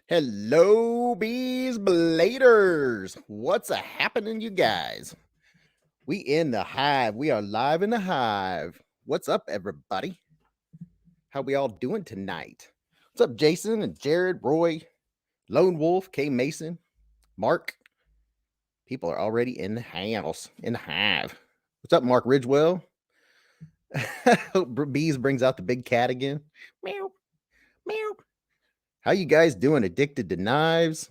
Hello, Beez Bladers. What's a happening, you guys? We in the Hive. We are live in the Hive. What's up, everybody? How we all doing tonight? What's up, Jason and Jared, Roy, Lone Wolf, K Mason, Mark? People are already in the house, in the Hive. What's up, Mark Ridgewell? Beez brings out the big cat again. Meow, meow. How you guys doing? Addicted to knives?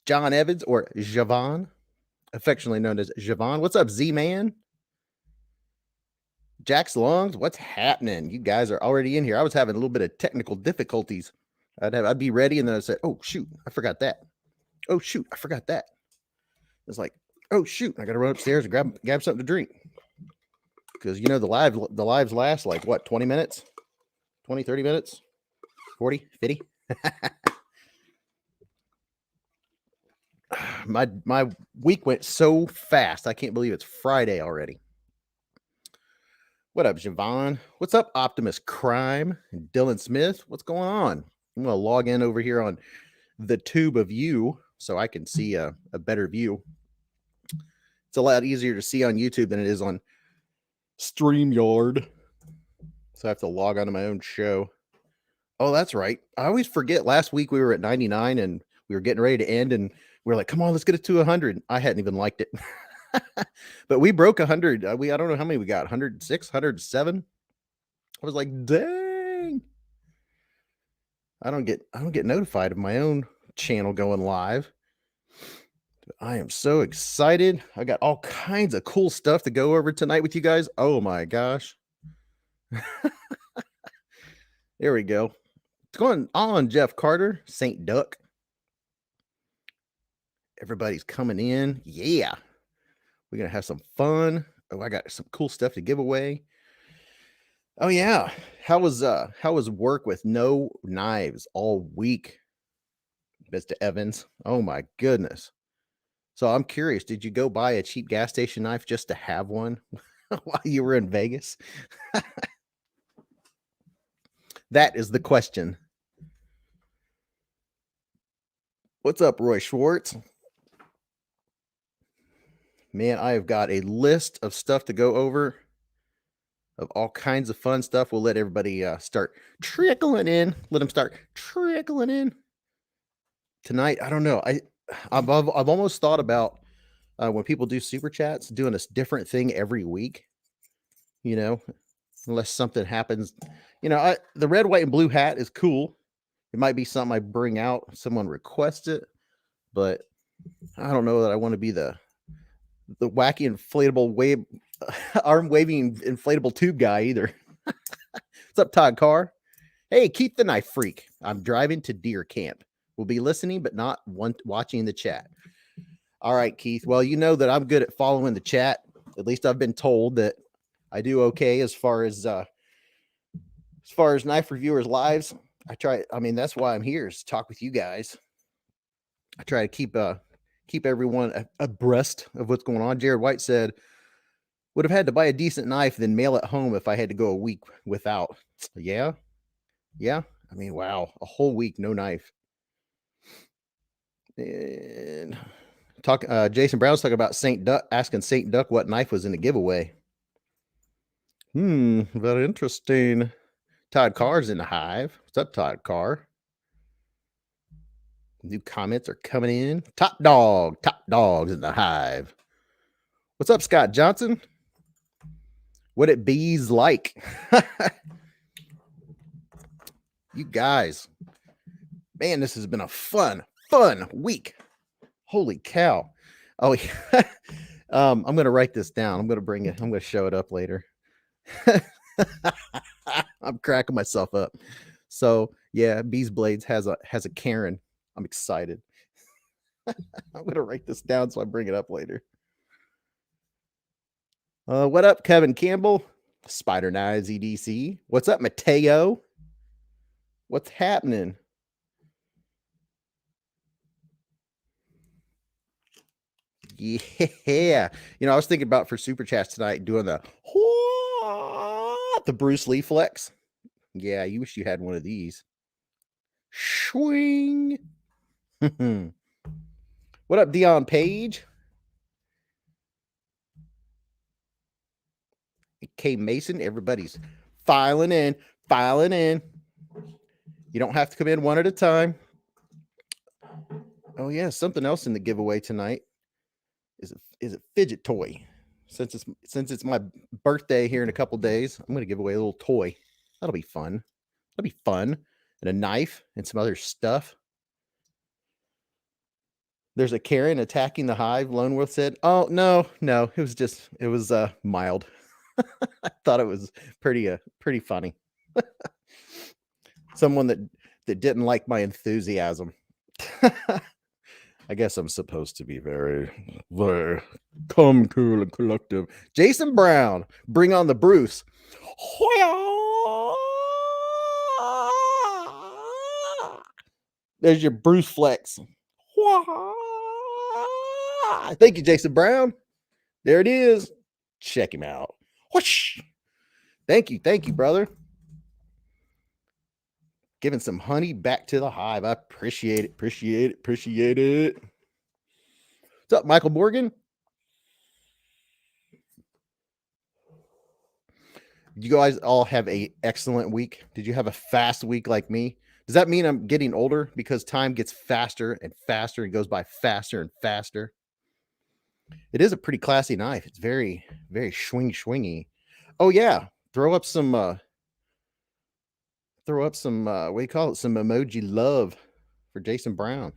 John Evans or Javon, affectionately known as Javon. What's up, Z-Man? Jack's Lungs, what's happening? You guys are already in here. I was having a little bit of technical difficulties. I'd be ready, and then I said, "Oh shoot, I forgot that. Oh shoot, I forgot that." It's like, "Oh shoot, I got to run upstairs and grab something to drink." Because the lives last like what, 20 minutes, 20, 30 minutes, 40, 50. My week went so fast. I can't believe it's Friday already. What up, Javon? What's up, Optimus Crime? And Dylan Smith? What's going on? I'm going to log in over here on the tube of you so I can see a better view. It's a lot easier to see on YouTube than it is on StreamYard. So I have to log on to my own show. Oh, that's right. I always forget. Last week we were at 99 and we were getting ready to end, and we were like, come on, let's get it to 100. I hadn't even liked it. But we broke 100. I don't know how many we got. 106, 107. I was like, dang. I don't get notified of my own channel going live. I am so excited. I got all kinds of cool stuff to go over tonight with you guys. Oh my gosh. There we go. What's going on, Jeff Carter? St. Duck. Everybody's coming in. Yeah. We're going to have some fun. Oh, I got some cool stuff to give away. Oh yeah. How was work with no knives all week, Mr. Evans? Oh my goodness. So I'm curious, did you go buy a cheap gas station knife just to have one while you were in Vegas? That is the question. What's up, Roy Schwartz? Man, I have got a list of stuff to go over, of all kinds of fun stuff. We'll let everybody start trickling in. Let them start trickling in tonight. I don't know. I've almost thought about when people do super chats, doing a different thing every week. Unless something happens. The red, white, and blue hat is cool. It might be something I bring out. Someone requests it, but I don't know that I want to be the wacky inflatable arm waving inflatable tube guy either. What's up, Todd Carr? Hey, keep the knife freak. I'm driving to deer camp. We'll be listening, but not watching the chat. All right, Keith. Well, you know that I'm good at following the chat. At least I've been told that I do okay as far as knife reviewers lives. That's why I'm here, is to talk with you guys. I try to keep everyone abreast of what's going on. Jared White said, would have had to buy a decent knife, then mail it home if I had to go a week without. Yeah. Wow. A whole week, no knife. And Jason Brown's talking about St. Duck, asking St. Duck what knife was in the giveaway. Very interesting. Todd Carr's in the Hive. What's up, Todd Carr? New comments are coming in. Top dogs in the Hive. What's up, Scott Johnson? What it bees like? You guys, man, this has been a fun week. Holy cow. Oh yeah. I'm gonna write this down. I'm gonna show it up later. I'm cracking myself up. So yeah, Beez Blades has a Karen. I'm excited. I'm gonna write this down so I bring it up later. What up, Kevin Campbell? Spider Knives EDC. What's up, Mateo? What's happening? Yeah. I was thinking about for super chats tonight doing the Bruce Lee flex. Yeah, you wish you had one of these. Swing. What up, Dion Page? K Mason, everybody's filing in, filing in. You don't have to come in one at a time. Oh yeah, something else in the giveaway tonight is a fidget toy. Since it's my birthday here in a couple days, I'm going to give away a little toy. That'll be fun. That'll be fun. And a knife and some other stuff. There's a Karen attacking the Hive, Lone Wolf said. Oh, no. It was mild. I thought it was pretty funny. Someone that didn't like my enthusiasm. I guess I'm supposed to be very calm, cool, and collective. Jason Brown, bring on the Bruce. There's your Bruce flex. Thank you, Jason Brown. There it is. Check him out. Whoosh. Thank you, brother. Giving some honey back to the Hive. I appreciate it. What's up, Michael Morgan? You guys all have a excellent week. Did you have a fast week like me? Does that mean I'm getting older because time gets faster and faster and goes by faster and faster? It is a pretty classy knife. It's very, very swingy. Oh yeah, throw up some what do you call it? Some emoji love for Jason Brown.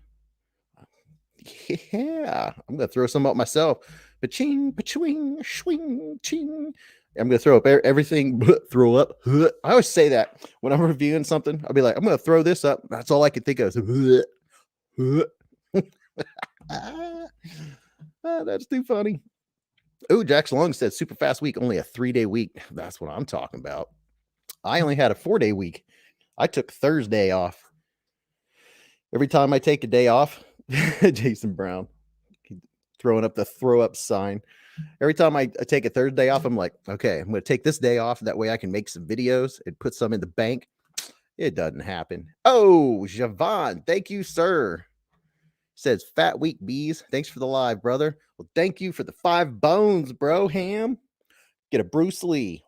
Yeah, I'm gonna throw some up myself. Paching, pachwing, swing, ching. I'm gonna throw up everything. Throw up. I always say that when I'm reviewing something. I'll be like, I'm gonna throw this up. That's all I can think of. That's too funny. Oh, Jax Long said super fast week, only a 3-day week. That's what I'm talking about. I only had a 4-day week. I took Thursday off. Every time I take a day off, Jason Brown throwing up the throw up sign. Every time I take a Thursday off, I'm like, okay, I'm going to take this day off. That way I can make some videos and put some in the bank. It doesn't happen. Oh, Javon, thank you, sir. Says fat week bees. Thanks for the live, brother. Well, thank you for the 5 bones, bro. Ham. Get a Bruce Lee.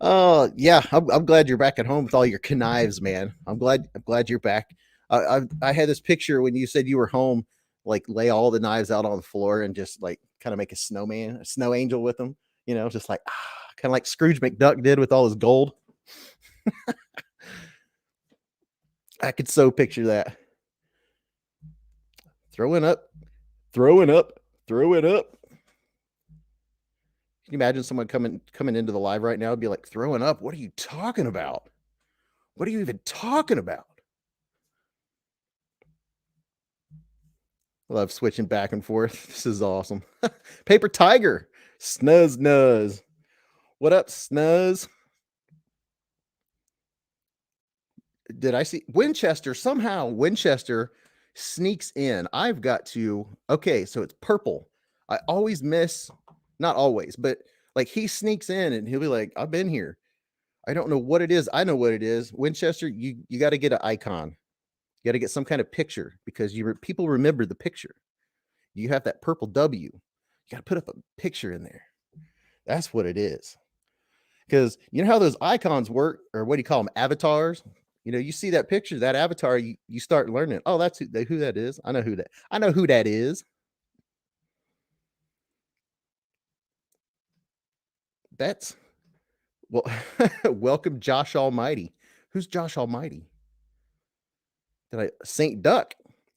Oh yeah, I'm glad you're back at home with all your knives, man. I'm glad you're back. I had this picture when you said you were home, like lay all the knives out on the floor and just like kind of make a snowman, a snow angel with them. You know, just like kind of like Scrooge McDuck did with all his gold. I could so picture that. Throw it up. Can you imagine someone coming into the live right now and be like, throwing up? What are you talking about? What are you even talking about? I love switching back and forth. This is awesome. Paper Tiger. Snuzz. What up, Snuzz? Did I see Winchester? Somehow Winchester sneaks in. I've got to. Okay, so it's purple. I always miss, not always, but like he sneaks in and he'll be like, I've been here. I don't know what it is. I know what it is. Winchester, you got to get an icon. You got to get some kind of picture because people remember the picture. You have that purple W. You got to put up a picture in there. That's what it is. Because you know how those icons work, or what do you call them? Avatars. You know, you see that picture, that avatar, you start learning. Oh, that's who that is. I know who that is. That's well, welcome Josh Almighty. Who's Josh Almighty? Saint Duck?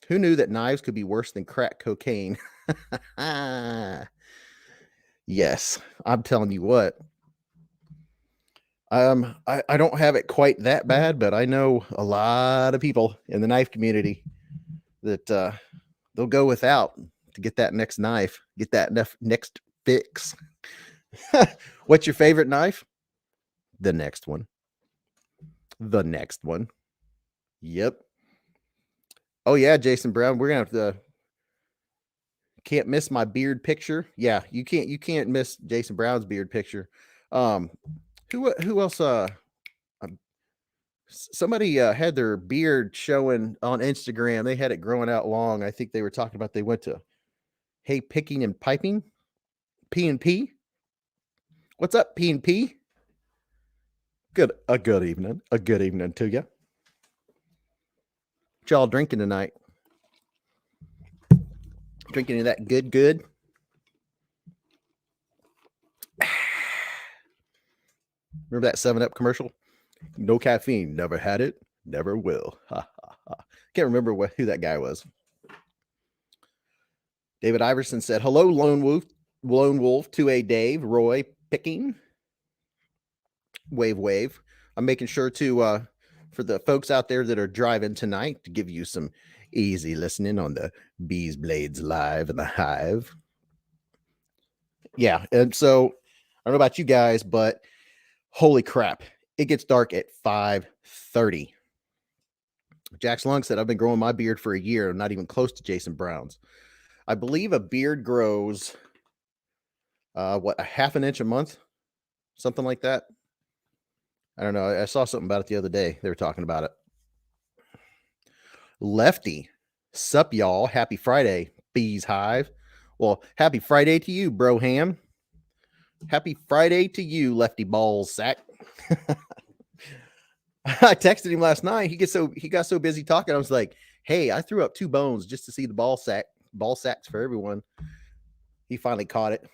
Who knew that knives could be worse than crack cocaine? Yes, I'm telling you what. I don't have it quite that bad, but I know a lot of people in the knife community that they'll go without to get that next knife, get that next fix. What's your favorite knife? The next one. Yep. Oh yeah, Jason Brown, we're gonna have to. Can't miss my beard picture. Yeah, you can't miss Jason Brown's beard picture. Who else? Somebody had their beard showing on Instagram. They had it growing out long. I think they were talking about they went to Hey Picking and Piping, P&P. What's up, P&P? A good evening to you. What y'all drinking tonight? Drinking any of that good? Remember that 7-Up commercial? No caffeine, never had it, never will. Can't remember who that guy was. David Iverson said, hello, Lone Wolf, 2A Dave, Roy, Picking. Wave. I'm making sure to, for the folks out there that are driving tonight, to give you some easy listening on the Beezbladeslive and the Hive. Yeah, and so I don't know about you guys, but holy crap, it gets dark at 5:30. Jax Lung said, I've been growing my beard for a year. I'm not even close to Jason Brown's. I believe a beard grows, a half an inch a month? Something like that. I don't know. I saw something about it the other day. They were talking about it. Lefty. Sup, y'all. Happy Friday, Beez Hive. Well, happy Friday to you, bro ham. Happy Friday to you, Lefty Balls Sack. I texted him last night. He got so busy talking. I was like, hey, I threw up 2 bones just to see the ball sacks for everyone. He finally caught it.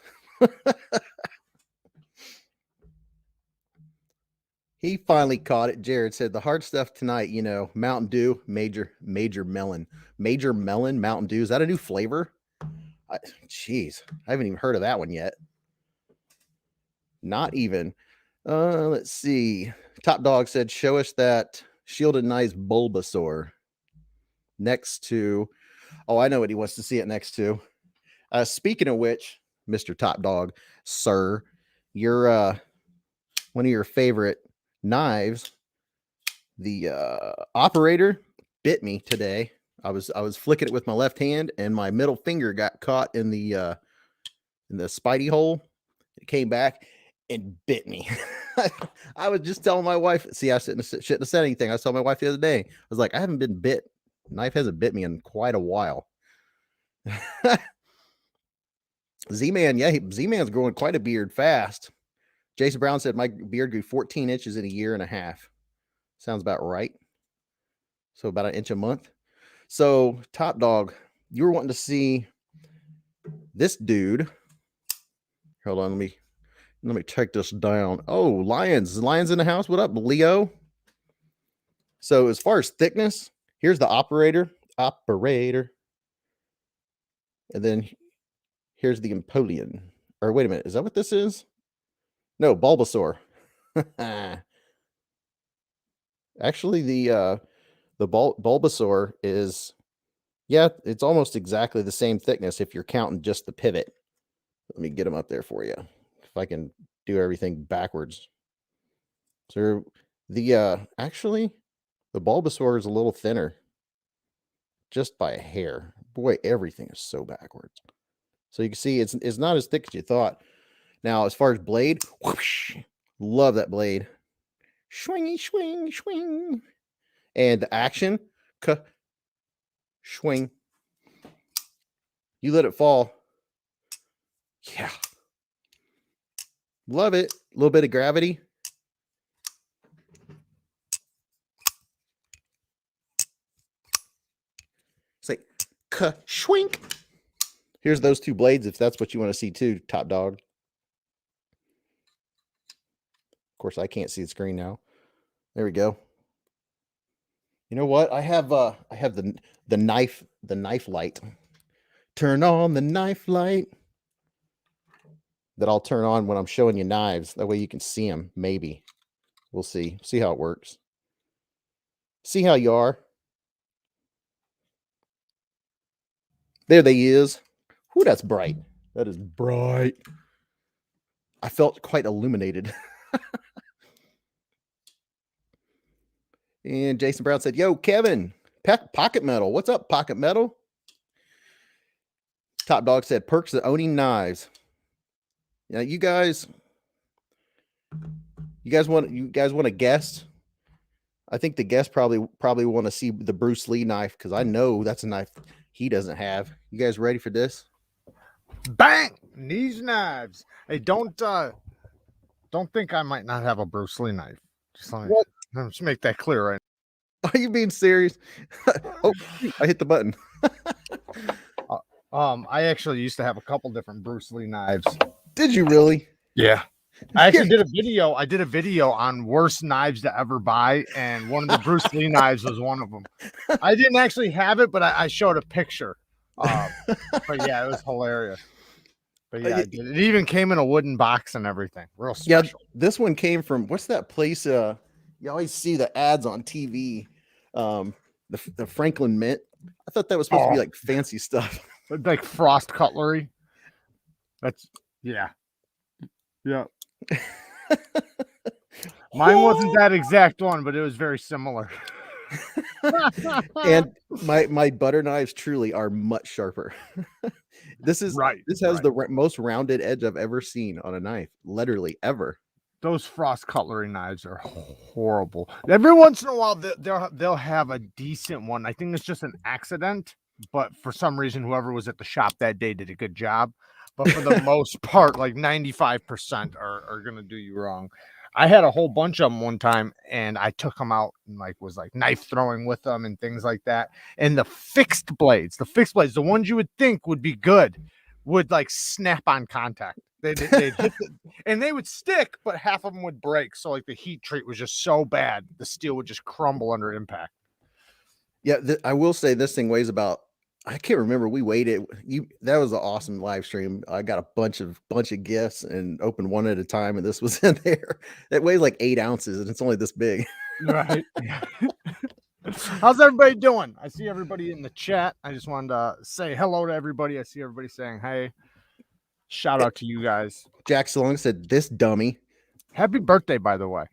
He finally caught it. Jared said the hard stuff tonight, Mountain Dew, major melon. Major melon, Mountain Dew. Is that a new flavor? Jeez, I haven't even heard of that one yet. Not even. Let's see. Top Dog said, show us that Shielded Knives Bulbasaur next to, I know what he wants to see it next to. Speaking of which, Mr. Top Dog, sir, your one of your favorite knives, the operator bit me today. I was flicking it with my left hand, and my middle finger got caught in the spidey hole. It came back and bit me. I was just telling my wife. See, I shouldn't have said anything. I was telling my wife the other day. I was like, I haven't been bit. Knife hasn't bit me in quite a while. Z-Man, yeah, Z-Man's growing quite a beard fast. Jason Brown said, my beard grew 14 inches in a year and a half. Sounds about right. So about 1 inch a month. So Top Dog, you were wanting to see this dude. Hold on, let me check this down. Oh, Lions in the house. What up, Leo? So as far as thickness, here's the operator. And then here's the Empoleon. Or wait a minute, is that what this is? No, Bulbasaur. Actually, the Bulbasaur is, yeah, it's almost exactly the same thickness if you're counting just the pivot. Let me get them up there for you. If I can do everything backwards. So actually, the Bulbasaur is a little thinner. Just by a hair. Boy, everything is so backwards. So you can see it's not as thick as you thought. Now, as far as blade, whoosh, love that blade. Swingy, swing, swing. And the action, swing. You let it fall. Yeah. Love it. A little bit of gravity. It's like, swink. Here's those 2 blades if that's what you want to see too, Top Dog. Of course, I can't see the screen now. There we go. You know what? I have the knife light. Turn on the knife light. That I'll turn on when I'm showing you knives. That way you can see them. Maybe. We'll see. See how it works. See how you are. There they is. Ooh, that's bright. That is bright. I felt quite illuminated. And Jason Brown said, yo, Kevin, Pocket Metal. What's up, Pocket Metal? Top Dog said, perks of owning knives. Now, you guys, You guys want to guess? I think the guests probably want to see the Bruce Lee knife because I know that's a knife he doesn't have. You guys ready for this? Bang! These knives. Hey, don't think I might not have a Bruce Lee knife. Let's make that clear right now. Are you being serious? Oh, I hit the button. I actually used to have a couple different Bruce Lee knives. Did you really? Yeah. I actually did a video. I did a video on worst knives to ever buy, and one of the Bruce Lee knives was one of them. I didn't actually have it, but I showed a picture. But yeah, it was hilarious. But yeah, I did. It even came in a wooden box and everything. Real special. Yeah, this one came from what's that place? You always see the ads on TV. The Franklin Mint. I thought that was supposed to be like fancy stuff, like Frost cutlery. That's yeah. Mine wasn't that exact one, but it was very similar. And my butter knives truly are much sharper. This has the most rounded edge I've ever seen on a knife, literally ever. Those Frost cutlery knives are horrible. Every once in a while they'll have a decent one. I think it's just an accident, but for some reason whoever was at the shop that day did a good job. But for the most part, like 95% are gonna do you wrong. I had a whole bunch of them one time, and I took them out and was knife throwing with them and things like that. And the fixed blades, the ones you would think would be good, would snap on contact. They'd hit and they would stick, but half of them would break. So the heat treat was just so bad, the steel would just crumble under impact. Yeah, I will say this thing weighs about. I can't remember. We weighed it. That was an awesome live stream. I got a bunch of gifts and opened one at a time, and this was in there. That weighs like 8 ounces, and it's only this big. Right. How's everybody doing? I see everybody in the chat. I just wanted to say hello to everybody. I see everybody saying hey. Shout out to you guys. Jack Salong said, "This dummy." Happy birthday, by the way.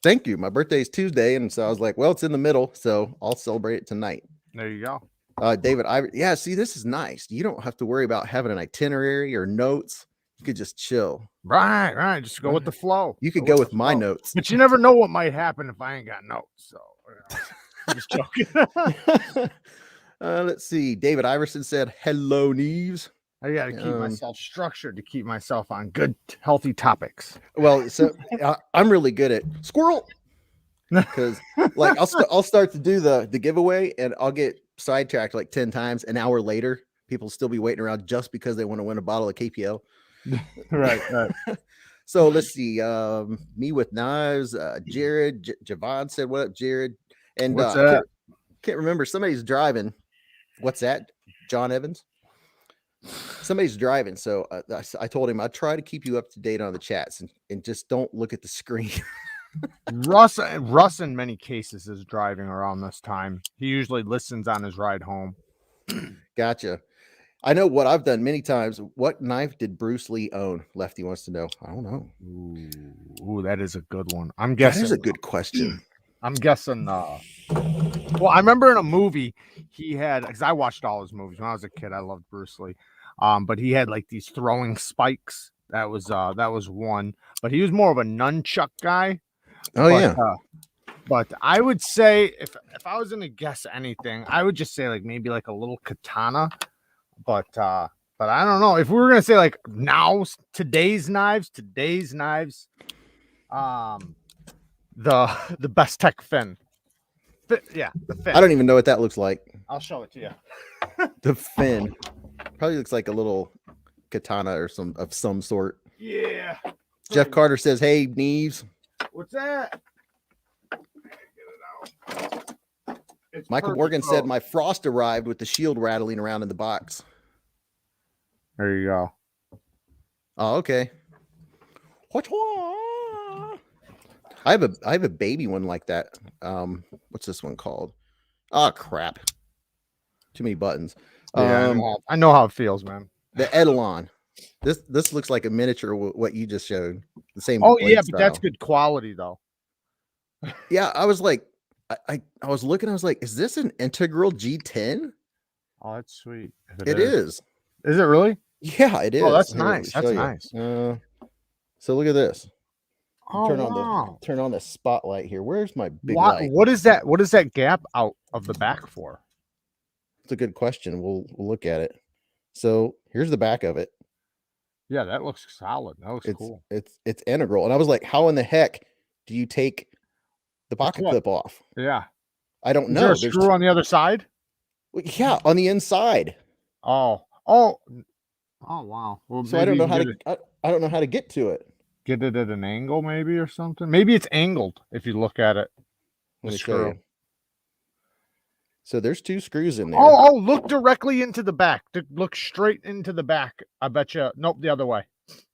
Thank you. My birthday is Tuesday, and so I was like, well, it's in the middle, so I'll celebrate it tonight. There you go. David, yeah, see, this is nice. You don't have to worry about having an itinerary or notes. You could just chill. Right. Just go with the flow. You could go with my notes. But you never know what might happen if I ain't got notes. So I'm just joking. Let's see. David Iverson said, hello, Neves. I got to keep myself structured to keep myself on good, healthy topics. Well, so I'm really good at squirrel. Because I'll start to do the giveaway and I'll get sidetracked 10 times. An hour later, people still be waiting around just because they want to win a bottle of KPL. Right. So let's see. Me with knives. Jared, Javon said, "What up, Jared?" And what's that? Can't remember. Somebody's driving. What's that? John Evans. Somebody's driving. So I told him I'd try to keep you up to date on the chats and just don't look at the screen. Russ in many cases is driving around this time. He usually listens on his ride home. Gotcha. I know what I've done many times. What knife did Bruce Lee own? Lefty wants to know. I don't know. Ooh, that is a good one. I'm guessing. That is a good question. I'm guessing. Well, I remember in a movie he had, because I watched all his movies when I was a kid. I loved Bruce Lee. But he had these throwing spikes. That was one. But he was more of a nunchuck guy. Yeah. But I would say if I was gonna guess anything, I would just say maybe a little katana. But I don't know. If we were gonna say today's knives, the best tech fin. The fin. I don't even know what that looks like. I'll show it to you. The fin probably looks like a little katana or some sort. Yeah. Jeff Carter says, "Hey, Neves." What's that? Michael Morgan said, "My Frost arrived with the shield rattling around in the box." There you go. Oh, okay. I have a baby one like that. What's this one called? Oh, crap. Too many buttons. Yeah, I know how it feels, man. The Edelon. This looks like a miniature what you just showed. The same. Oh yeah, but that's good quality though. Yeah, I was like, I was looking. I was like, is this an Integral G10? Oh, that's sweet. It is. Is it really? Yeah, it is. Oh, that's nice. That's nice. So look at this. Oh, turn on the spotlight here. Where's my big what, light? what is that? What is that gap out of the back for? It's a good question. We'll look at it. So here's the back of it. Yeah, that looks solid. That looks It's cool. it's integral. And I was like, how in the heck do you take the pocket clip off? Yeah. I don't Is there know. a screw on the other side? Yeah, on the inside. Oh, wow. Well, So I don't know how to I don't know how to get to it. get it at an angle, maybe, or something. Maybe it's angled if you look at it. Let me show you. So there's 2 screws in there. Oh, look directly into the back. Look straight into the back. I bet you. Nope, the other way.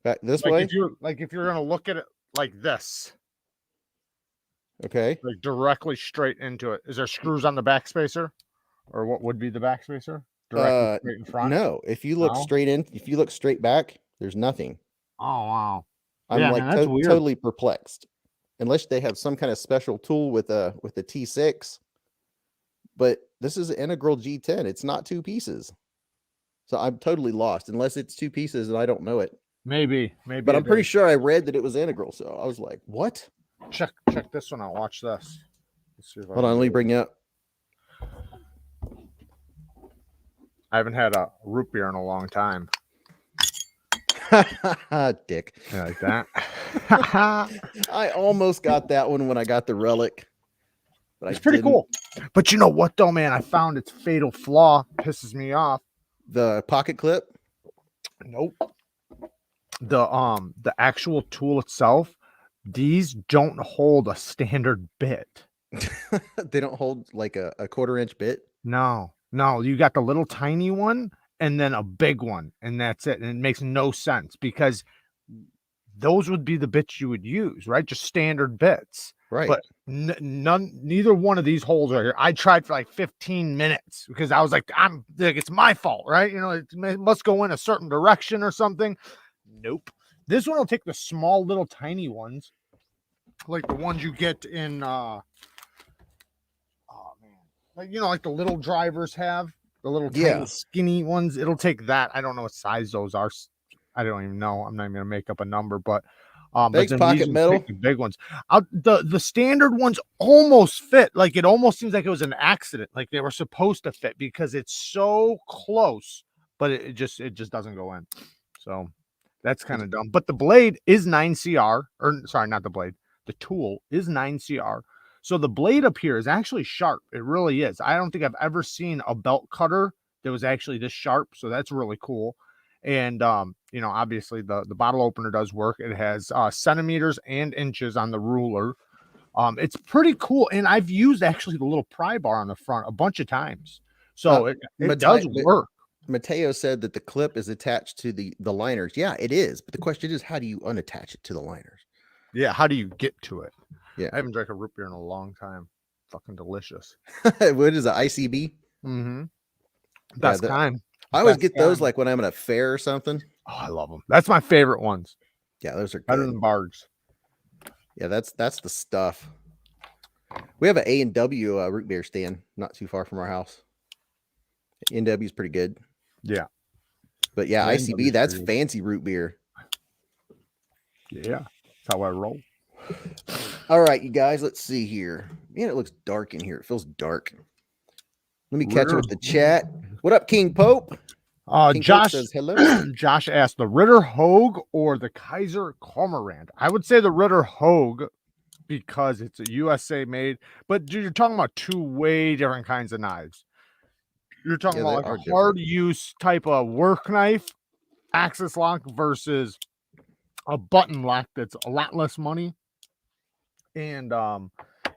Back this Like way? if you're gonna look at it like this. Okay. Like directly straight into it. Is there screws on the back spacer? Or what would be the back spacer? Directly straight in front? No. If you look if you look straight back, there's nothing. Oh, wow. I'm Yeah, like man, that's weird. totally perplexed. Unless they have some kind of special tool with a T6. But this is an integral G10. It's not 2 pieces. So I'm totally lost unless it's 2 pieces and I don't know it. Maybe. But I'm pretty sure I read that it was integral. So I was like, what? Check this one out. Watch this. Let's see if Hold on, let me bring you up. I haven't had a root beer in a long time. Dick. You like that? I almost got that one when I got the relic. But it's pretty cool. But you know what though, man? I found its fatal flaw. Pisses me off. The pocket clip? Nope. The actual tool itself, these don't hold a standard bit. They don't hold like a 1/4-inch bit? No, you got the little tiny one and then a big one, and that's it. And it makes no sense because those would be the bits you would use, right? Just standard bits. Right. But neither one of these holes are here. I tried for like 15 minutes because I was like, it's my fault, right? You know, it must go in a certain direction or something. Nope. This one will take the small little tiny ones, like the ones you get in like, you know, like the little drivers have, the little tiny skinny ones. It'll take that. I don't know what size those are. I don't even know. I'm not even gonna make up a number, but thanks, pocket metal. the big ones. The standard ones almost fit. Like it almost seems like it was an accident. Like they were supposed to fit because it's so close, but it just doesn't go in. So that's kind of dumb. But the blade is 9CR, or sorry, not the blade. The tool is 9CR. So the blade up here is actually sharp. It really is. I don't think I've ever seen a belt cutter that was actually this sharp. So that's really cool. And, you know, obviously the bottle opener does work. It has centimeters and inches on the ruler. It's pretty cool. And I've used actually the little pry bar on the front a bunch of times. So it does work. Mateo said that the clip is attached to the liners. Yeah, it is. But the question is, how do you unattach it to the liners? Yeah, how do you get to it? Yeah, I haven't drank a root beer in a long time. Fucking delicious. What is it? ICB? Mm-hmm. Best time. I always get those like when I'm at a fair or something. Oh, I love them. That's my favorite ones. Yeah, those are better than Bargs. Yeah, that's the stuff. We have an A&W root beer stand not too far from our house. A&W is pretty good. Yeah. But yeah, ICB, that's fancy root beer. Yeah, that's how I roll. All right, you guys, let's see here. Man, it looks dark in here. It feels dark. Let me catch up with the chat. What up, King Pope? King Josh Pope says hello. Josh asked the Ritter Hogue or the Kaiser Cormorant. I would say the Ritter Hogue because it's a USA made, but you're talking about 2 way different kinds of knives. You're talking about like a hard use type of work knife, axis lock versus a button lock that's a lot less money. And,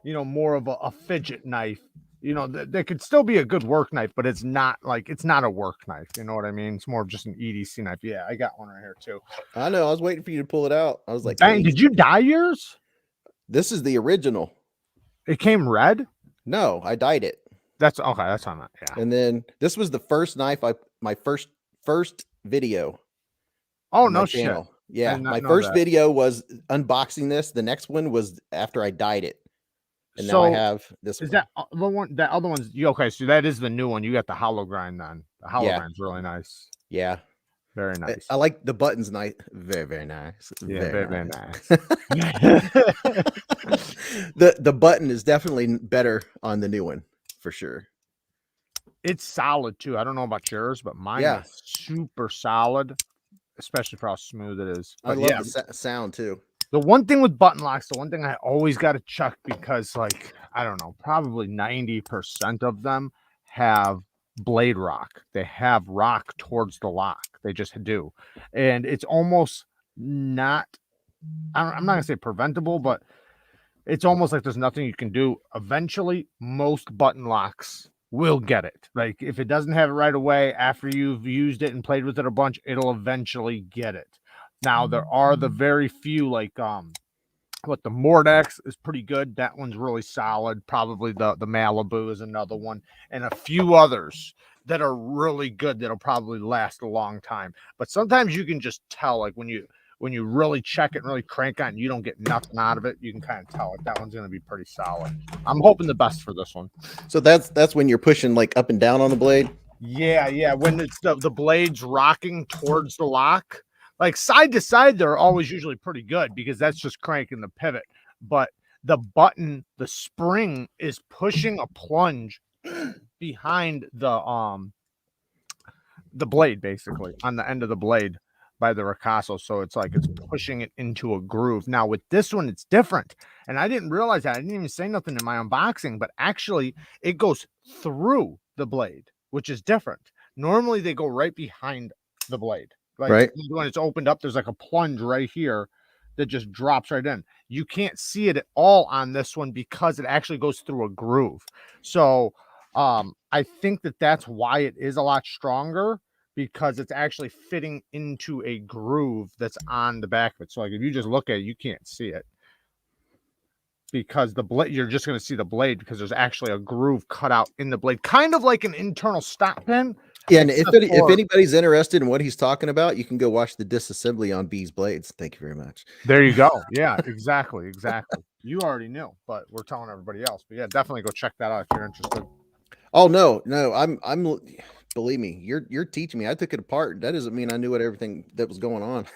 you know, more of a fidget knife. You know, that could still be a good work knife, but it's not a work knife. You know what I mean? It's more of just an EDC knife. Yeah, I got one right here too. I know. I was waiting for you to pull it out. I was like, dang, did you dye yours? This is the original. It came red? No, I dyed it. That's okay. That's on that. Yeah. And then this was the first knife my first video. Oh, no shit. Yeah, my first video was unboxing this. The next one was after I dyed it. And now I have this. Is that the one? That other one's okay. So that is the new one. You got the hollow grind then. The hollow grind's really nice. Yeah. Very nice. I like the buttons. Nice, very very nice. Yeah, very nice. nice. The button is definitely better on the new one for sure. It's solid too. I don't know about yours, but mine Yeah. is super solid, especially for how smooth it is. I But love yeah, the sound too. the one thing with button locks, the one thing I always got to check, because like, I don't know, probably 90% of them have blade rock. They have rock towards the lock. They just do. And it's almost not, I'm not gonna say preventable, but it's almost like there's nothing you can do. Eventually, most button locks will get it. Like if it doesn't have it right away, after you've used it and played with it a bunch, it'll eventually get it. Now there are the very few, like what the Mordex is pretty good. That one's really solid. Probably the Malibu is another one, and a few others that are really good that'll probably last a long time. But sometimes you can just tell, like when you really check it and really crank on, you don't get nothing out of it. You can kind of tell it. That one's going to be pretty solid. I'm hoping the best for this one. So that's when you're pushing like up and down on the blade. Yeah. When it's the blades rocking towards the lock, like side to side, they're always usually pretty good because that's just cranking the pivot. But the button, the spring is pushing a plunge behind the blade, basically on the end of the blade by the ricasso. So it's like it's pushing it into a groove. Now with this one, it's different. And I didn't realize that. I didn't even say nothing in my unboxing, but actually it goes through the blade, which is different. Normally they go right behind the blade. Like right. When it's opened up, there's like a plunge right here that just drops right in. You can't see it at all on this one because it actually goes through a groove. So I think that's why it is a lot stronger, because it's actually fitting into a groove that's on the back of it. So like if you just look at it, you can't see it because the blade, you're just going to see the blade because there's actually a groove cut out in the blade, kind of like an internal stop pin. Yeah, and if anybody's interested in what he's talking about, you can go watch the disassembly on Beez Blades. Thank you very much. There you go. Yeah, exactly. You already knew, but we're telling everybody else. But yeah, definitely go check that out if you're interested. Oh no, I'm believe me, you're teaching me. I took it apart. That doesn't mean I knew what everything that was going on.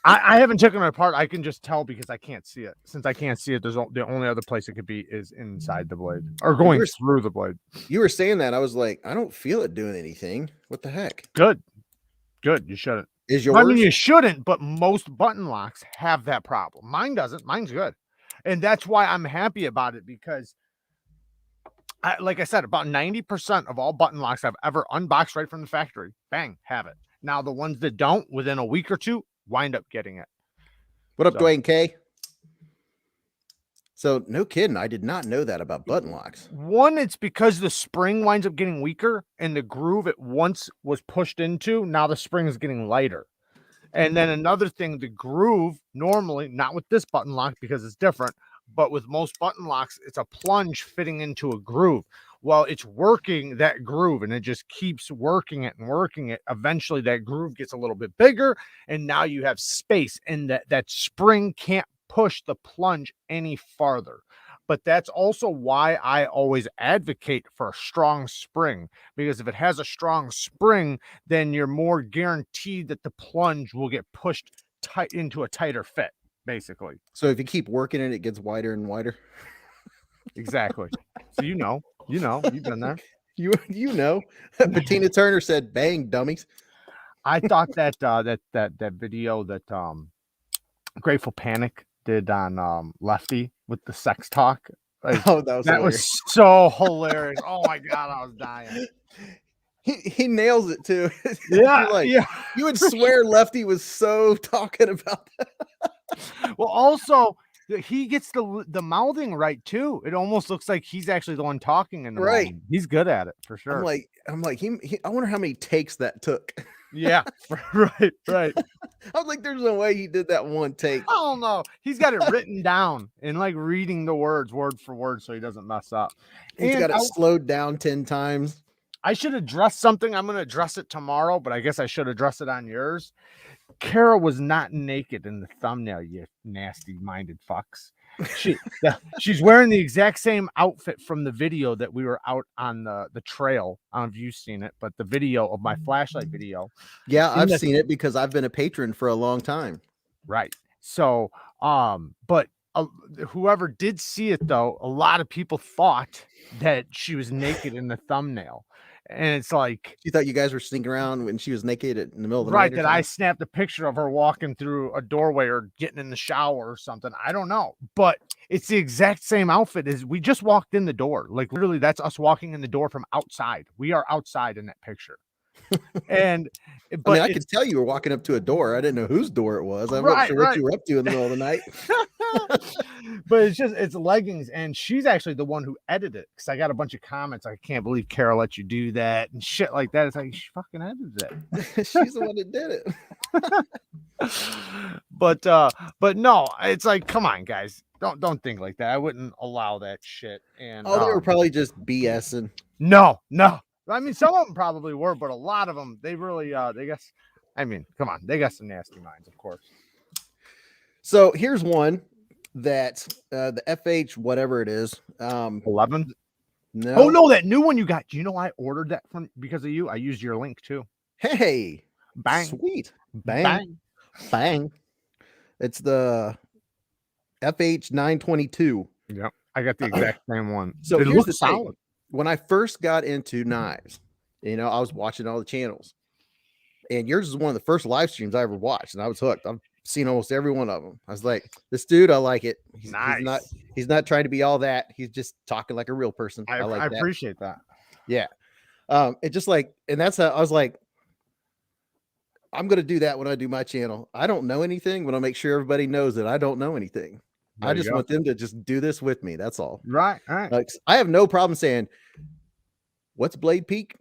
I haven't taken it apart. I can just tell because I can't see it. Since I can't see it, there's the only other place it could be is inside the blade or going through the blade. You were saying that. I was like, I don't feel it doing anything. What the heck? Good. You shouldn't. Is yours? I mean, you shouldn't, but most button locks have that problem. Mine doesn't. Mine's good. And that's why I'm happy about it, because like I said, about 90% of all button locks I've ever unboxed right from the factory, bang, have it. Now, the ones that don't, within a week or two, wind up getting it. What up, Dwayne K? So, no kidding. I did not know that about button locks. One, it's because the spring winds up getting weaker, and the groove it once was pushed into, now the spring is getting lighter. And then another thing, the groove, normally, not with this button lock because it's different, but with most button locks, it's a plunge fitting into a groove. Well, it's working that groove, and it just keeps working it and working it. Eventually, that groove gets a little bit bigger, and now you have space, and that spring can't push the plunge any farther. But that's also why I always advocate for a strong spring, because if it has a strong spring, then you're more guaranteed that the plunge will get pushed tight into a tighter fit, basically. So if you keep working it, it gets wider and wider. Exactly. So you've been there. You know. Patina Turner said, "Bang, dummies." I thought that that video that Grateful Panic did on Lefty with the sex talk. Like, that was so hilarious. Oh my god, I was dying. He nails it too. Yeah, you would swear Lefty was so talking about that. Well, also he gets the mouthing right too. It almost looks like he's actually the one talking in the right. Mouthing. He's good at it for sure. I'm like I wonder how many takes that took. Yeah, right. I was like, there's no way he did that one take. I don't know. He's got it written down and like reading the words word for word so he doesn't mess up. He's got it slowed down 10 times. I should address something. I'm going to address it tomorrow, but I guess I should address it on yours. Kara was not naked in the thumbnail, you nasty-minded fucks. She's wearing the exact same outfit from the video that we were out on the trail. I don't know if you've seen it, but the video of my flashlight video. Yeah, I've seen it because I've been a patron for a long time. Right. So, but whoever did see it, though, a lot of people thought that she was naked in the thumbnail. And it's like, You thought you guys were sneaking around when she was naked in the middle of the right, night? that I snapped a picture of her walking through a doorway or getting in the shower or something. I don't know. But it's the exact same outfit as we just walked in the door. Like, literally, that's us walking in the door from outside. We are outside in that picture. And I mean, I could tell you were walking up to a door. I didn't know whose door it was. I wasn't sure what you were up to in the middle of the night. But it's leggings, and she's actually the one who edited it, because I got a bunch of comments. I can't believe Carol let you do that and shit like that. It's like, she fucking edited it. She's the one that did it. But no, it's like, come on, guys, don't think like that. I wouldn't allow that shit. And they were probably just BSing. No. I mean, some of them probably were, but a lot of them, they really, they guess. I mean, come on, they got some nasty minds, of course. So here's one that the FH whatever it is, 11. No. Oh no, that new one you got. Do you know I ordered that from because of you? I used your link too. Hey, bang, sweet, bang. It's the FH 922. Yep, I got the exact same one. So it looks solid. When I first got into knives, I was watching all the channels, and yours is one of the first live streams I ever watched, and I was hooked. I've seen almost every one of them. I was like, this dude, I like it. He's not trying to be all that. He's just talking like a real person. I like that. I appreciate that. Yeah. It just like, and that's how I was like, I'm going to do that when I do my channel. I don't know anything, but I'll make sure everybody knows that I don't know anything. I just want them to just do this with me. That's all. Right. Like, I have no problem saying, what's blade peak?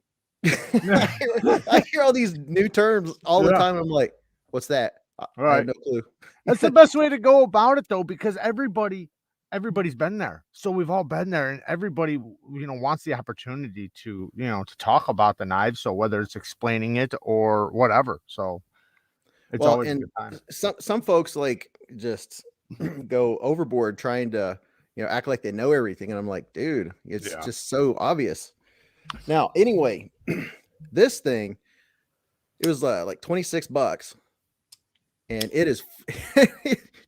I hear all these new terms all the time. I'm like, what's that? I have no clue. That's the best way to go about it, though, because everybody's been there. So we've all been there, and everybody, wants the opportunity to, to talk about the knives. So whether it's explaining it or whatever. So it's always a good time. Some folks like just go overboard trying to, act like they know everything. And I'm like, dude, it's just so obvious. Now, anyway, this thing, it was like $26. And it is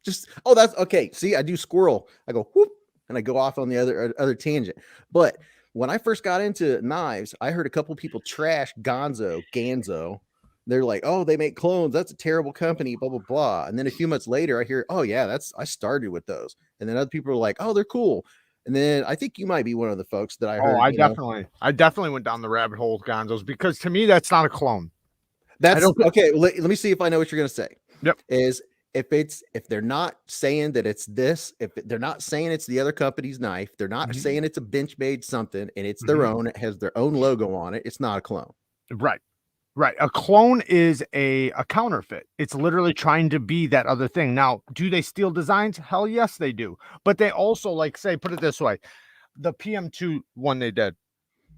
just, that's okay. See, I do squirrel. I go whoop, and I go off on the other tangent. But when I first got into knives, I heard a couple people trash Ganzo. They're like, oh, they make clones. That's a terrible company, blah, blah, blah. And then a few months later, I hear, oh, yeah, I started with those. And then other people are like, oh, they're cool. And then I think you might be one of the folks that I heard. Oh, I definitely went down the rabbit hole with Gonzos, because to me, that's not a clone. That's okay. Let me see if I know what you're going to say. Yep. Is if they're not saying that it's this, if they're not saying it's the other company's knife, they're not saying it's a bench made something and it's their own, it has their own logo on it. It's not a clone. Right. A clone is a counterfeit. It's literally trying to be that other thing. Now, do they steal designs? Hell yes, they do. But they also, like, say, put it this way, the PM2 one they did.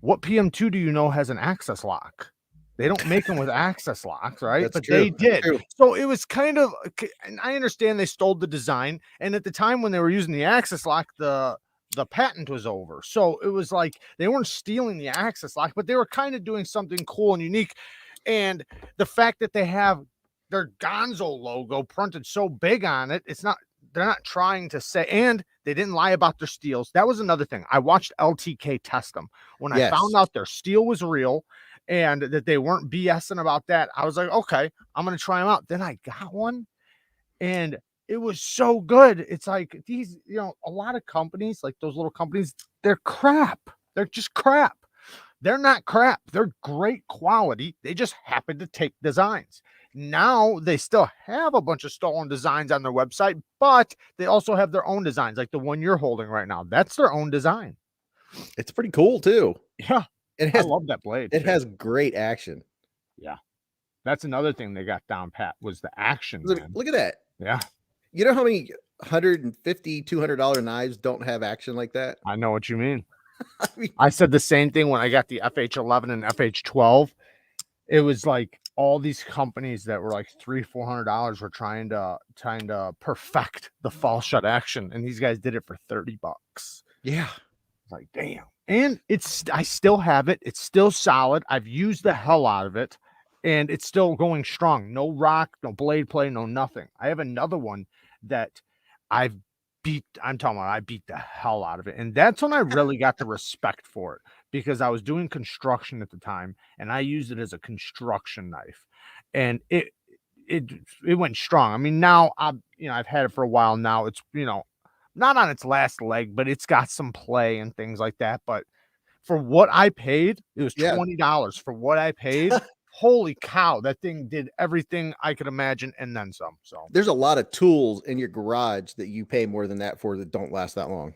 What PM2 do you know has an access lock? They don't make them with access locks, right? That's but true. They did. So it was kind of, and I understand they stole the design. And at the time when they were using the access lock, the patent was over. So it was like they weren't stealing the access lock, but they were kind of doing something cool and unique. And the fact that they have their Gonzo logo printed so big on it, they're not trying to say, and they didn't lie about their steels. That was another thing. I watched LTK test them. When I found out their steel was real and that they weren't BSing about that, I was like, okay, I'm going to try them out. Then I got one and it was so good. It's like these, a lot of companies, like those little companies, they're crap. They're just crap. They're not crap. They're great quality. They just happen to take designs. Now they still have a bunch of stolen designs on their website, but they also have their own designs, like the one you're holding right now. That's their own design. It's pretty cool too. Yeah. I love that blade. It has great action. Yeah. That's another thing they got down pat was the action. Look at that. Yeah. You know how many $150, $200 knives don't have action like that? I know what you mean. I said the same thing when I got the FH11 and FH12. It was like all these companies that were like $300-400 were trying to perfect the fall shut action, and these guys did it for $30. Yeah. It's like, damn. And I still have it. It's still solid. I've used the hell out of it, and it's still going strong. No rock, no blade play, no nothing. I have another one that I beat the hell out of it. And that's when I really got the respect for it, because I was doing construction at the time, and I used it as a construction knife, and it went strong. I mean, now I've had it for a while now. It's, not on its last leg, but it's got some play and things like that. But for what I paid, it was $20 for what I paid. Holy cow, that thing did everything I could imagine and then some. So there's a lot of tools in your garage that you pay more than that for that don't last that long.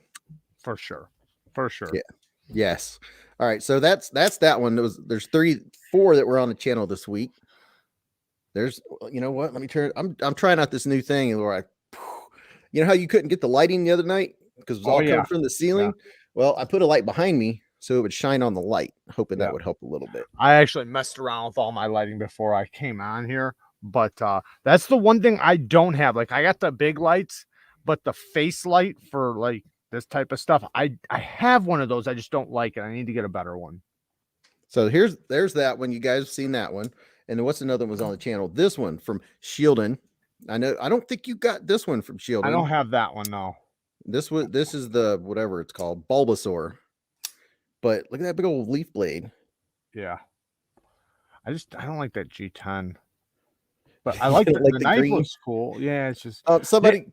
For sure. Yeah. Yes. All right. So that's that one. There's 4 that were on the channel this week. There's, you know what? Let me turn. I'm trying out this new thing where you know how you couldn't get the lighting the other night because it was all coming from the ceiling? Yeah. Well, I put a light behind me so it would shine on the light, hoping that would help a little bit. I actually messed around with all my lighting before I came on here, but that's the one thing I don't have. Like, I got the big lights, but the face light for like this type of stuff, I have one of those. I just don't like it. I need to get a better one. So there's that one. You guys have seen that one. And then what's another one was on the channel? This one from Shieldon. I don't think you got this one from Shieldon. I don't have that one, no. This is the whatever it's called, Bulbasaur. But look at that big old leaf blade. Yeah. I don't like that G10. But I like the knife green. Was cool. Yeah, it's just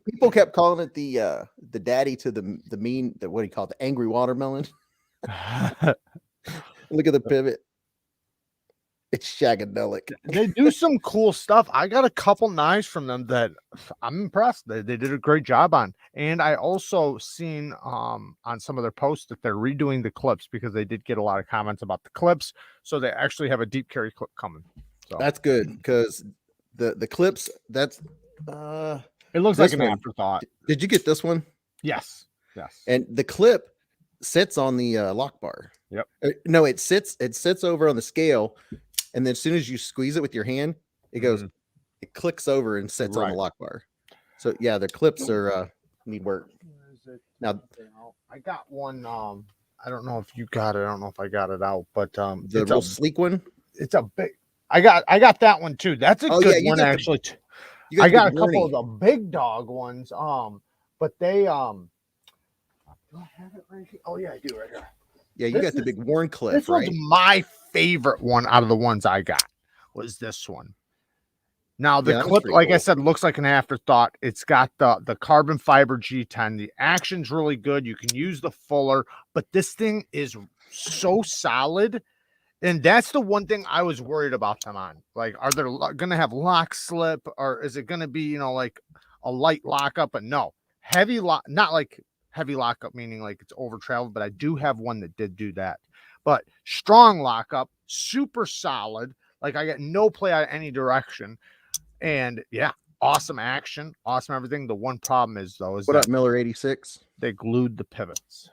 people kept calling it the daddy to the mean, what do you call it? The angry watermelon. Look at the pivot. It's shagadelic. They do some cool stuff. I got a couple knives from them that I'm impressed. They did a great job on. And I also seen on some of their posts that they're redoing the clips, because they did get a lot of comments about the clips. So they actually have a deep carry clip coming. So that's good, because the clips, that's it looks like an afterthought. Did you get this one? Yes. And the clip sits on the lock bar. Yep. No, it sits over on the scale. And then as soon as you squeeze it with your hand, it goes, it clicks over and sits on the lock bar. So yeah, the clips are need work. Now I got one. I don't know if you got it. I don't know if I got it out, but the real sleek one. It's a big. I got that one too. That's a good one actually. I got a couple of the big dog ones. But they do I have it right here? Oh yeah, I do right here. Yeah, you got the big Warncliffe, this right? Was my favorite one out of the ones I got was this one. Now the clip, like I said, looks like an afterthought. It's got the carbon fiber G10. The action's really good. You can use the fuller, but this thing is so solid. And that's the one thing I was worried about them on. Like, are they going to have lock slip, or is it going to be, like a light lockup? But no, heavy lock, not like heavy lockup, meaning like it's over traveled, but I do have one that did do that. But strong lockup, super solid. Like, I get no play out any direction. And yeah, awesome action, awesome everything. The one problem is though, what up, Miller 86? They glued the pivots.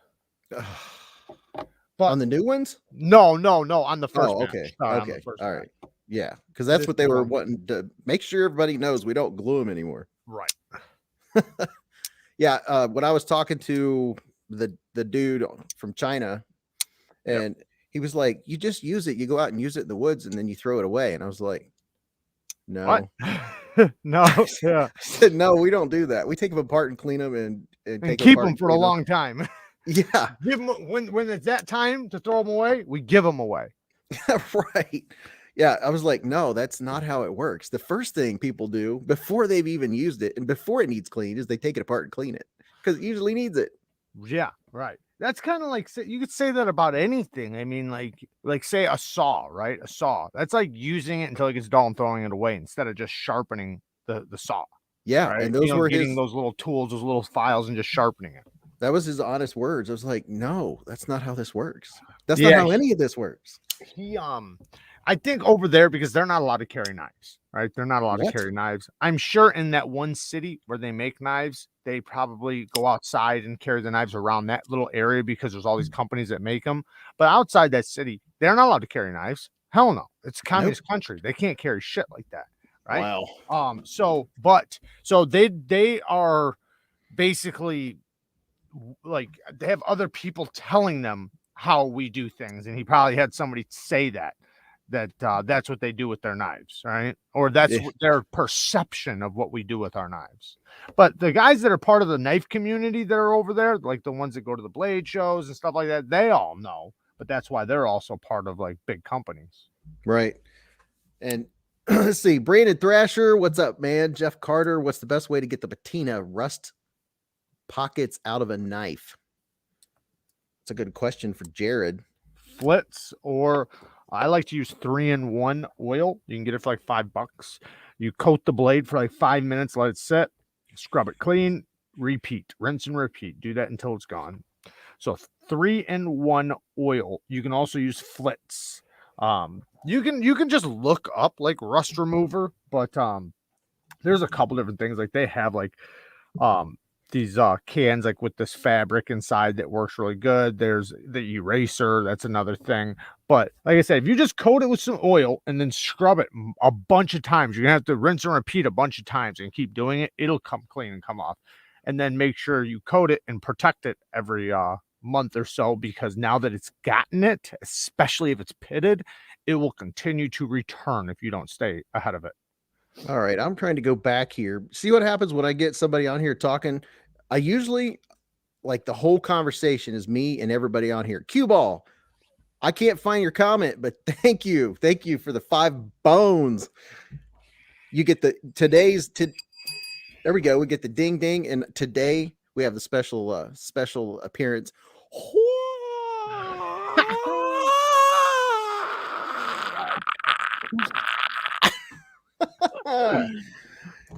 But on the new ones? No, on the first. Oh, okay. Okay. All right. Yeah, because that's what they were wanting to make sure everybody knows we don't glue them anymore. Right. Yeah. When I was talking to the dude from China, and he was like, "You just use it. You go out and use it in the woods, and then you throw it away." And I was like, "No, no, yeah." I said, "No, we don't do that. We take them apart and clean them and keep them for a long time." Yeah. Give them when it's that time to throw them away, we give them away. Right. Yeah. I was like, no, that's not how it works. The first thing people do before they've even used it and before it needs cleaned is they take it apart and clean it, because it usually needs it. Yeah. Right. That's kind of like, you could say that about anything. I mean, like say a saw, right? A saw. That's like using it until it gets dull and throwing it away instead of just sharpening the saw. Yeah. Right? And those were getting those little tools, those little files, and just sharpening it. That was his honest words. I was like, no, that's not how this works. That's not how any of this works. I think over there, because they're not allowed to carry knives, right? They're not allowed to carry knives. I'm sure in that one city where they make knives, they probably go outside and carry the knives around that little area because there's all these companies that make them. But outside that city, they're not allowed to carry knives. Hell no. It's a communist country. They can't carry shit like that. Right. Wow. So they are basically like they have other people telling them how we do things, and he probably had somebody say that's what they do with their knives, right? Or that's their perception of what we do with our knives. But the guys that are part of the knife community that are over there, like the ones that go to the blade shows and stuff like that, they all know. But that's why they're also part of like big companies, right? And let's see, Brandon Thrasher, what's up, man? Jeff Carter, what's the best way to get the patina rust pockets out of a knife? It's a good question for Jared. Flits, or I like to use 3-in-1 oil. You can get it for like $5. You coat the blade for like 5 minutes, let it sit, scrub it clean, repeat, rinse and repeat. Do that until it's gone. So 3-in-1 oil. You can also use flits. You can just look up like rust remover, but there's a couple different things. Like they have like these cans like with this fabric inside that works really good. There's the eraser, that's another thing. But like I said, if you just coat it with some oil and then scrub it a bunch of times, you're gonna have to rinse and repeat a bunch of times and keep doing it. It'll come clean and come off. And then make sure you coat it and protect it every month or so, because now that it's gotten it, especially if it's pitted, it will continue to return if you don't stay ahead of it. All right, I'm trying to go back here. See what happens when I get somebody on here talking. I usually like the whole conversation is me and everybody on here. Cue ball. I can't find your comment, but thank you. Thank you for the 5 bones. You get the there we go. We get the ding ding, and today we have the special appearance.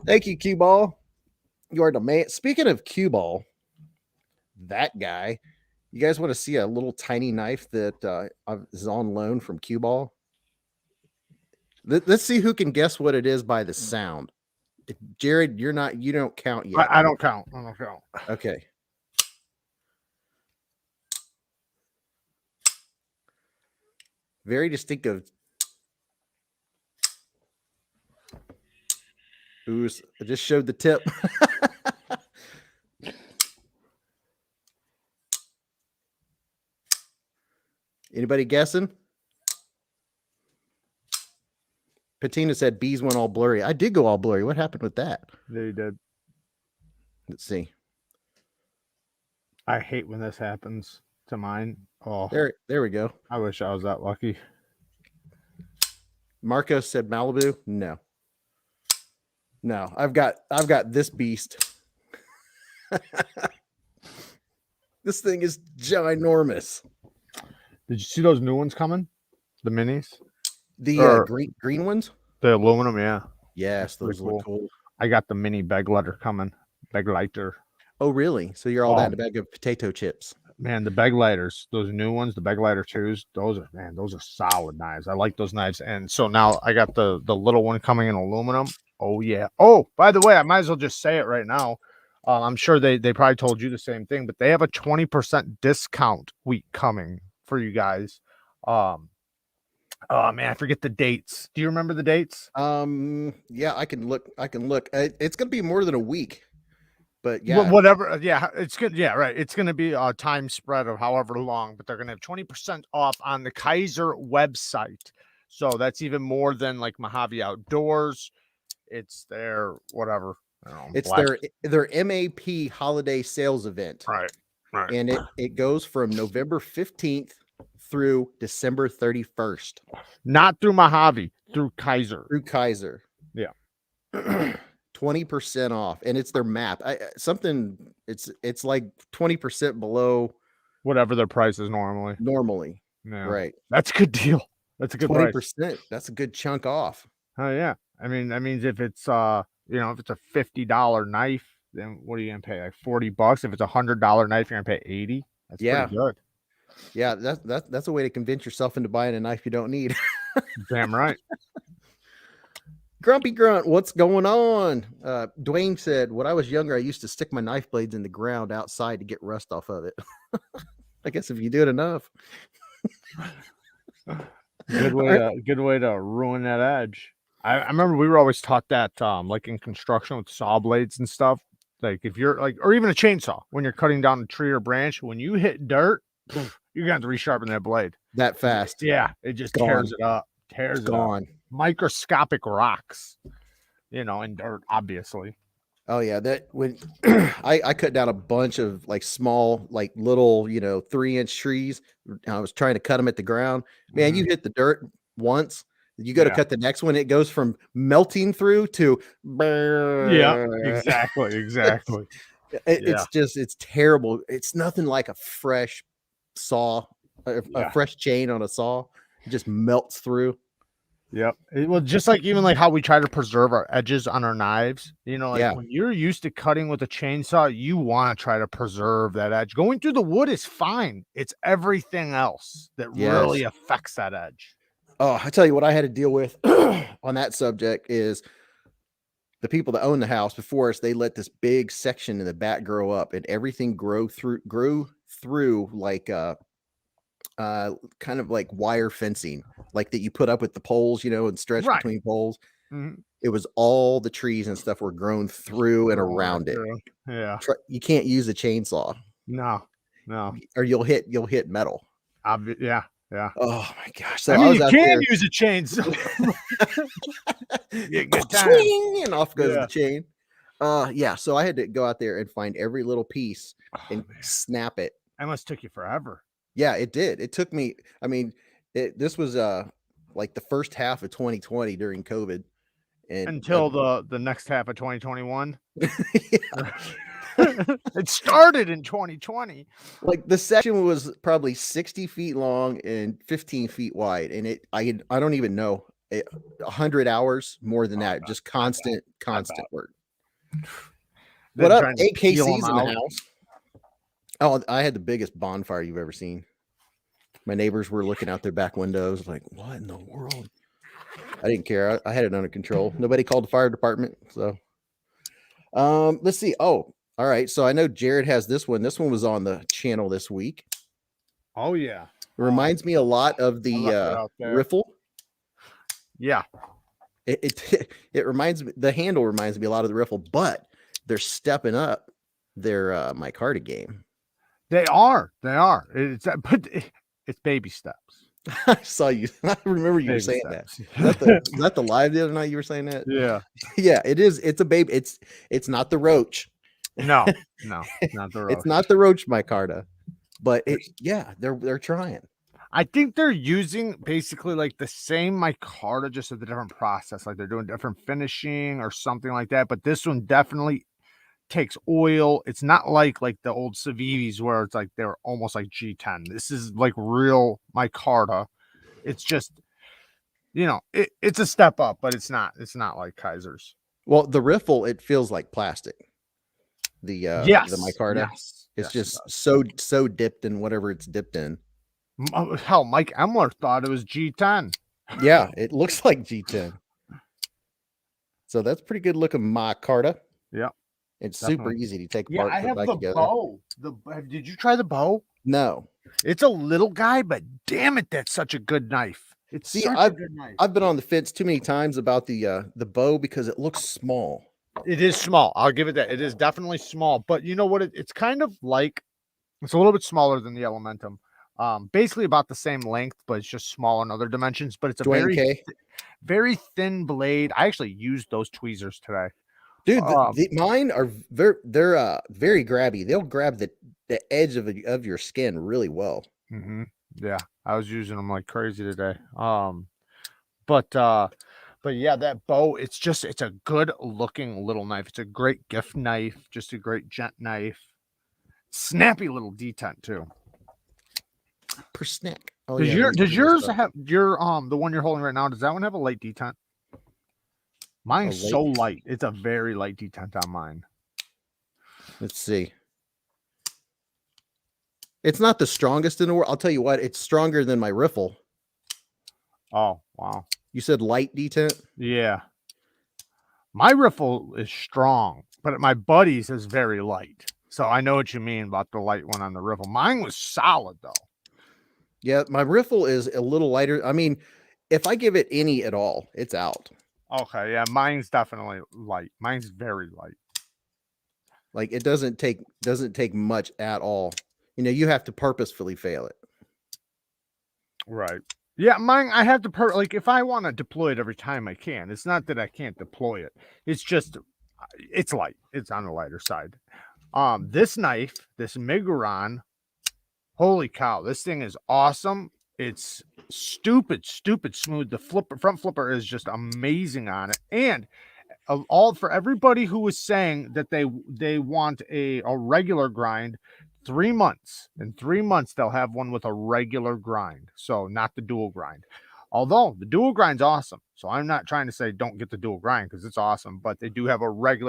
Thank you, Cue ball. You are the man. Speaking of Cue ball, that guy. You guys want to see a little tiny knife that is on loan from Cue ball? Let's see who can guess what it is by the sound. Jared, you don't count yet. I don't count. I don't count. Okay. Very distinctive. Ooh, I just showed the tip. Anybody guessing? Patina said Beez went all blurry. I did go all blurry. What happened with that? Yeah, you did. Let's see. I hate when this happens to mine. Oh, there we go. I wish I was that lucky. Marco said Malibu. No. I've got this beast. This thing is ginormous. Did you see those new ones coming? The minis? The green ones? The aluminum, yeah. Yes, those look cool. I got the mini bag lighter coming. Bag lighter. Oh, really? So you're all that in a bag of potato chips. Man, the bag lighters, those new ones, the bag lighter 2s, those are solid knives. I like those knives. And so now I got the little one coming in aluminum. Oh, yeah. Oh, by the way, I might as well just say it right now. I'm sure they probably told you the same thing, but they have a 20% discount week coming for you guys. Oh man, I forget the dates. Do you remember the dates? Yeah, I can look. It's gonna be more than a week, but yeah, whatever. Yeah, it's good. Yeah, right. It's gonna be a time spread of however long, but they're gonna have 20% off on the Kaiser website. So that's even more than like Mojave Outdoors. It's their whatever. It's their MAP holiday sales event. Right. And it goes from November 15th through December 31st. Not through Mojave, through Kaiser. Yeah. 20% off. And it's their map. It's like 20% below whatever their price is normally. Yeah. Right. That's a good deal. That's a good 20%. Price. That's a good chunk off. Oh yeah. I mean, that means if it's if it's a $50 knife, then what are you gonna pay? Like $40? If it's $100 knife, you're gonna pay $80. That's pretty good. Yeah, that's a way to convince yourself into buying a knife you don't need. Damn right. Grumpy Grunt, what's going on? Dwayne said, when I was younger, I used to stick my knife blades in the ground outside to get rust off of it. I guess if you do it enough. Good way to ruin that edge. I remember we were always taught that like in construction with saw blades and stuff. Like if you're like, or even a chainsaw, when you're cutting down a tree or branch, when you hit dirt, you're gonna have to resharpen that blade. That fast. Yeah, it just tears it up. Tears it up. Gone. Microscopic rocks, in dirt, obviously. Oh yeah, that when I cut down a bunch of like small, like little, 3-inch trees. I was trying to cut them at the ground. Man, you hit the dirt once, you go to cut the next one. It goes from melting through to yeah, exactly. It's terrible. It's nothing like a fresh saw, a fresh chain on a saw. It just melts through. Yep. Well, just like even like how we try to preserve our edges on our knives, when you're used to cutting with a chainsaw, you want to try to preserve that edge. Going through the wood is fine. It's everything else that really affects that edge. Oh, I tell you what I had to deal with on that subject is the people that own the house before us. They let this big section in the back grow up, and everything grew through like kind of like wire fencing, like that you put up with the poles, and stretch between poles. Mm-hmm. It was all the trees and stuff were grown through and around it. Yeah. You can't use a chainsaw. No. Or you'll hit metal. Yeah. Oh my gosh. So I mean, you can use a chainsaw. Good time. And off goes the chain. So I had to go out there and find every little piece and snap it. That must took you forever. Yeah, it did. It took me, this was like the first half of 2020 during COVID. And until the next half of 2021. It started in 2020. Like the section was probably 60 feet long and 15 feet wide. And I don't even know, 100 hours more than that. Just constant work. What up, AKC's in the house? Oh, I had the biggest bonfire you've ever seen. My neighbors were looking out their back windows like, what in the world? I didn't care. I had it under control. Nobody called the fire department. So let's see. Oh, all right. So I know Jared has this one. This one was on the channel this week. Oh, yeah. It reminds me a lot of the riffle. Yeah. It reminds me, the handle reminds me a lot of the riffle, but they're stepping up their micarta game. They are. It's baby steps. I saw you. I remember you were saying steps. That. Is that the live the other night you were saying that? Yeah. Yeah, it is. It's a baby. It's not the Roach. No, not the Roach. It's not the Roach micarta, but they're trying. I think they're using basically like the same micarta, just a different process. Like they're doing different finishing or something like that. But this one definitely takes oil. It's not like the old Civivis where it's like they're almost like G10. This is like real micarta. It's just, it's a step up, but it's not like Kaiser's. Well, the riffle, it feels like plastic. The micarta, it's just so dipped in whatever it's dipped in. Hell, Mike Emler thought it was G10. Yeah, it looks like G10. So that's pretty good looking micarta. Yeah. It's super easy to take apart. I have the bow. Did you try the bow? No. It's a little guy, but damn it, that's such a good knife. A good knife. I've been on the fence too many times about the bow because it looks small. It is small. I'll give it that. It is definitely small, but you know what? It's kind of like, it's a little bit smaller than the Elementum. Basically about the same length, but it's just small in other dimensions. But it's a very thin blade. I actually used those tweezers today. Dude, mine are they're very grabby. They'll grab the edge of your skin really well. Mm-hmm. Yeah, I was using them like crazy today. But yeah, that bow, it's a good looking little knife. It's a great gift knife, just a great gent knife. Snappy little detent too. Per snack. Oh, does yours have the one you're holding right now? Does that one have a light detent? Mine's so light. It's a very light detent on mine. Let's see. It's not the strongest in the world. I'll tell you what, it's stronger than my riffle. Oh, wow. You said light detent? Yeah. My riffle is strong, but my buddy's is very light. So I know what you mean about the light one on the riffle. Mine was solid though. Yeah, my riffle is a little lighter. I mean, if I give it any at all, it's out. Okay, yeah, mine's definitely light. Mine's very light. Like it doesn't take much at all. You have to purposefully fail it. Right. Yeah, mine. I have to like if I want to deploy it every time I can. It's not that I can't deploy it. It's just it's light. It's on the lighter side. This knife, this Miguron, holy cow, this thing is awesome. It's stupid smooth. The front flipper is just amazing on it. And all for everybody who was saying that they want a regular grind, 3 months. In 3 months, they'll have one with a regular grind. So not the dual grind. Although the dual grind's awesome. So I'm not trying to say don't get the dual grind because it's awesome, but they do have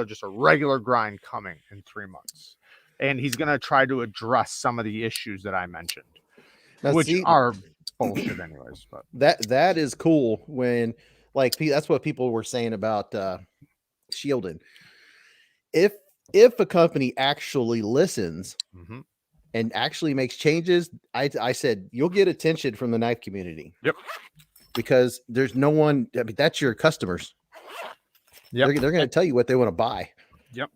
just a regular grind coming in 3 months. And he's going to try to address some of the issues that I mentioned, Now, which see, are bullshit anyways. But that is cool when that's what people were saying about shielding. If a company actually listens and actually makes changes, I said you'll get attention from the knife community. Yep. Because there's no one. I mean, that's your customers. Yep. They're going to tell you what they want to buy. Yep.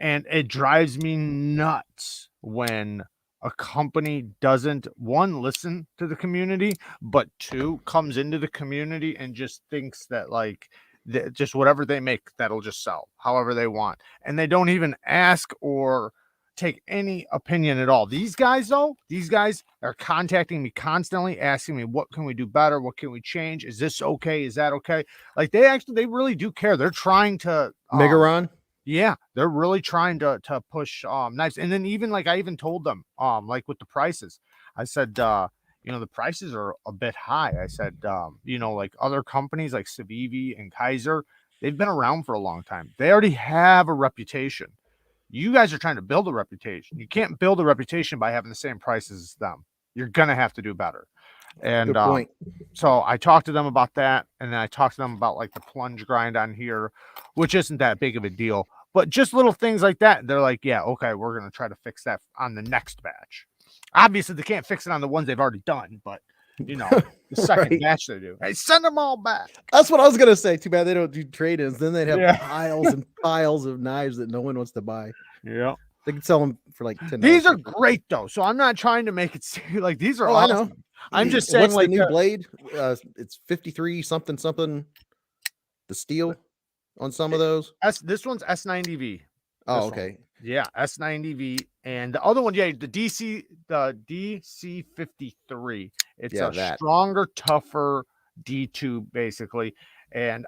And it drives me nuts when a company doesn't, one, listen to the community, but two, comes into the community and just thinks that like just whatever they make, that'll just sell however they want. And they don't even ask or take any opinion at all. These guys are contacting me constantly, asking me, what can we do better? What can we change? Is this okay? Is that okay? Like they really do care. They're trying to Megaron. Yeah, they're really trying to push knives. And then even like I even told them like with the prices, I said the prices are a bit high. I said like other companies like Civivi and Kaiser, they've been around for a long time. They already have a reputation. You guys are trying to build a reputation. You can't build a reputation by having the same prices as them. You're gonna have to do better. And Good point. So I talked to them about that, and then I talked to them about like the plunge grind on here, which isn't that big of a deal, but just little things like that. They're like, yeah, okay, we're gonna try to fix that on the next batch. Obviously, they can't fix it on the ones they've already done, but the second batch they do. Hey, send them all back. That's what I was gonna say. Too bad they don't do trade-ins. Then they'd have piles and piles of knives that no one wants to buy. Yeah. They can sell them for like $10. These are great though, so I'm not trying to make it seem like these are awesome. I know. I'm just saying, what's like the new blade? It's 53 something. The steel on some of those. This one's S90V. Oh, okay. Yeah, S90V, and the other one, the DC53. It's stronger, tougher D2 basically, and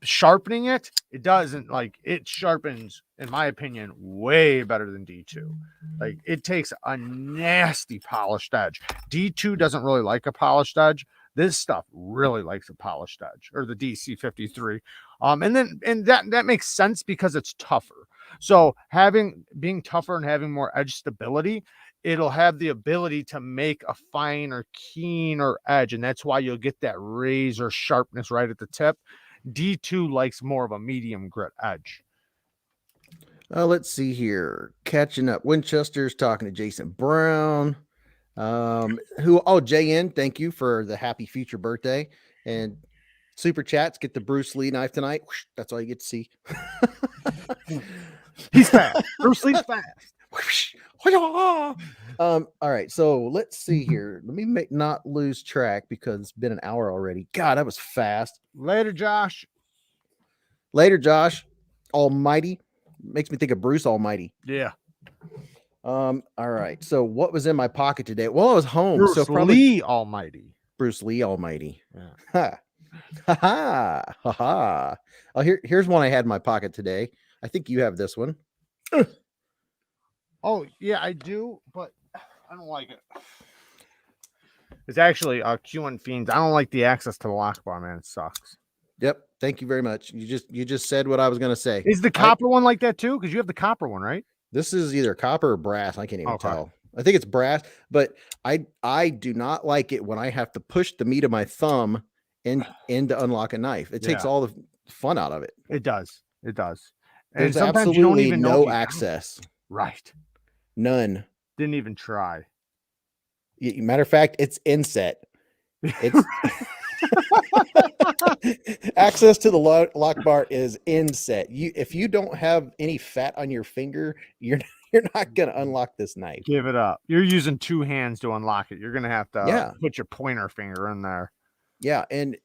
sharpening it doesn't like it sharpens, in my opinion, way better than D2. Like it takes a nasty polished edge. D2 doesn't really like a polished edge. This stuff really likes a polished edge, or the DC53. And that makes sense because it's tougher. So being tougher and having more edge stability, it'll have the ability to make a finer, keener edge, and that's why you'll get that razor sharpness right at the tip. D2 likes more of a medium grit edge. Let's see here. Catching up. Winchester's talking to Jason Brown. JN, thank you for the happy future birthday. And super chats, get the Bruce Lee knife tonight. Whoosh, that's all you get to see. He's fast. Bruce Lee's fast. All right, so let's see here. Let me not lose track because it's been an hour already. God, that was fast. Later, Josh. Almighty makes me think of Bruce Almighty. Yeah. All right. So what was in my pocket today? Well, I was home. Bruce Lee Almighty. Bruce Lee Almighty. Yeah. Ha ha. Oh, here's one I had in my pocket today. I think you have this one. Oh, yeah, I do, but I don't like it. It's actually Q1 Fiends. I don't like the access to the lock bar, man. It sucks. Yep. Thank you very much. You just said what I was going to say. Is the copper one like that too? Because you have the copper one, right? This is either copper or brass. I can't even tell. I think it's brass, but I do not like it when I have to push the meat of my thumb in to unlock a knife. It takes all the fun out of it. It does. And there's sometimes you don't even no access. Right. None. Didn't even try. Matter of fact, it's inset. It's access to the lock bar is inset. If you don't have any fat on your finger, you're not gonna unlock this knife. Give it up. You're using 2 hands to unlock it. You're gonna have to put your pointer finger in there. Yeah, and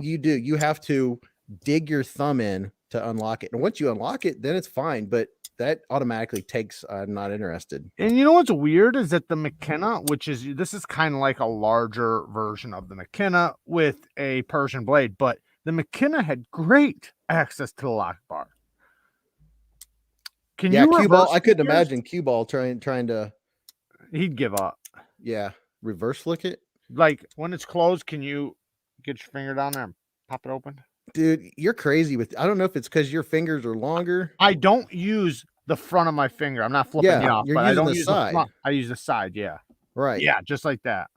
you have to dig your thumb in to unlock it. And once you unlock it, then it's fine. But that automatically takes I'm not interested. And you know what's weird is that the McKenna, this is kind of like a larger version of the McKenna with a Persian blade, but the McKenna had great access to the lock bar. Can you cue ball? I couldn't imagine cue ball trying to. He'd give up. Yeah, reverse flick it. Like when it's closed, can you get your finger down there and pop it open? Dude, you're crazy with. I don't know if it's because your fingers are longer. I don't use the front of my finger. I'm not flipping you off, but I don't use the front. I use the side. Yeah. Right. Yeah, just like that.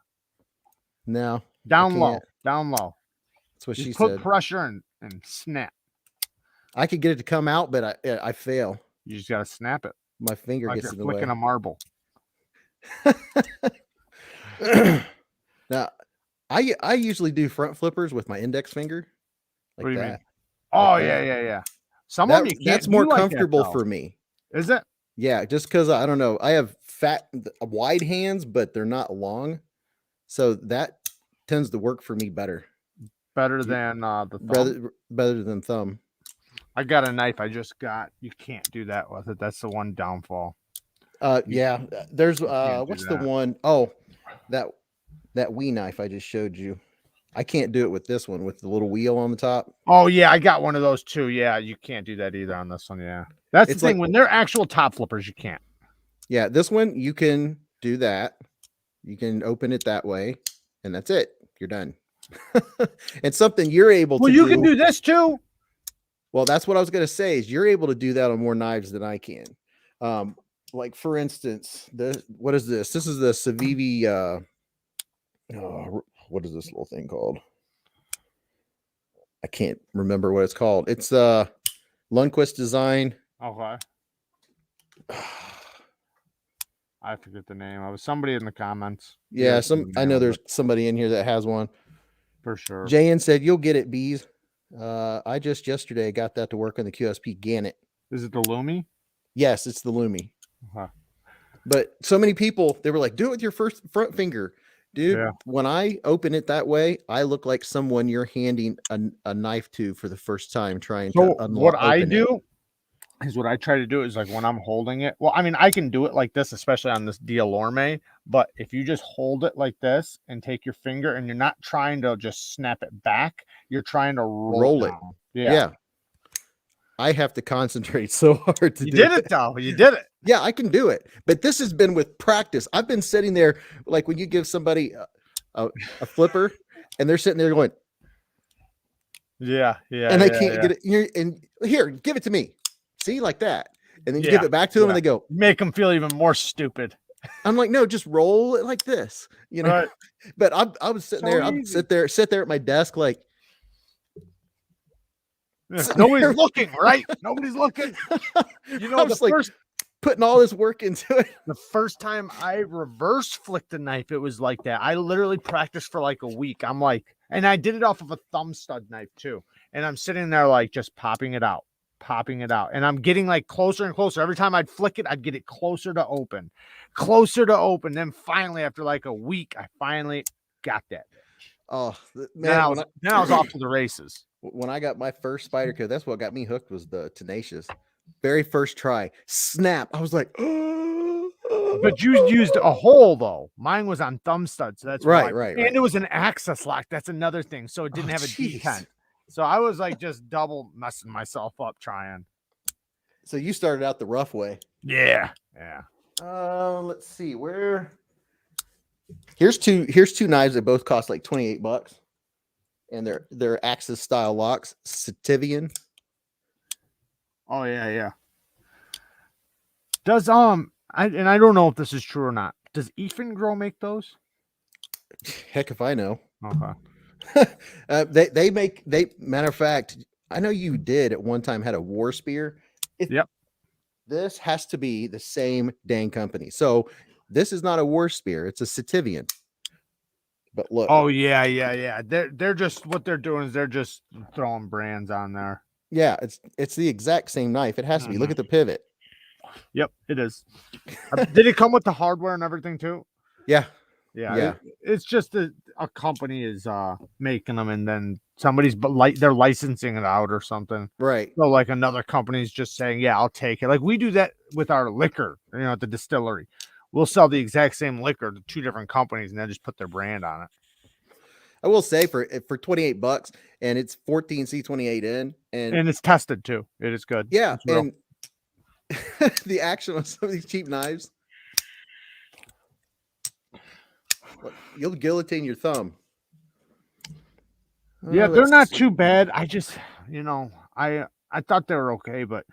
No. Down low. Down low. That's what she said. Put pressure and snap. I could get it to come out, but I fail. You just gotta snap it. My finger gets in the way. Flicking a marble. Now, I usually do front flippers with my index finger. Like what do you mean? Oh, yeah. Some of you that's more comfortable for me. Is it? Yeah, just because I don't know. I have wide hands, but they're not long. So that tends to work for me better. Better than the thumb? Better than thumb. I got a knife I just got. You can't do that with it. That's the one downfall. Yeah. There's what's the one? Oh, that Wii knife I just showed you. I can't do it with this one with the little wheel on the top. Oh yeah, I got one of those too. Yeah, you can't do that either on this one. Yeah, that's the thing. When they're actual top flippers, you can't. Yeah, this one you can do that. You can open it that way, and that's it. You're done. It's something you're able to do. Well, you can do this too. Well, that's what I was going to say is you're able to do that on more knives than I can. Like for instance, what is this? This is the Civivi. What is this little thing called? I can't remember what it's called. It's Lundquist design. Okay. I forget the name. I was somebody in the comments. Yeah, I know there's somebody in here that has one. For sure. Jayan said, you'll get it, Beez. I just yesterday got that to work on the QSP Gannett. Is it the Lumi? Yes, it's the Lumi. Okay. But so many people, they were like, do it with your front finger. Dude, when I open it that way, I look like someone you're handing a knife to for the first time trying to unlock. What I do is what I try to do is like when I'm holding it. Well, I mean, I can do it like this, especially on this Dialorme. But if you just hold it like this and take your finger and you're not trying to just snap it back, you're trying to roll it. Yeah. I have to concentrate so hard to do it. You did it, though. You did it. Yeah, I can do it. But this has been with practice. I've been sitting there like when you give somebody a flipper and they're sitting there going, yeah. And they can't get it. And here, give it to me. See, like that. And then you give it back to them and they go. Make them feel even more stupid. I'm like, no, just roll it like this. You know? Right. But I was sitting there. I'd sit there at my desk like. Nobody's looking, right? Nobody's looking. You know, putting all this work into it. The first time I reverse flicked a knife, it was like that. I literally practiced for like a week. I'm like, and I did it off of a thumb stud knife too. And I'm sitting there like just popping it out. And I'm getting like closer and closer. Every time I'd flick it, I'd get it closer to open. Then finally, after like a week, I finally got that. Oh, man. Now I was off to the races. When I got my first spider code, that's what got me hooked was the Tenacious. Very first try. Snap. I was like, But you used a hole though. Mine was on thumb studs. So that's right. And it was an access lock. That's another thing. So it didn't have a detent. So I was like just double messing myself up trying. So you started out the rough way. Yeah. Let's see where. Here's two knives that both cost like $28. And they're Axis style locks, Civivi. Oh yeah. Does I don't know if this is true or not. Does Ethan Grow make those? Heck if I know. Okay. They matter of fact, I know you did at one time had a war spear. Yep. This has to be the same dang company. So This is not a war spear; it's a Citivian. But look, Oh yeah. They're just what they're doing is they're just throwing brands on there. yeah, it's the exact same knife. It has to be. Look at the pivot. Yep, it is. Did it come with the hardware and everything too? Yeah, Yeah. It's just a company is making them, and then somebody's they're licensing it out or something. right. So like another company's just saying, yeah, I'll take it. Like we do that with our liquor, at the distillery. We'll sell the exact same liquor to two different companies and then just put their brand on it. I will say for $28, and it's 14 C28N, And it's tested too. It is good. yeah, and the action on some of these cheap knives, you'll guillotine your thumb. Yeah, they're not too bad. I just, I thought they were okay, but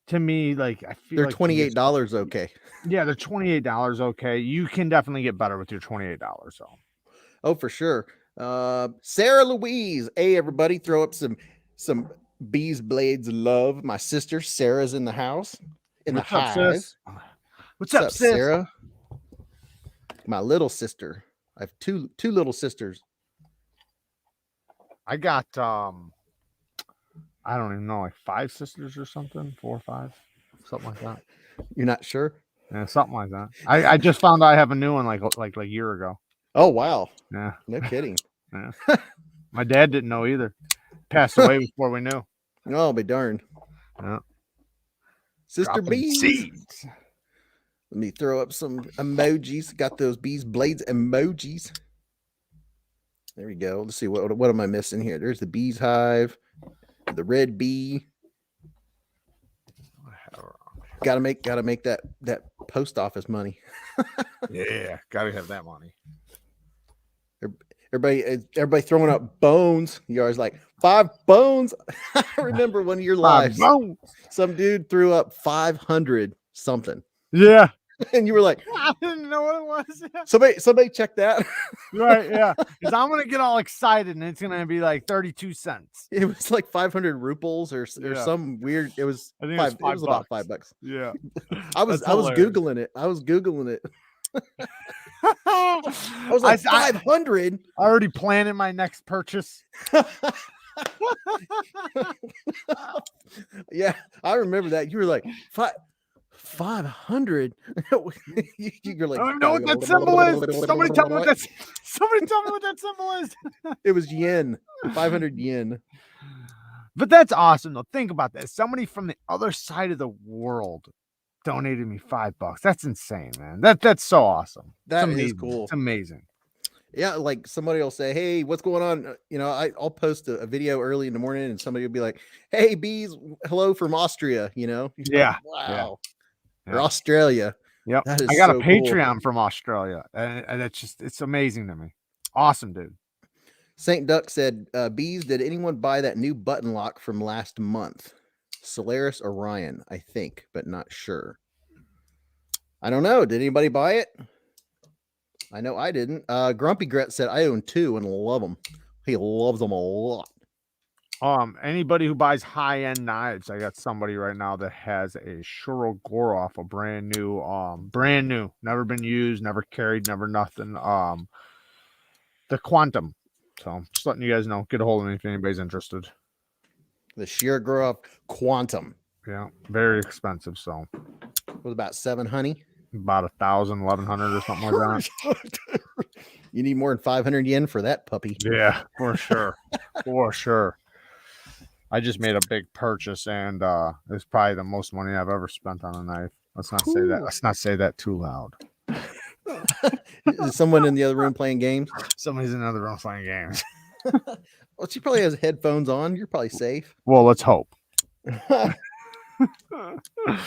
to me, like I feel they're like $28 okay. Yeah, they're $28 okay. You can definitely get better with your $28. So, oh, for sure. Sarah Louise, hey everybody, throw up some Beez Blades love. My sister Sarah's in the house in the Hive. Sis? What's up, sis? Sarah? My little sister. I have two little sisters. I got I don't even know, like 5 sisters or something, 4 or 5, something like that. You're not sure? Yeah, something like that. I just found out I have a new one like a year ago. Oh wow. Yeah. No kidding. Yeah. My dad didn't know either. Passed away before we knew. Oh, be darned. Yeah. Sister Beez. Let me throw up some emojis. Got those Beez Blades emojis. There we go. Let's see what am I missing here? There's the Beez Hive, the red bee. Gotta make that post office money. Yeah, gotta have that money. Everybody throwing up bones. You're always like 5 bones. I remember one of your lives. Some dude threw up 500 something. Yeah. And you were like, I didn't know what it was. Somebody check that. Right, yeah. Because I'm gonna get all excited and it's gonna be like 32 cents. It was like 500 rupees or some weird. It was I think $5. It was about $5. Yeah. I was Googling it. I was like 500. I already planning my next purchase. Yeah, I remember that. You were like 500. You're like, I don't know what that symbol is. Somebody tell me what that symbol is. It was yen. 500 yen. But that's awesome though. Think about that. Somebody from the other side of the world donated me $5. That's insane, man. That's so awesome. That is cool. It's amazing. Yeah, like somebody will say, "Hey, what's going on?" I'll post a video early in the morning, and somebody will be like, "Hey, Beez, hello from Austria." Yeah. Like, wow. Yeah. Or Australia. Yep. I got a Patreon from Australia, and it's amazing to me. Awesome, dude. Saint Duck said, "Beez, did anyone buy that new button lock from last month? Solaris Orion, I think, but not sure. I don't know. Did anybody buy it? I know I didn't. Grumpy Gret said, I own 2 and love them. He loves them a lot. Anybody who buys high-end knives, I got somebody right now that has a Shuro Goroff, a brand new, never been used, never carried, never nothing. The Quantum. So just letting you guys know, get a hold of me if anybody's interested. The Shuro Goroff Quantum. Yeah, very expensive. So it was about 7 honey. About 1,000, 1,100 or something like that. You need more than 500 yen for that puppy. Yeah, for sure. For sure. I just made a big purchase, and it's probably the most money I've ever spent on a knife. Let's not say that. Let's not say that too loud. Is someone in the other room playing games? Somebody's in the other room playing games. Well, she probably has headphones on. You're probably safe. Well, let's hope.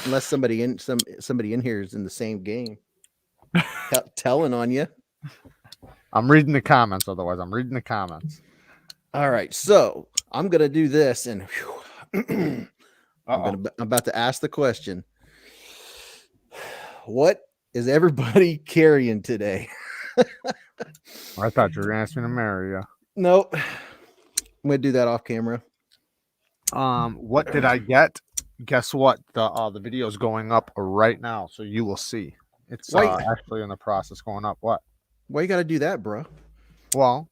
Unless somebody in here is in the same game, telling on you. I'm reading the comments. Otherwise, I'm reading the comments. All right, so I'm gonna do this, and I'm about to ask the question: what is everybody carrying today? I thought you were gonna ask me to marry you. Nope. I'm gonna do that off camera. What did I get? Guess what? The video is going up right now, so you will see It's Why- actually in the process going up. What? Why you got to do that, bro? Well,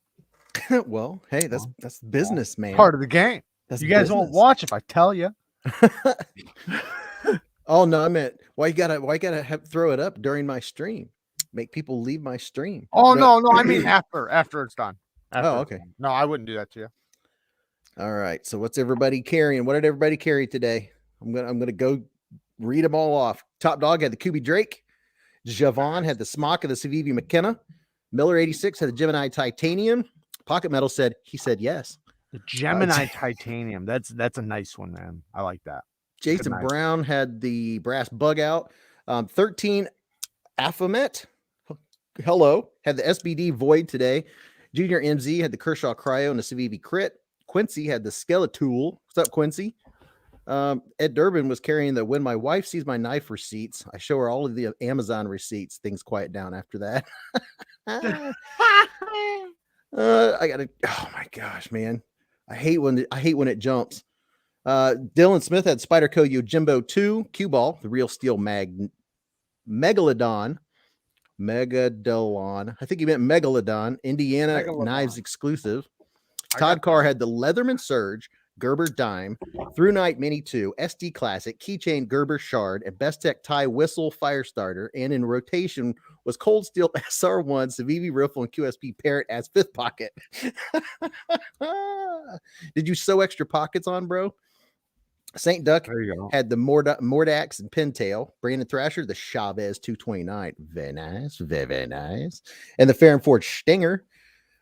Well, hey, that's business, man. part of the game. That's You guys won't business. watch if I tell you. Oh no, I meant why you gotta throw it up during my stream? Make people leave my stream. Oh no, I mean after it's done. Oh, okay. No, I wouldn't do that to you. All right. So what's everybody carrying? What did everybody carry today? I'm gonna go read them all off. Top Dog had the Kubi Drake. Javon had the Smock of the Civivi McKenna. Miller 86 had the Gemini Titanium. Pocket Metal said he said yes. The Gemini Titanium. That's a nice one, man. I like that. Jason Brown had the brass bug out. 13 Aphomet. Hello. Had the SBD Void today. Junior MZ had the Kershaw Cryo and the Civivi Crit. Quincy had the Skeletool. What's up, Quincy? Ed Durbin was carrying the When My Wife Sees My Knife receipts. I show her all of the Amazon receipts. Things quiet down after that. I gotta. Oh my gosh, man! I hate when it jumps. Dylan Smith had Spyderco Yojimbo 2, Cue Ball, the Real Steel Megalodon. I think he meant Megalodon. Indiana Knives exclusive. Todd Carr had the Leatherman Surge, Gerber Dime, Through Night Mini 2, SD Classic, Keychain Gerber Shard, and Best Tech Tie Whistle Firestarter. And in rotation was Cold Steel SR1, Civivi Riffle, and QSP Parrot as fifth pocket. Did you sew extra pockets on, bro? St. Duck had the Mordax and Pintail. Brandon Thrasher, the Chavez 229. Very nice. Very nice. And the Fair and Forge Stinger.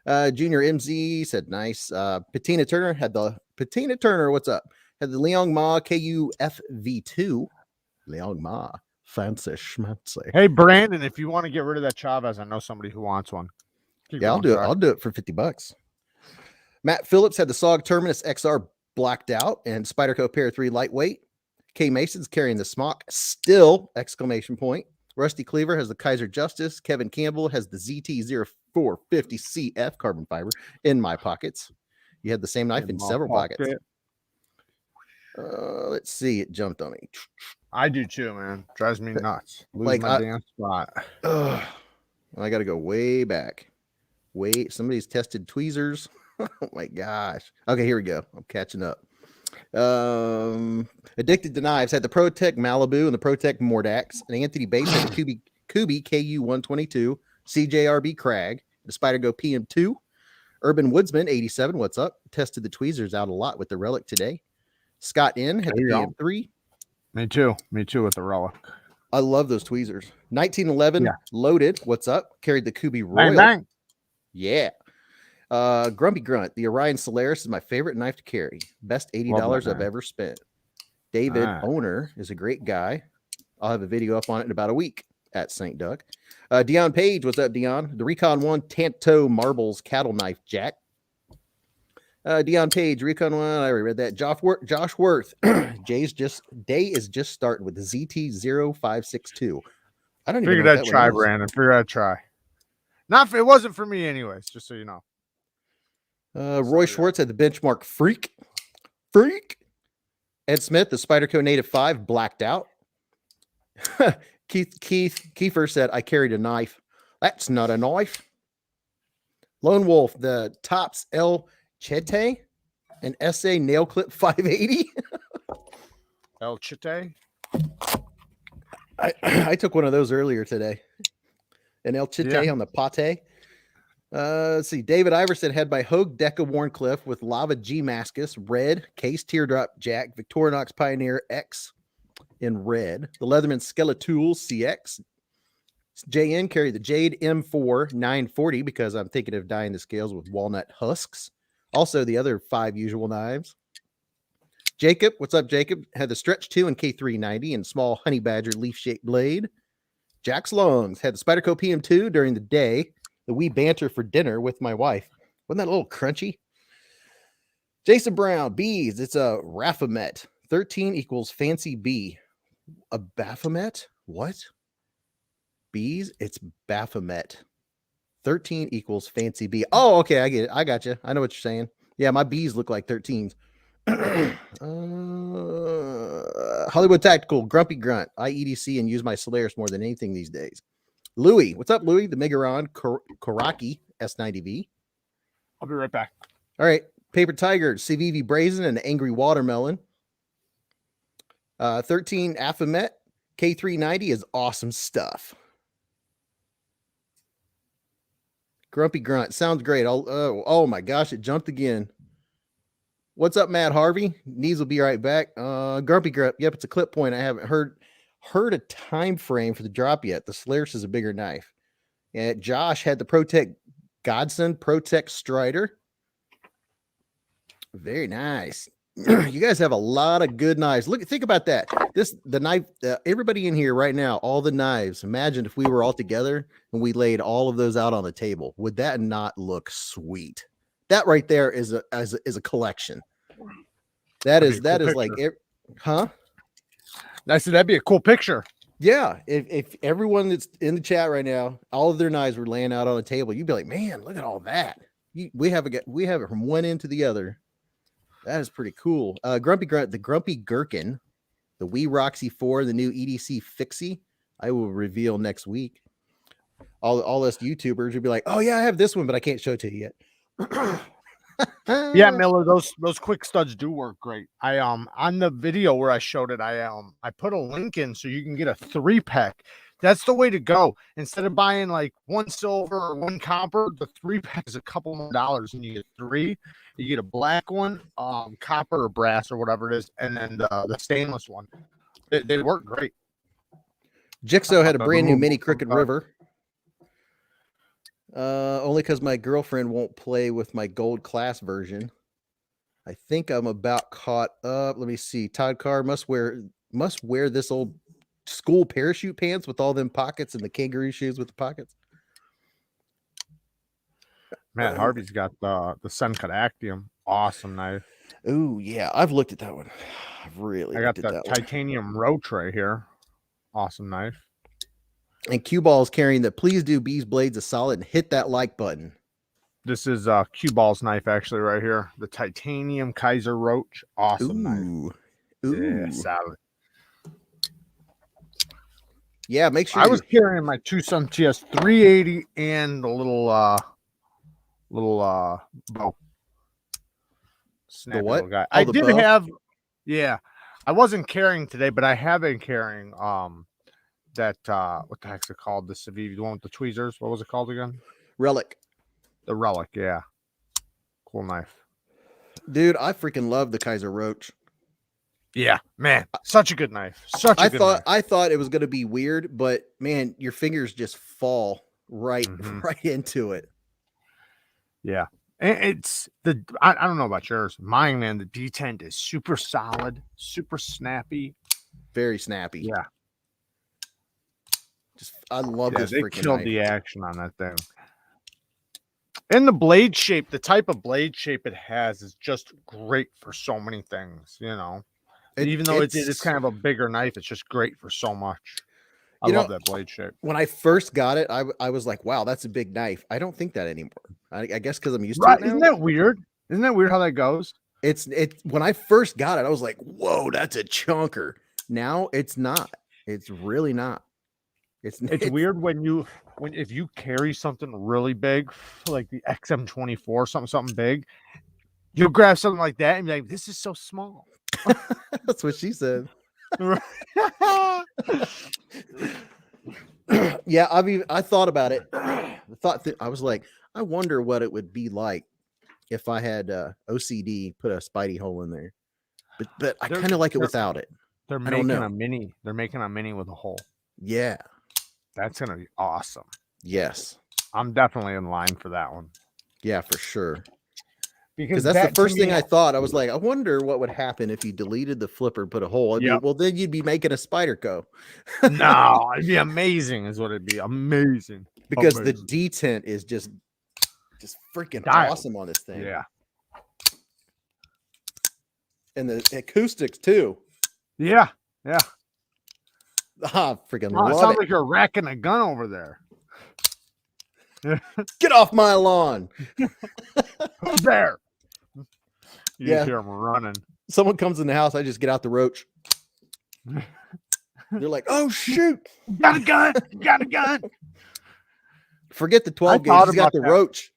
Junior MZ said nice. Patina Turner had the Patina Turner. What's up? Had the Leong Ma KUFV2. Leong Ma. Fancy schmancy. Hey, Brandon, if you want to get rid of that Chavez, I know somebody who wants one. Yeah, I'll do it. I'll do it for $50. Matt Phillips had the SOG Terminus XR blacked out and Spyderco Pair 3 lightweight. K Mason's carrying the Smock still exclamation point. Rusty Cleaver has the Kaiser Justice. Kevin Campbell has the ZT0450CF carbon fiber in my pockets. You had the same knife in several pockets. Let's see. It jumped on me. I do too, man. Drives me nuts. Lose Like, my damn spot. I got to go way back. Wait, somebody's tested tweezers. Oh my gosh. Okay, here we go. I'm catching up. Addicted to Knives had the ProTech Malibu and the ProTech Mordax, and Anthony Bates had the Kubi KU122, CJRB Crag, the Spyderco PM2. Urban Woodsman 87, what's up? Tested the tweezers out a lot with the Relic today. Scott N had the PM3. Me too with the Relic. I love those tweezers. 1911 Loaded, what's up? Carried the Kubi Royal. Bang, bang. Yeah. Grumpy Grunt, the Orion Solaris is my favorite knife to carry. Best $80 I've ever spent. David Owner is a great guy. I'll have a video up on it in about a week at St. Doug. Dion Page, what's up, Dion? The Recon 1 Tanto Marbles Cattle Knife Jack. Dion Page, Recon 1, I already read that. Josh Worth, Day is just starting with the ZT0562. I don't even know that try, Brandon. Figure out try. It wasn't for me anyways, just so you know. Roy Schwartz had the Benchmark Freak. Ed Smith, the Spyderco Native 5, blacked out. Kiefer said, I carried a knife. That's not a knife. Lone Wolf, the Tops El Chete, an SA Nail Clip 580. El Chete? I took one of those earlier today. An El Chete on the pate. Let's see. David Iverson had by Hogue Deca Warncliffe with Lava G Mascus, red, Case Teardrop Jack, Victorinox Pioneer X in red. The Leatherman Skeletool CX. JN carried the Jade M4 940 because I'm thinking of dyeing the scales with walnut husks. Also, the other 5 usual knives. Jacob, what's up, Jacob? Had the Stretch 2 and K390 and small Honey Badger leaf-shaped blade. Jack's Longs had the Spyderco PM2 during the day. The wee banter for dinner with my wife. Wasn't that a little crunchy? Jason Brown, Beez. It's a Raffamet. 13 equals Fancy B. A Baphomet? What? Beez? It's Baphomet. 13 equals Fancy B. Oh, okay. I get it. I got you. I know what you're saying. Yeah, my Bees look like 13s. Hollywood Tactical, Grumpy Grunt. I EDC and use my Solaris more than anything these days. Louis, what's up, Louis? The Megaron Koraki S90V. I'll be right back. All right. Paper Tiger, Civivi Brazen, and Angry Watermelon. 13 Aphomet K390 is awesome stuff. Grumpy Grunt sounds great. Oh my gosh, it jumped again. What's up, Matt Harvey? Knees will be right back. Grumpy Grunt. Yep, it's a clip point. I haven't heard a time frame for the drop yet. The Solaris is a bigger knife. And Josh had the ProTech Godson ProTech Strider. Very nice. You guys have a lot of good knives. Think about that. The knife, everybody in here right now, all the knives. Imagine if we were all together and we laid all of those out on the table. Would that not look sweet? That right there is a collection. That is picture. Like, huh? I said that'd be a cool picture. Yeah. If everyone that's in the chat right now, all of their knives were laying out on the table, you'd be like, man, look at all that. We have it from one end to the other. That is pretty cool. Grumpy Grunt, the Grumpy Gherkin, the Wee Roxy 4, the new EDC Fixie. I will reveal next week. All us YouTubers will be like, oh yeah, I have this one, but I can't show it to you yet. Yeah, Miller, those quick studs do work great. I on the video where I showed it, I put a link in so you can get a 3-pack. That's the way to go. Instead of buying like one silver or one copper, the 3-pack is a couple more dollars, and you get 3. You get a black one, copper or brass or whatever it is, and then the stainless one. They work great. Jigsaw had a brand new mini Crooked River. Only because my girlfriend won't play with my gold class version. I think I'm about caught up. Let me see. Todd Carr must wear this old school parachute pants with all them pockets and the kangaroo shoes with the pockets. Matt Harvey's got the Suncut Actium. Awesome knife. Oh yeah, I've looked at that one. I got the titanium Roach right here. Awesome knife. And Cue Ball's carrying the please do Beez Blades a solid and hit that like button. This is Cue Ball's knife actually right here. The titanium Kaiser Roach. Awesome knife. Ooh. Yeah, solid. Yeah, make sure I was carrying my Tucson TS 380 and the little bow. The what? Guy. I did have, yeah. I wasn't carrying today, but I have been carrying that what the heck's it called? The Civivi, the one with the tweezers. What was it called again? Relic. The Relic, yeah. Cool knife. Dude, I freaking love the Kaiser Roach. Yeah, man, such a good knife. I thought it was going to be weird, but man, your fingers just fall right into it. Yeah, it's I don't know about yours. Mine, man, the detent is super solid, super snappy, very snappy. Yeah, I love this. They freaking killed knife. The action on that thing. And the blade shape, the type of blade shape it has, is just great for so many things. You know. Even though it's kind of a bigger knife, it's just great for so much. I love that blade shape. When I first got it, I was like, wow, that's a big knife. I don't think that anymore. I guess because I'm used to it now. Isn't that weird? Isn't that weird how that goes? It's when I first got it, I was like, whoa, that's a chunker. Now it's not. It's really not. It's weird if you carry something really big, like the XM24, something big, you'll grab something like that and be like, this is so small. That's what she said. Yeah, I thought about it. I was like, I wonder what it would be like if I had OCD put a Spidey hole in there. But I kind of like it without it. They're making a mini. They're making a mini with a hole. Yeah, that's gonna be awesome. Yes, I'm definitely in line for that one. Yeah, for sure. Because that's the first thing I thought. I was like, I wonder what would happen if you deleted the flipper and put a hole. Well, then you'd be making a spider go. No, it'd be amazing is what it'd be. Amazing. Because the detent is just freaking awesome on this thing. Yeah. And the acoustics too. Yeah. Yeah. Freaking love it. Sounds like you're racking a gun over there. Get off my lawn. Who's there? You just hear them running. Someone comes in the house, I just get out the roach. They're like, "Oh shoot, Got a gun! Got a gun!" Forget the 12 gauge. He's got the roach.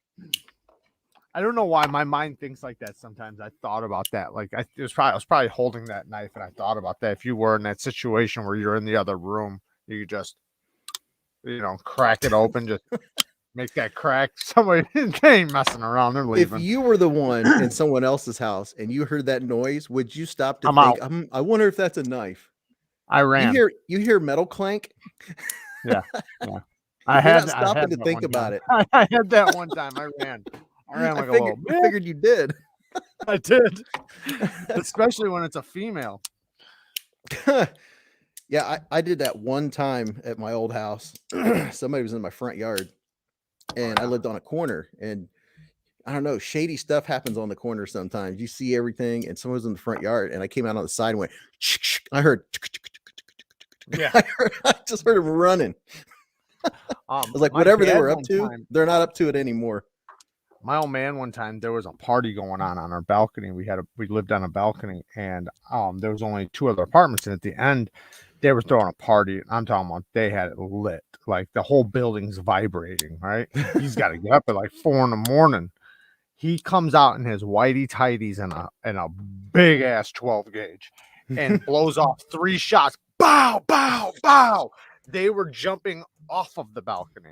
I don't know why my mind thinks like that. Sometimes I thought about that. Like I was probably holding that knife, and I thought about that. If you were in that situation where you're in the other room, you just, crack it open, just make that crack. Somebody ain't messing around. They're leaving. If you were the one in someone else's house and you heard that noise, would you stop to think? I wonder if that's a knife. I ran. You hear metal clank. Yeah. I had stopping to think about it. I had that one time. I ran like a little. I figured you did. I did, especially when it's a female. Yeah, I did that one time at my old house. Somebody was in my front yard, and I lived on a corner, and I don't know, shady stuff happens on the corner sometimes. You see everything, and someone was in the front yard, and I came out on the side and went, I heard, yeah, I just heard him running. I was like, whatever they were up to, they're not up to it anymore. My old man, one time there was a party going on our balcony. We lived on a balcony, and there was only 2 other apartments, and at the end they were throwing a party. I'm talking about they had it lit, like the whole building's vibrating. Right? He's got to get up at like 4 a.m. He comes out in his whitey tighties and a big ass 12 gauge, and blows off 3 shots. Bow, bow, bow. They were jumping off of the balcony.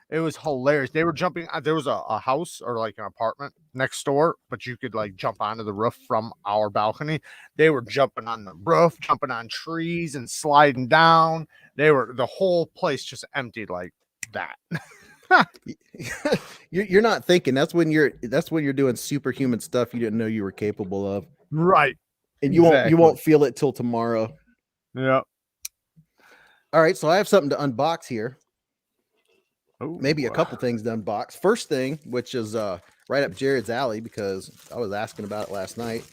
It was hilarious. They were jumping. There was a house or like an apartment next door, but you could like jump onto the roof from our balcony. They were jumping on the roof, jumping on trees and sliding down. The whole place just emptied like that. You're not thinking. That's when you're doing superhuman stuff you didn't know you were capable of. Right. And you won't feel it till tomorrow. Yeah. All right, so I have something to unbox here. Ooh. Maybe a couple things to unbox. First thing, which is right up Jared's alley because I was asking about it last night.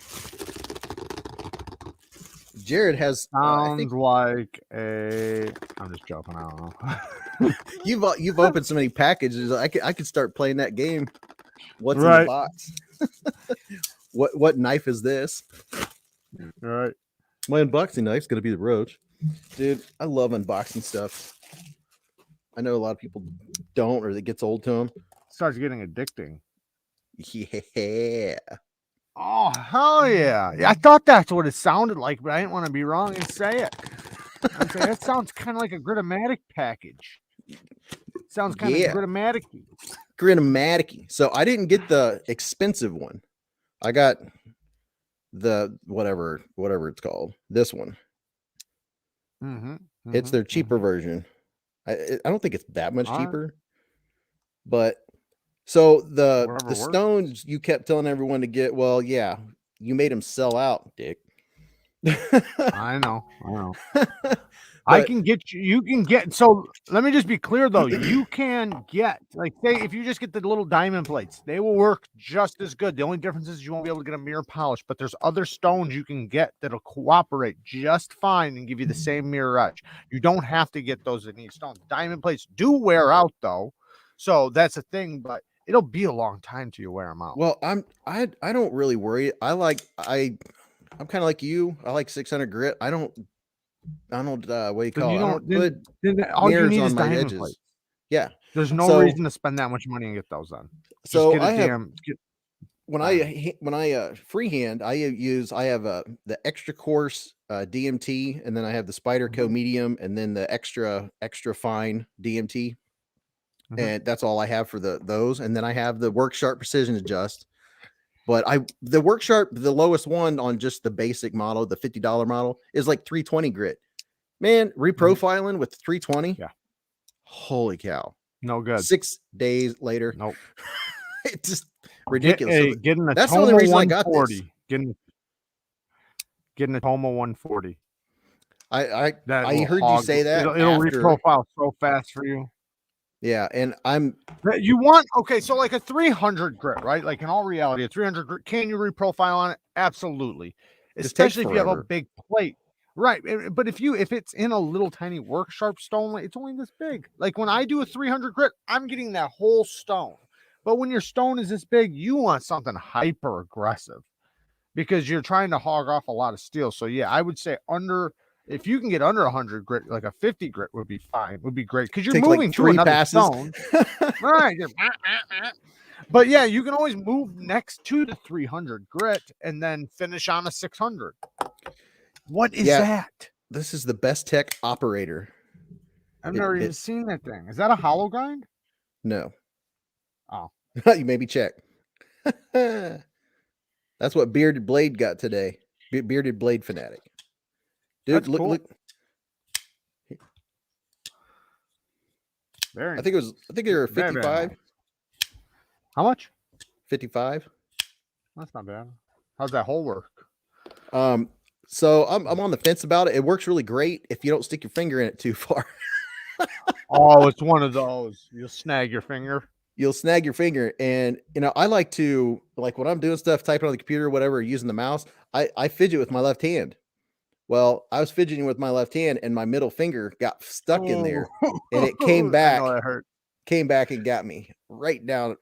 Jared has sounds like a. I'm just joking. I don't know. You've opened so many packages. I could start playing that game. What's in the box? What knife is this? Right. My unboxing knife's gonna be the Roach. Dude, I love unboxing stuff. I know a lot of people don't, or it gets old to them. Starts getting addicting. Yeah. Oh, hell yeah. I thought that's what it sounded like, but I didn't want to be wrong and say it. I'd say that sounds kind of like a Gritomatic package. Sounds kind of Gritomatic-y. Gritomatic-y. So I didn't get the expensive one. I got the whatever it's called. This one. It's their cheaper version. I don't think it's that much cheaper. But so the stones you kept telling everyone to get, well, yeah, you made them sell out, Dick. I know. I can get you can get, so let me just be clear though, you can get, like, say if you just get the little diamond plates, they will work just as good. The only difference is you won't be able to get a mirror polish, but there's other stones you can get that'll cooperate just fine and give you the same mirror edge. You don't have to get those in each stone. Diamond plates do wear out though, so that's a thing, but it'll be a long time till you wear them out. Well, I don't really worry. I'm kind of like you. I like 600 grit. I don't what do you call it? I don't put all you need on is my diamond edges. plate. Yeah. There's no reason to spend that much money and get those on. So when I freehand, I have the extra coarse DMT, and then I have the Spyderco medium, and then the extra fine DMT. And that's all I have for those. And then I have the Work Sharp Precision Adjust. But the Work Sharp, the lowest one on just the basic model, the $50 model, is like 320 grit. Man, reprofiling with 320. Yeah. Holy cow. No good. 6 days later. Nope. It's just ridiculous. Getting a that's Toma the only reason 140. I got this. Getting a Toma 140. I heard you say that. It'll reprofile so fast for you. Yeah, and so like a 300 grit, right? Like in all reality, a 300 grit, can you reprofile on it? Absolutely. Especially if you have a big plate. Right. But if it's in a little tiny Work Sharp stone, it's only this big. Like when I do a 300 grit, I'm getting that whole stone. But when your stone is this big, you want something hyper aggressive. because you're trying to hog off a lot of steel. So yeah, I would say if you can get under 100 grit, like a 50 grit would be fine. Would be great because you're Take moving like to 3 another passes. stone. Right. But yeah, you can always move next to the 300 grit and then finish on a 600. What is that? This is the Best Tech Operator. I've never even seen that thing. Is that a hollow grind? No. Oh. You maybe check. That's what Bearded Blade got today. Bearded Blade fanatic. Dude, That's look, cool. look. I think they were 55. Very nice. How much? 55. That's not bad. How's that hole work? So I'm on the fence about it. It works really great if you don't stick your finger in it too far. Oh, it's one of those. You'll snag your finger. You'll snag your finger. And I like to, like, when I'm doing stuff, typing on the computer or whatever, using the mouse, I fidget with my left hand. Well, I was fidgeting with my left hand and my middle finger got stuck in there, and it came back. I know that hurt. Came back and got me right down.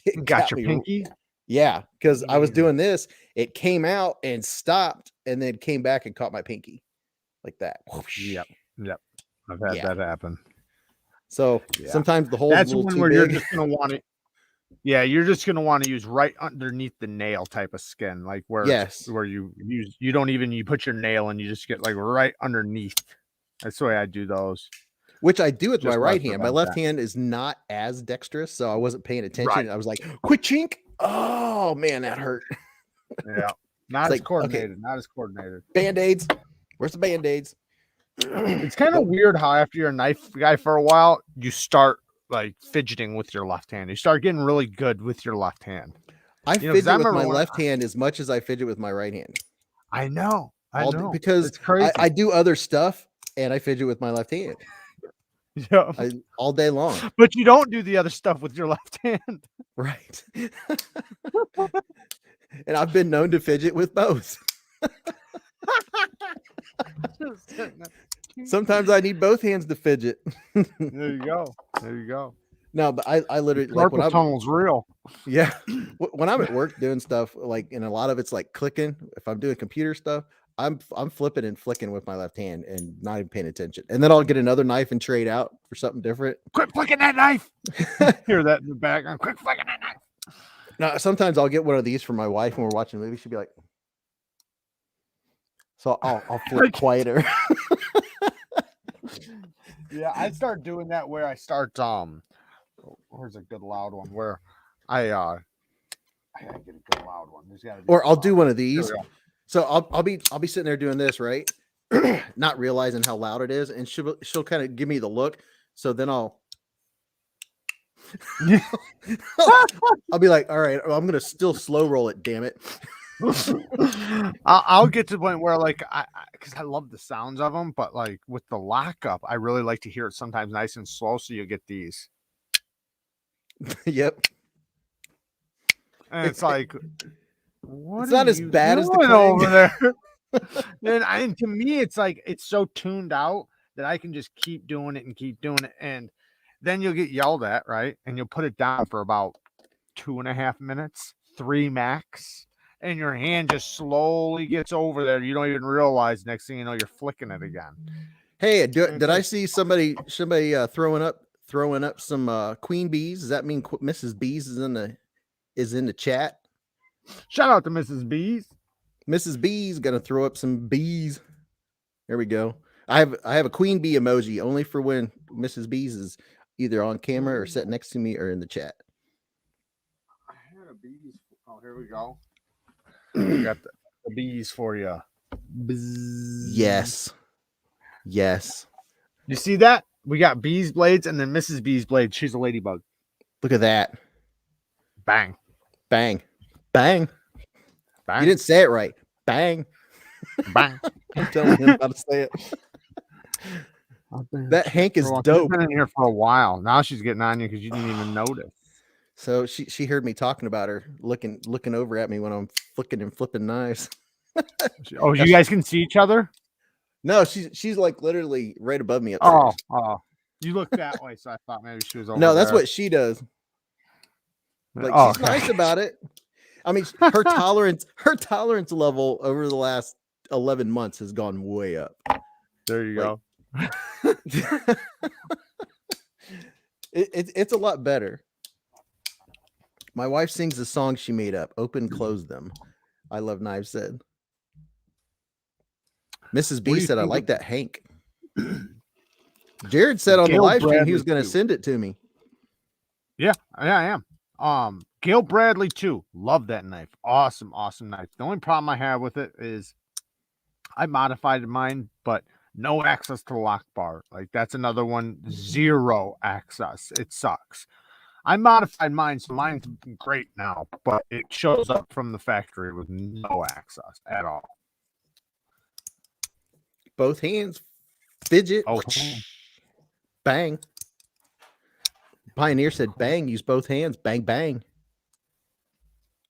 It got your pinky? Yeah, because I was doing this. It came out and stopped and then came back and caught my pinky like that. Yep. I've had that happen. So sometimes the hole's That's a little one too where big. you're just going to want to. Yeah, you're just going to want to use right underneath the nail type of skin, like where you don't even, you put your nail and you just get like right underneath. That's the way I do those. Which I do with my right hand. My left hand is not as dexterous, so I wasn't paying attention. Right. I was like, quick chink. Oh man, that hurt. Yeah. Not as coordinated. Okay. Not as coordinated. Band-aids. Where's the band-aids? It's kind of weird how after you're a knife guy for a while, you start like fidgeting with your left hand. You start getting really good with your left hand. I fidget with my left hand as much as I fidget with my right hand. I know. Because it's crazy. I do other stuff and I fidget with my left hand. Yeah. All day long. But you don't do the other stuff with your left hand. Right. And I've been known to fidget with both. Sometimes I need both hands to fidget. There you go. No, but I literally like when tunnel's real. Yeah. When I'm at work doing stuff, like, and a lot of it's like clicking. If I'm doing computer stuff, I'm flipping and flicking with my left hand and not even paying attention. And then I'll get another knife and trade out for something different. Quit flicking that knife. Hear that in the background. Quit flicking that knife. Now, sometimes I'll get one of these for my wife when we're watching a movie. She'll be like, so I'll flip quieter. Yeah, I start doing that where I start where's a good loud one where I gotta get a good loud one. There's gotta be or I'll do one of these. So I'll be sitting there doing this, right? Not realizing how loud it is, and she'll kind of give me the look. So then I'll be like, all right, I'm gonna still slow roll it, damn it. I'll get to the point where like because I love the sounds of them, but like with the lockup, I really like to hear it sometimes nice and slow, so you get these. Yep. And it's like, what it's not as bad as the over there. And to me, it's like it's so tuned out that I can just keep doing it, and then you'll get yelled at, right? And you'll put it down for about 2.5 minutes, 3 max. And your hand just slowly gets over there. You don't even realize. Next thing you know, you're flicking it again. Hey, did I see somebody throwing up some queen bees? Does that mean Mrs. Beez is in the chat? Shout out to Mrs. Beez. Mrs. Beez gonna throw up some bees. There we go. I have a queen bee emoji only for when Mrs. Beez is either on camera or sitting next to me or in the chat. I had a bees. Oh, here we go. We got the bees for you. Bzz. Yes. You see that? We got Beez Blades and then Mrs. Beez Blades. She's a ladybug. Look at that. Bang. Bang. Bang. Bang. You didn't say it right. Bang. Bang. I'm telling him how to say it. That Hank is dope. She's been in here for a while. Now she's getting on you because you didn't even notice. So she heard me talking about her, looking over at me when I'm flicking and flipping knives. Oh, you guys can see each other? No, she's like literally right above me upstairs. Oh. You look that way, so I thought maybe she was over No, that's there. what she does. Like she's nice about it. I mean, her tolerance level over the last 11 months has gone way up. There you Like, go. it's a lot better. My wife sings the song she made up. Open, close them. I love knives said. Mrs. B said, I like that Hank. Jared said on the live stream he was going to send it to me. Yeah, I am. Gail Bradley too. Love that knife. Awesome knife. The only problem I have with it is I modified mine, but no access to the lock bar. Like that's another one. 0 access. It sucks. I modified mine, so mine's great now, but it shows up from the factory with no access at all. Both hands, fidget, bang. Pioneer said, bang, use both hands, bang, bang.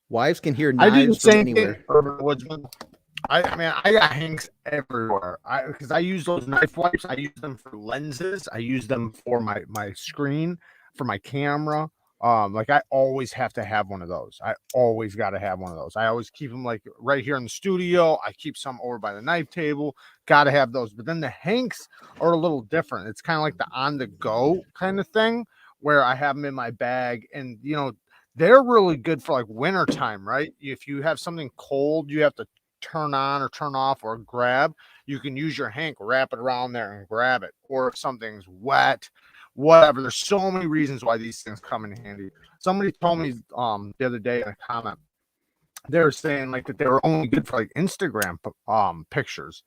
Wives can hear knives from anywhere. Urban Woodsman. I got hanks everywhere. Because I use those knife wipes. I use them for lenses. I use them for my screen, for my camera. Like I always have to have one of those. I always got to have one of those. I always keep them like right here in the studio. I keep some over by the knife table. Got to have those. But then the hanks are a little different. It's kind of like the on the go kind of thing where I have them in my bag, and you know they're really good for like winter time, right? If you have something cold, you have to turn on or turn off or grab. You can use your hank, wrap it around there, and grab it. Or if something's wet. Whatever. There's so many reasons why these things come in handy. Somebody told me the other day in a comment, they were saying like that they were only good for like Instagram pictures,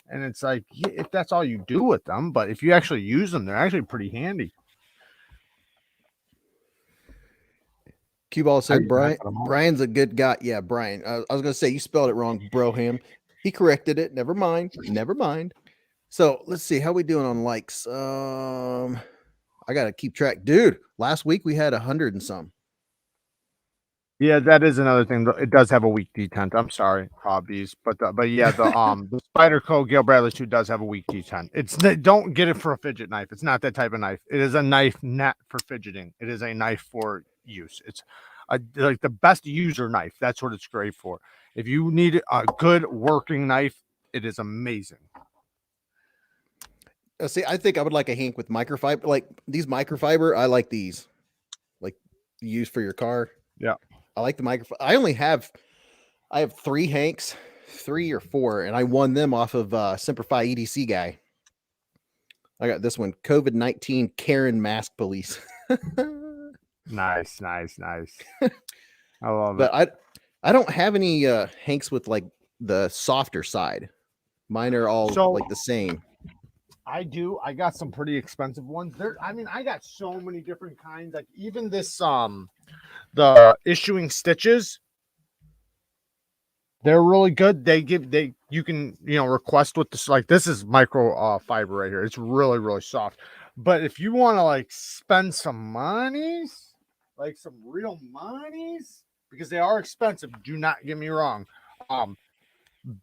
and it's like if that's all you do with them, but if you actually use them, they're actually pretty handy. Cue Ball said Brian's a good guy. Yeah, Brian. I was gonna say you spelled it wrong, Broham. He corrected it. Never mind. So let's see how we doing on likes. I gotta keep track, dude. Last week we had 100 and some. Yeah, that is another thing. It does have a weak detent. I'm sorry, hobbies, but yeah, the Spyderco Gail Bradley 2 does have a weak detent. Don't get it for a fidget knife. It's not that type of knife. It is a knife not for fidgeting. It is a knife for use. It's like the best user knife. That's what it's great for. If you need a good working knife, it is amazing. See, I think I would like a hank with microfiber. Like these microfiber, I like these. Like use for your car. Yeah. I like the microfiber. I have 3 hanks, 3 or 4, and I won them off of Simplify EDC guy. I got this one, COVID-19 Karen Mask Police. Nice. I love it. But I don't have any hanks with like the softer side. Mine are all like the same. I do. I got some pretty expensive ones. I got so many different kinds. Like even this the issuing stitches, they're really good. You can request with this, like this is micro fiber right here. It's really, really soft. But if you want to like spend some monies, like some real monies, because they are expensive, do not get me wrong.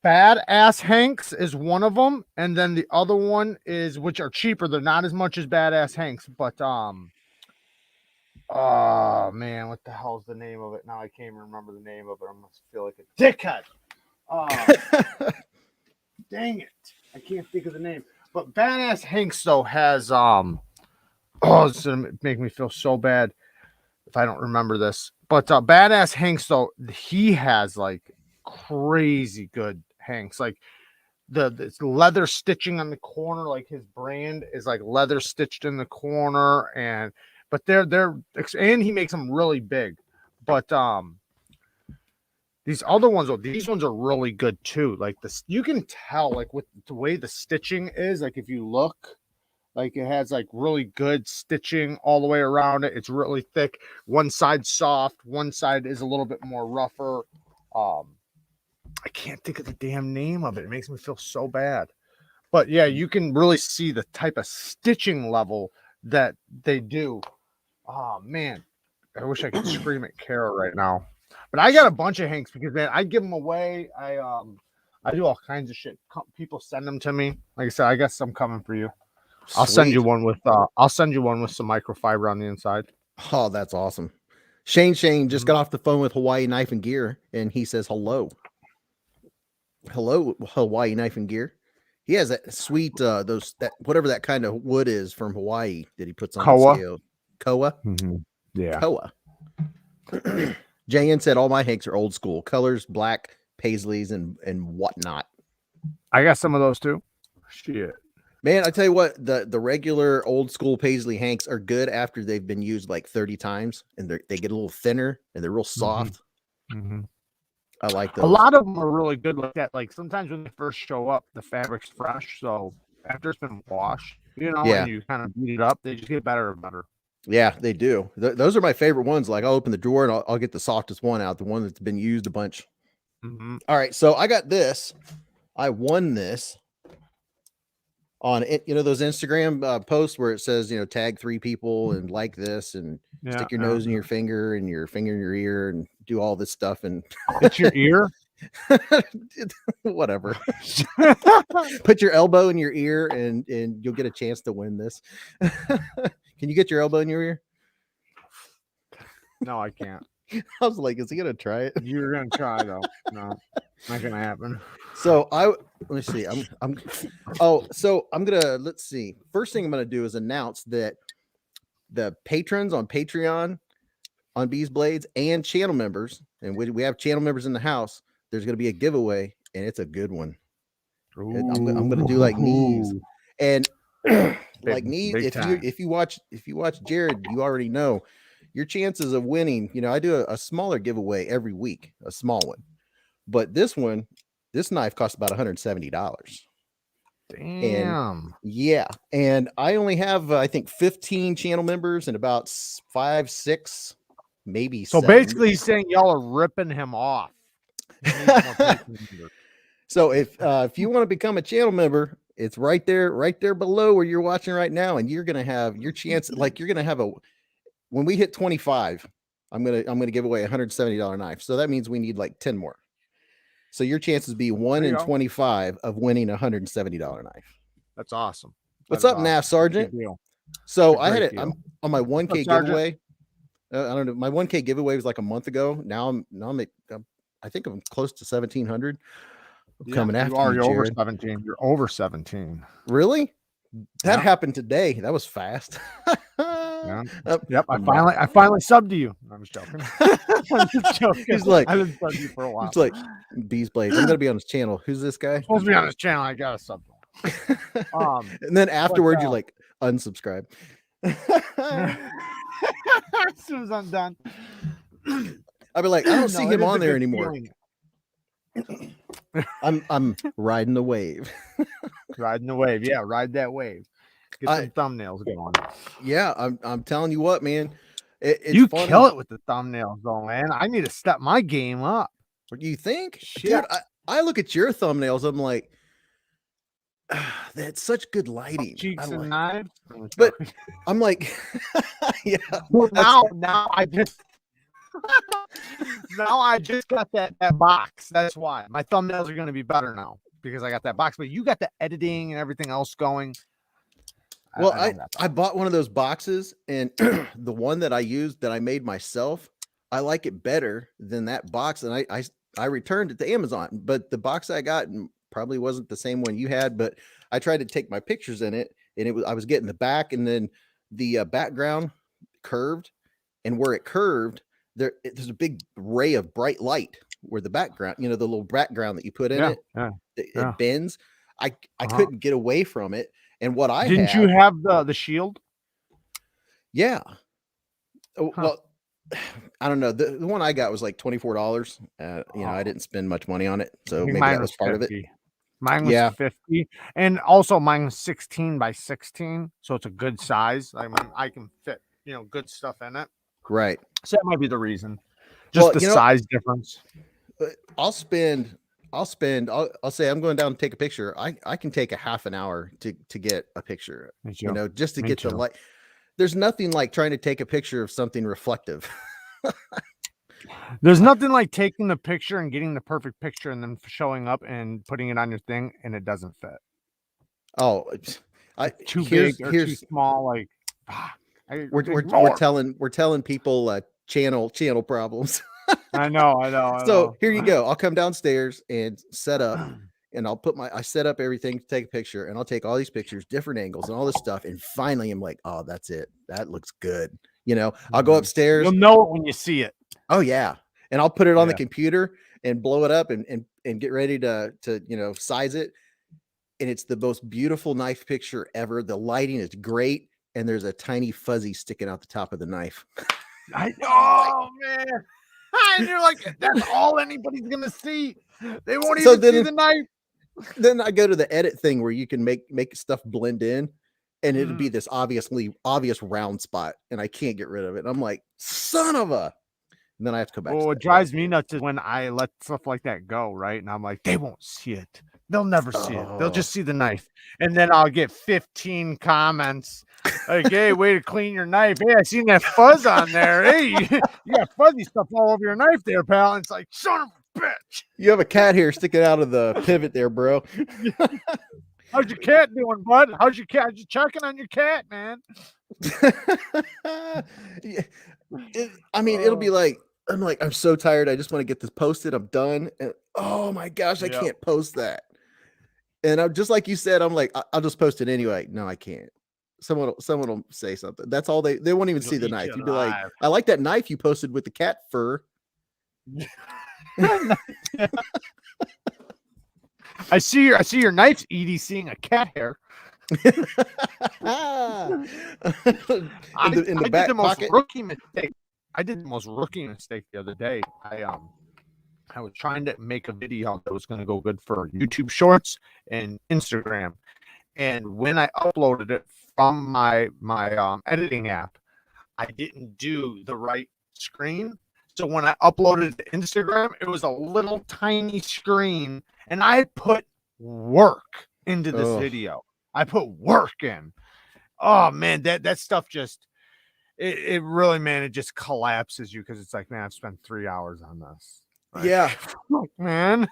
Badass Hanks is one of them, and then the other one is, which are cheaper. They're not as much as Badass Hanks, but oh man, what the hell's the name of it? Now I can't even remember the name of it. I must feel like a dickhead. Dang it, I can't think of the name. But Badass Hanks though has it's gonna make me feel so bad if I don't remember this. But Badass Hanks though, he has like crazy good hanks, like the leather stitching on the corner, like his brand is like leather stitched in the corner, but and he makes them really big. But these other ones, these ones are really good too. Like this, you can tell like with the way the stitching is, like if you look, like it has like really good stitching all the way around it. It's really thick. One side's soft, one side is a little bit more rougher. I can't think of the damn name of it. It makes me feel so bad. But yeah, you can really see the type of stitching level that they do. Oh man, I wish I could scream at Kara right now. But I got a bunch of hanks because man, I give them away. I do all kinds of shit. People send them to me. Like I said, I got some coming for you. I'll send you one with some microfiber on the inside. Oh, that's awesome. Shane just got off the phone with Hawaii Knife and Gear, and he says hello. Hello, Hawaii Knife and Gear. He has that sweet that whatever that kind of wood is from Hawaii that he puts on the scale. Koa. Yeah. Koa. JN said all my hanks are old school colors, black, paisleys, and whatnot. I got some of those too. Shit. Man, I tell you what, the regular old school paisley hanks are good after they've been used like 30 times, and they get a little thinner and they're real soft. I like those. A lot of them are really good like that. Like sometimes when they first show up, the fabric's fresh. So after it's been washed, and you kind of beat it up, they just get better and better. Yeah, they do. Those are my favorite ones. Like I'll open the drawer and I'll get the softest one out, the one that's been used a bunch. All right, so I got this. I won this on it. Those Instagram posts where it says, tag 3 people and like this and stick your nose in your finger and your finger in your ear and do all this stuff. And it's your ear. Whatever. Put your elbow in your ear and you'll get a chance to win this. Can you get your elbow in your ear? No, I can't. I was like, is he gonna try it? You're gonna try though. No, not gonna happen. So let me see. Let's see. First thing I'm gonna do is announce that the patrons on Patreon on Beez Blades and channel members, and we have channel members in the house, there's gonna be a giveaway, and it's a good one. I'm gonna do like knees and like knees. If you watch Jared, you already know your chances of winning. I do a smaller giveaway every week, a small one, but this knife costs about $170. Damn. And I only have I think 15 channel members and about 5, 6, maybe. So 7. basically, he's saying y'all are ripping him off. So if you want to become a channel member, it's right there below where you're watching right now, and you're gonna have your chance. Like you're gonna have when we hit 25, I'm gonna give away a $170 knife. So that means we need like 10 more. So your chances be 1 in 25 of winning a $170 knife. That's awesome. What's up, NAF Sergeant? So I had it on my 1K giveaway. I don't know. My 1K giveaway was like a month ago. Now I think I'm close to 1,700. Coming after you, you're over 17. You're over 17. Really? That happened today. That was fast. Yep. I finally subbed to you. I'm just joking. I'm just joking. He's like, I've been subbed you for a while. He's like, Beez Blades. I'm gonna be on his channel. Who's this guy? Supposed to be on his channel. I got a sub. And then afterwards, you're like, unsubscribe. As soon as I'm done, I'll be like, I don't see him on there anymore. I'm riding the wave. Riding the wave. Yeah, ride that wave. Get some thumbnails going. Yeah, I'm telling you what, man. You funny. Kill it with the thumbnails, though, man. I need to step my game up. What do you think? Shit. Dude, I look at your thumbnails. I'm like, that's such good lighting. Cheeks and knives. But I'm like, yeah. Well, now I just got that box. That's why my thumbnails are going to be better now because I got that box. But you got the editing and everything else going. Well, I bought one of those boxes, and the one that I used that I made myself, I like it better than that box. And I returned it to Amazon, but the box I got probably wasn't the same one you had. But I tried to take my pictures in it, and I was getting the back, and then the background curved, and where it curved, there's a big ray of bright light where the background, the little background that you put in it bends. I couldn't get away from it. And what didn't you have the shield? Yeah. Well, I don't know. The one I got was like $24. I didn't spend much money on it, so maybe that was part 50. Of it. Mine was 50, and also mine was 16 by 16, so it's a good size. I mean, I can fit good stuff in it. Right. So that might be the reason. Just the size difference. I'll say I'm going down to take a picture. I can take a half an hour to get a picture, just to get the light. There's nothing like trying to take a picture of something reflective. There's nothing like taking the picture and getting the perfect picture and then showing up and putting it on your thing and it doesn't fit. Oh, too big or too small. Like we're telling people channel problems. I know. So here you go. I'll come downstairs and set up, and I set up everything to take a picture, and I'll take all these pictures, different angles, and all this stuff. And finally, I'm like, oh, that's it. That looks good. I'll go upstairs. You'll know it when you see it. Oh yeah, and I'll put it on the computer and blow it up and get ready to size it. And it's the most beautiful knife picture ever. The lighting is great, and there's a tiny fuzzy sticking out the top of the knife. I know, man. And you're like, that's all anybody's gonna see. They won't even see the knife. Then I go to the edit thing where you can make stuff blend in, and it'll be this obvious round spot, and I can't get rid of it. And I'm like, son of a. And then I have to come back. Well, what drives me nuts is when I let stuff like that go, right? And I'm like, they won't see it. They'll never see it. They'll just see the knife. And then I'll get 15 comments like, hey, way to clean your knife. Hey, I seen that fuzz on there. Hey, you got fuzzy stuff all over your knife there, pal. And it's like, son of a bitch. You have a cat hair sticking out of the pivot there, bro. How's your cat doing, bud? How's your cat? Just checking on your cat, man. It'll be like, I'm so tired. I just want to get this posted. I'm done. And oh my gosh, I can't post that. And I'm just like you said, I'm like, I'll just post it anyway. No, I can't. Someone will say something. That's all they won't even see the knife. You'd be like, I like that knife you posted with the cat fur. I see your knife, Edie, seeing a cat hair. in the back pocket. I did the most rookie mistake the other day. I was trying to make a video that was going to go good for YouTube Shorts and Instagram, and when I uploaded it from my editing app, I didn't do the right screen. So when I uploaded it to Instagram, it was a little tiny screen, and I put work into this video. I put work in. Oh man, that stuff just it really, man, it just collapses you because it's like, man, I've spent 3 hours on this. Like, yeah, man.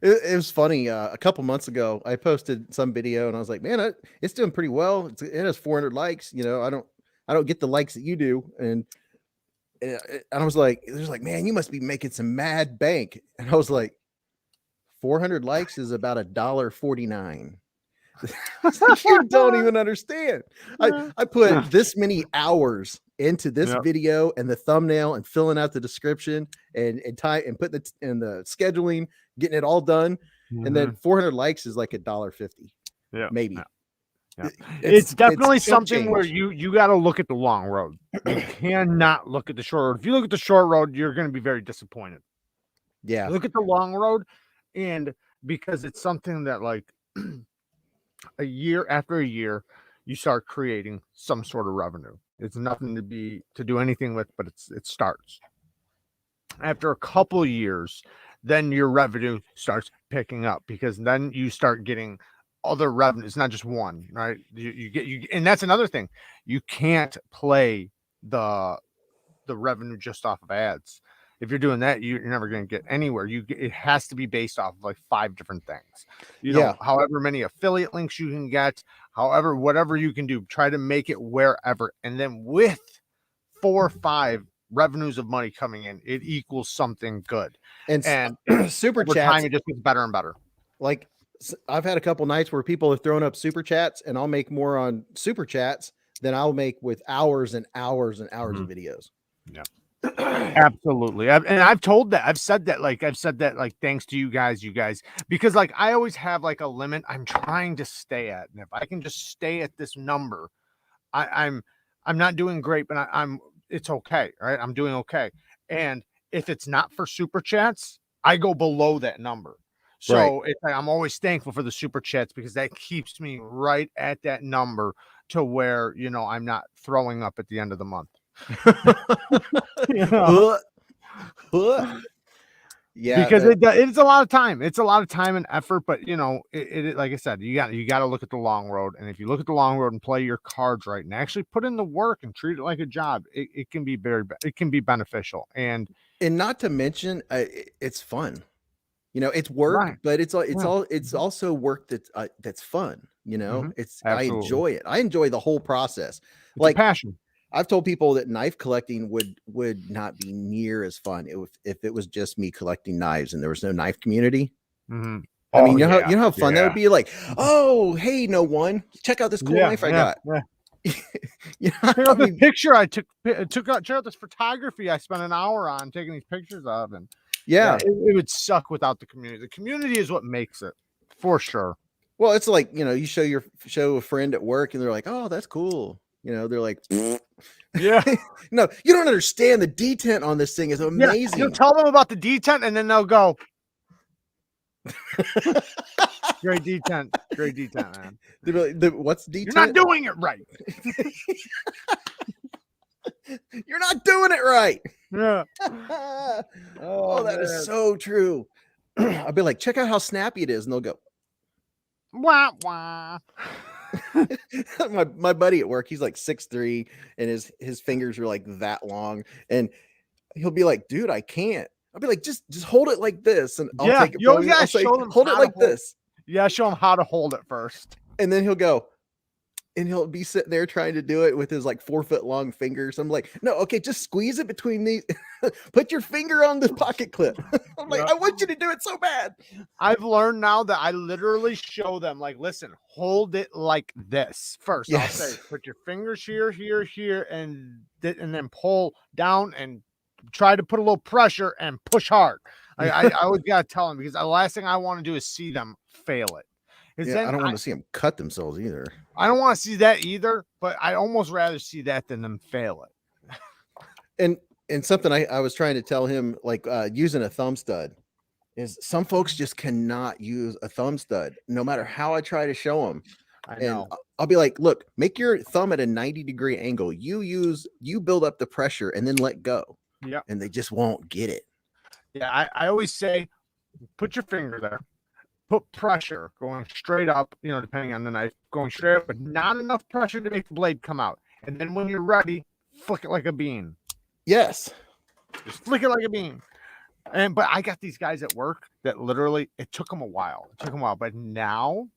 It was funny. A couple months ago, I posted some video, and I was like, man, it's doing pretty well. It has 400 likes. I don't get the likes that you do, and I was like, there's like, man, you must be making some mad bank. And I was like, 400 likes is about $1.49. You don't even understand. I put this many hours into this video and the thumbnail and filling out the description and time and putting in the scheduling, getting it all done. And then 400 likes is like $1.50. Yeah, maybe. Yeah. It's definitely something where you got to look at the long road. You cannot look at the short road. If you look at the short road, you're going to be very disappointed. Yeah. Look at the long road, and because it's something that, like, a year after a year, you start creating some sort of revenue. It's nothing to do anything with, but it starts. After a couple of years, then your revenue starts picking up, because then you start getting other revenue. It's not just one, right? You and that's another thing. You can't play the revenue just off of ads. If you're doing that, you're never going to get anywhere. It has to be based off of like 5 different things. However many affiliate links you can get, whatever you can do, try to make it wherever. And then with 4 or 5 revenues of money coming in, it equals something good. And super chats, time, it just gets better and better. Like, I've had a couple nights where people have thrown up super chats, and I'll make more on super chats than I'll make with hours and hours and hours of videos. Yeah. Absolutely. I've said that like thanks to you guys, because like I always have like a limit I'm trying to stay at, and if I can just stay at this number, I'm not doing great, but it's okay, right? I'm doing okay. And if it's not for super chats, I go below that number. So It's like, I'm always thankful for the super chats, because that keeps me right at that number to where, I'm not throwing up at the end of the month. Yeah, because it's a lot of time. It's a lot of time and effort, but it like I said, you got to look at the long road. And if you look at the long road and play your cards right and actually put in the work and treat it like a job, it can be it can be beneficial. And not to mention, it's fun. It's work, but it's also work that's fun. Absolutely. I enjoy it. I enjoy the whole process. It's like passion. I've told people that knife collecting would not be near as fun if it was just me collecting knives and there was no knife community. Mm-hmm. I mean, you know how fun that would be. Like, oh, hey, no one, check out this cool knife I got. You know, check out this picture I took. Check out this photography I spent an hour on taking these pictures of, and it would suck without the community. The community is what makes it, for sure. Well, it's like, you know, you show a friend at work and they're like, oh, that's cool. You know, they're like, yeah, no, you don't understand. The detent on this thing is amazing. You tell them about the detent and then they'll go, great detent, man. What's detent? You're not doing it right. You're not doing it right. Yeah. Oh, that is so true. I'll be like, check out how snappy it is, and they'll go, wah wah. my buddy at work, he's like 6'3", and his fingers are like that long, and he'll be like, dude, I can't. I'll be like, just hold it like this, and I'll take it. You gotta show them hold it like this. Yeah, show him how to hold it first, and then he'll go, and he'll be sitting there trying to do it with his like 4-foot long fingers. I'm like, no, okay, just squeeze it between these. Put your finger on the pocket clip. I'm like, I want you to do it so bad. I've learned now that I literally show them, like, listen, hold it like this first. Yes. I'll say, put your fingers here, and then pull down and try to put a little pressure and push hard. I always gotta tell them, because the last thing I want to do is see them fail it. I don't want to see them cut themselves either. I don't want to see that either, but I almost rather see that than them fail it. And something I was trying to tell him, like using a thumb stud, is some folks just cannot use a thumb stud, no matter how I try to show them. I know. And I'll be like, look, make your thumb at a 90-degree angle. You build up the pressure and then let go. Yeah. And they just won't get it. Yeah, I always say, put your finger there. Put pressure going straight up, you know, depending on the knife, going straight up, but not enough pressure to make the blade come out. And then when you're ready, flick it like a bean. Yes. Just flick it like a bean. But I got these guys at work that literally, it took them a while. But now,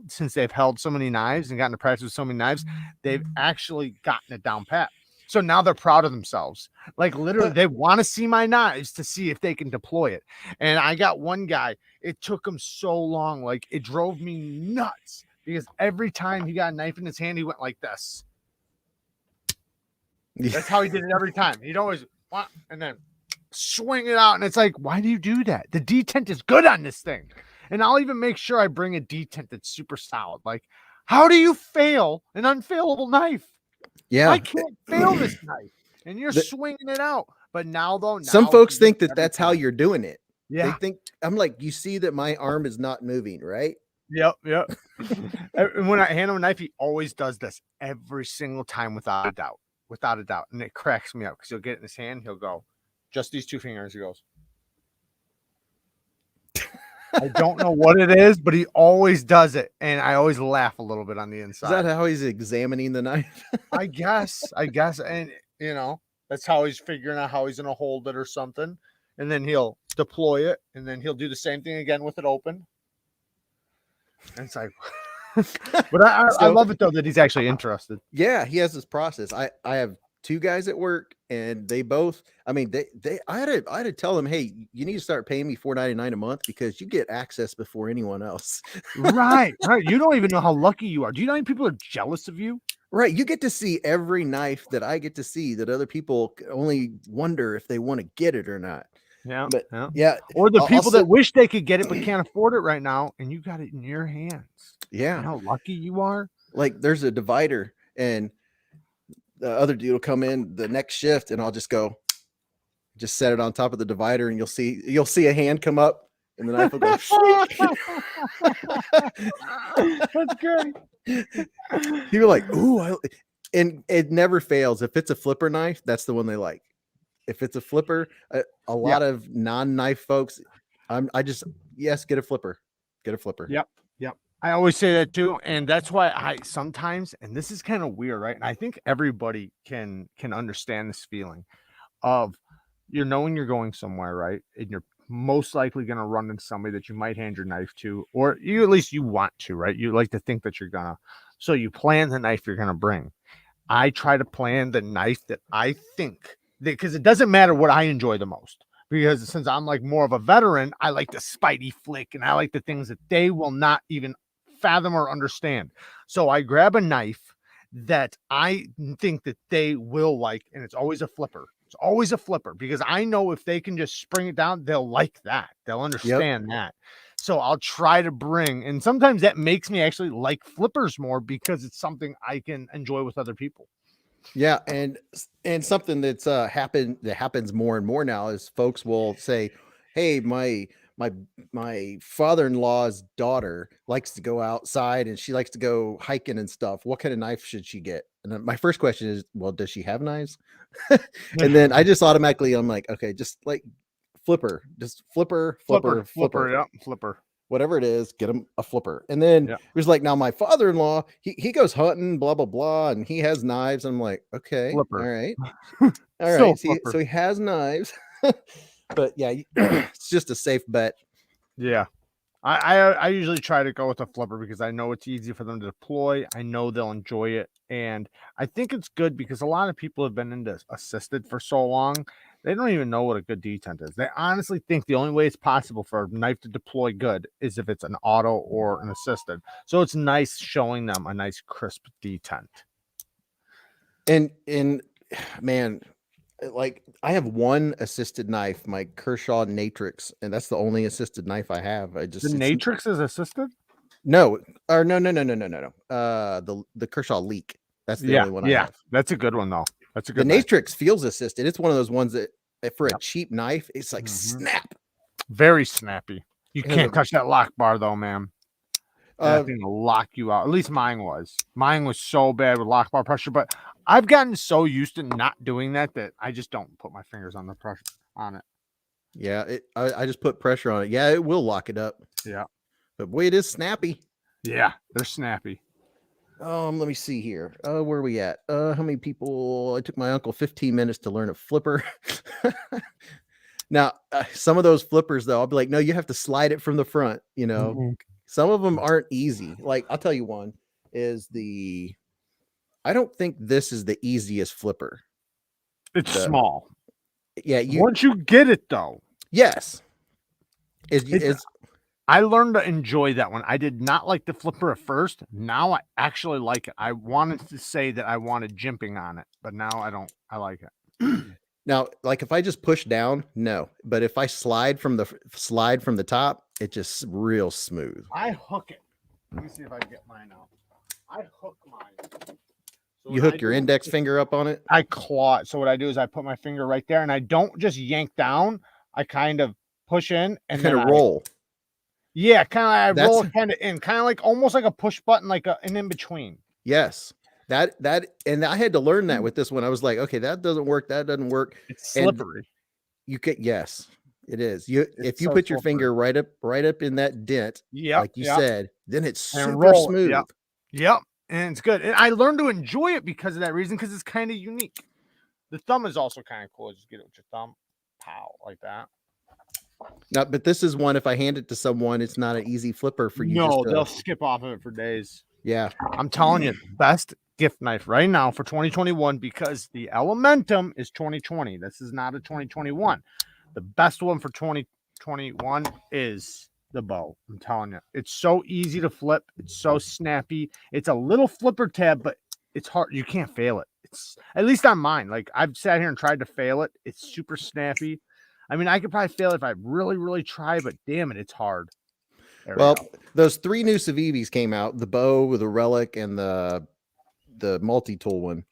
since they've held so many knives and gotten to practice with so many knives, they've actually gotten it down pat. So now they're proud of themselves. Like, literally, they want to see my knives to see if they can deploy it. And I got one guy, it took him so long. Like, it drove me nuts, because every time he got a knife in his hand, he went like this. That's how he did it every time. He'd always, and then swing it out. And it's like, why do you do that? The detent is good on this thing. And I'll even make sure I bring a detent that's super solid. Like, how do you fail an unfailable knife? Yeah, I can't fail this knife, and you're swinging it out. But now, some folks think that that's how you're doing it. Yeah, they think, I'm like, you see that my arm is not moving, right? Yep. And when I hand him a knife, he always does this every single time, without a doubt. And it cracks me up, because he'll get it in his hand, he'll go, just these two fingers. He goes, I don't know what it is, but he always does it, and I always laugh a little bit on the inside. Is that how he's examining the knife? I guess, and you know, that's how he's figuring out how he's gonna hold it or something, and then he'll deploy it, and then he'll do the same thing again with it open. And it's like, but I love it though that he's actually interested. Yeah, he has this process. I have two guys at work, and they both, I mean, I had to tell them, hey, you need to start paying me $4.99 a month, because you get access before anyone else. Right. You don't even know how lucky you are. Do you know how many people are jealous of you? Right. You get to see every knife that I get to see, that other people only wonder if they want to get it or not. Yeah. But yeah. Or the people that wish they could get it but can't afford it right now, and you got it in your hands. Yeah. You know how lucky you are. Like, there's a divider, and the other dude will come in the next shift, and I'll just set it on top of the divider, and you'll see a hand come up, and the knife will go. That's great. People are like, ooh, and it never fails. If it's a flipper knife, that's the one they like. If it's a flipper, a lot of non-knife folks, get a flipper. Get a flipper. Yep. I always say that too, and that's why I sometimes, and this is kind of weird, right? And I think everybody can understand this feeling of, you're knowing you're going somewhere, right? And you're most likely going to run into somebody that you might hand your knife to, or at least you want to, right? You like to think that you're gonna, so you plan the knife you're gonna bring, I try to plan the knife that I think, because it doesn't matter what I enjoy the most. Because since I'm like more of a veteran, I like the Spidey flick and I like the things that they will not even fathom or understand. So I grab a knife that I think that they will like, and it's always a flipper. It's always a flipper because I know if they can just spring it down, they'll like that. They'll understand that. So I'll try to bring, and sometimes that makes me actually like flippers more because it's something I can enjoy with other people. Yeah, and something that's that happens more and more now is folks will say, "Hey, my father-in-law's daughter likes to go outside and she likes to go hiking and stuff. What kind of knife should she get?" And then my first question is, "Well, does she have knives?" And then I just automatically I'm like, "Okay, just like just flipper, Yeah, flipper. whatever it is, get him a flipper." And then Yeah. it was like, now my father-in-law, he goes hunting, blah, blah, blah, and he has knives. I'm like, okay, Flipper. all right. All Still right. flipper. So he has knives. But yeah, it's just a safe bet. Yeah. I usually try to go with a flipper because I know it's easy for them to deploy. I know they'll enjoy it. And I think it's good because a lot of people have been into assisted for so long. They don't even know what a good detent is. They honestly think the only way it's possible for a knife to deploy good is if it's an auto or an assisted. So it's nice showing them a nice crisp detent. And man, like I have one assisted knife, my Kershaw Natrix, and that's the only assisted knife I have. The Natrix is assisted? No, or no. The Kershaw Leak. That's the only one I have. That's a good one though. That's a The good knife. Natrix feels assisted. It's one of those ones that for a cheap knife, it's like snap. Very snappy. You It has can't touch that lock bar though, man. That thing will lock you out. At least mine was. Mine was so bad with lock bar pressure, but I've gotten so used to not doing that I just don't put my fingers on the pressure on it. Yeah, I just put pressure on it. Yeah, it will lock it up. Yeah. But boy, it is snappy. Yeah, they're snappy. Let me see here. Where are we at? How many people? It took my uncle 15 minutes to learn a flipper. Now, some of those flippers, though, I'll be like, no, you have to slide it from the front. You know, some of them aren't easy. Like, I'll tell you one is I don't think this is the easiest flipper. It's small. Yeah. Once you get it, though. Yes. I learned to enjoy that one. I did not like the flipper at first. Now I actually like it. I wanted to say that I wanted jimping on it, but now I don't. I like it. Now, like if I just push down, no. But if I slide from the top, it's just real smooth. I hook it. Let me see if I can get mine out. I hook mine. So you hook your index finger up on it? I claw it. So what I do is I put my finger right there and I don't just yank down. I kind of push in and kind of roll. Yeah, kind of I roll kind of in, kind of like almost like a push button, like an in between. Yes. That and I had to learn that with this one. I was like, okay, that doesn't work. That doesn't work. It's slippery. Yes, it is. If you put your finger right up in that dent, like you said, then it's super smooth. Yep. And it's good. And I learned to enjoy it because of that reason, because it's kind of unique. The thumb is also kind of cool. Just get it with your thumb. Pow, like that. No, but this is one, if I hand it to someone, it's not an easy flipper for you. No, they'll skip off of it for days. Yeah. I'm telling you, best gift knife right now for 2021, because the Elementum is 2020. This is not a 2021. The best one for 2021 is the bow. I'm telling you, it's so easy to flip. It's so snappy. It's a little flipper tab, but it's hard. You can't fail it. It's at least on mine. Like I've sat here and tried to fail it. It's super snappy. I mean, I could probably fail it if I really, really try, but damn it, it's hard. Well, those 3 new Civivis came out: the bow with the relic and the multi-tool one.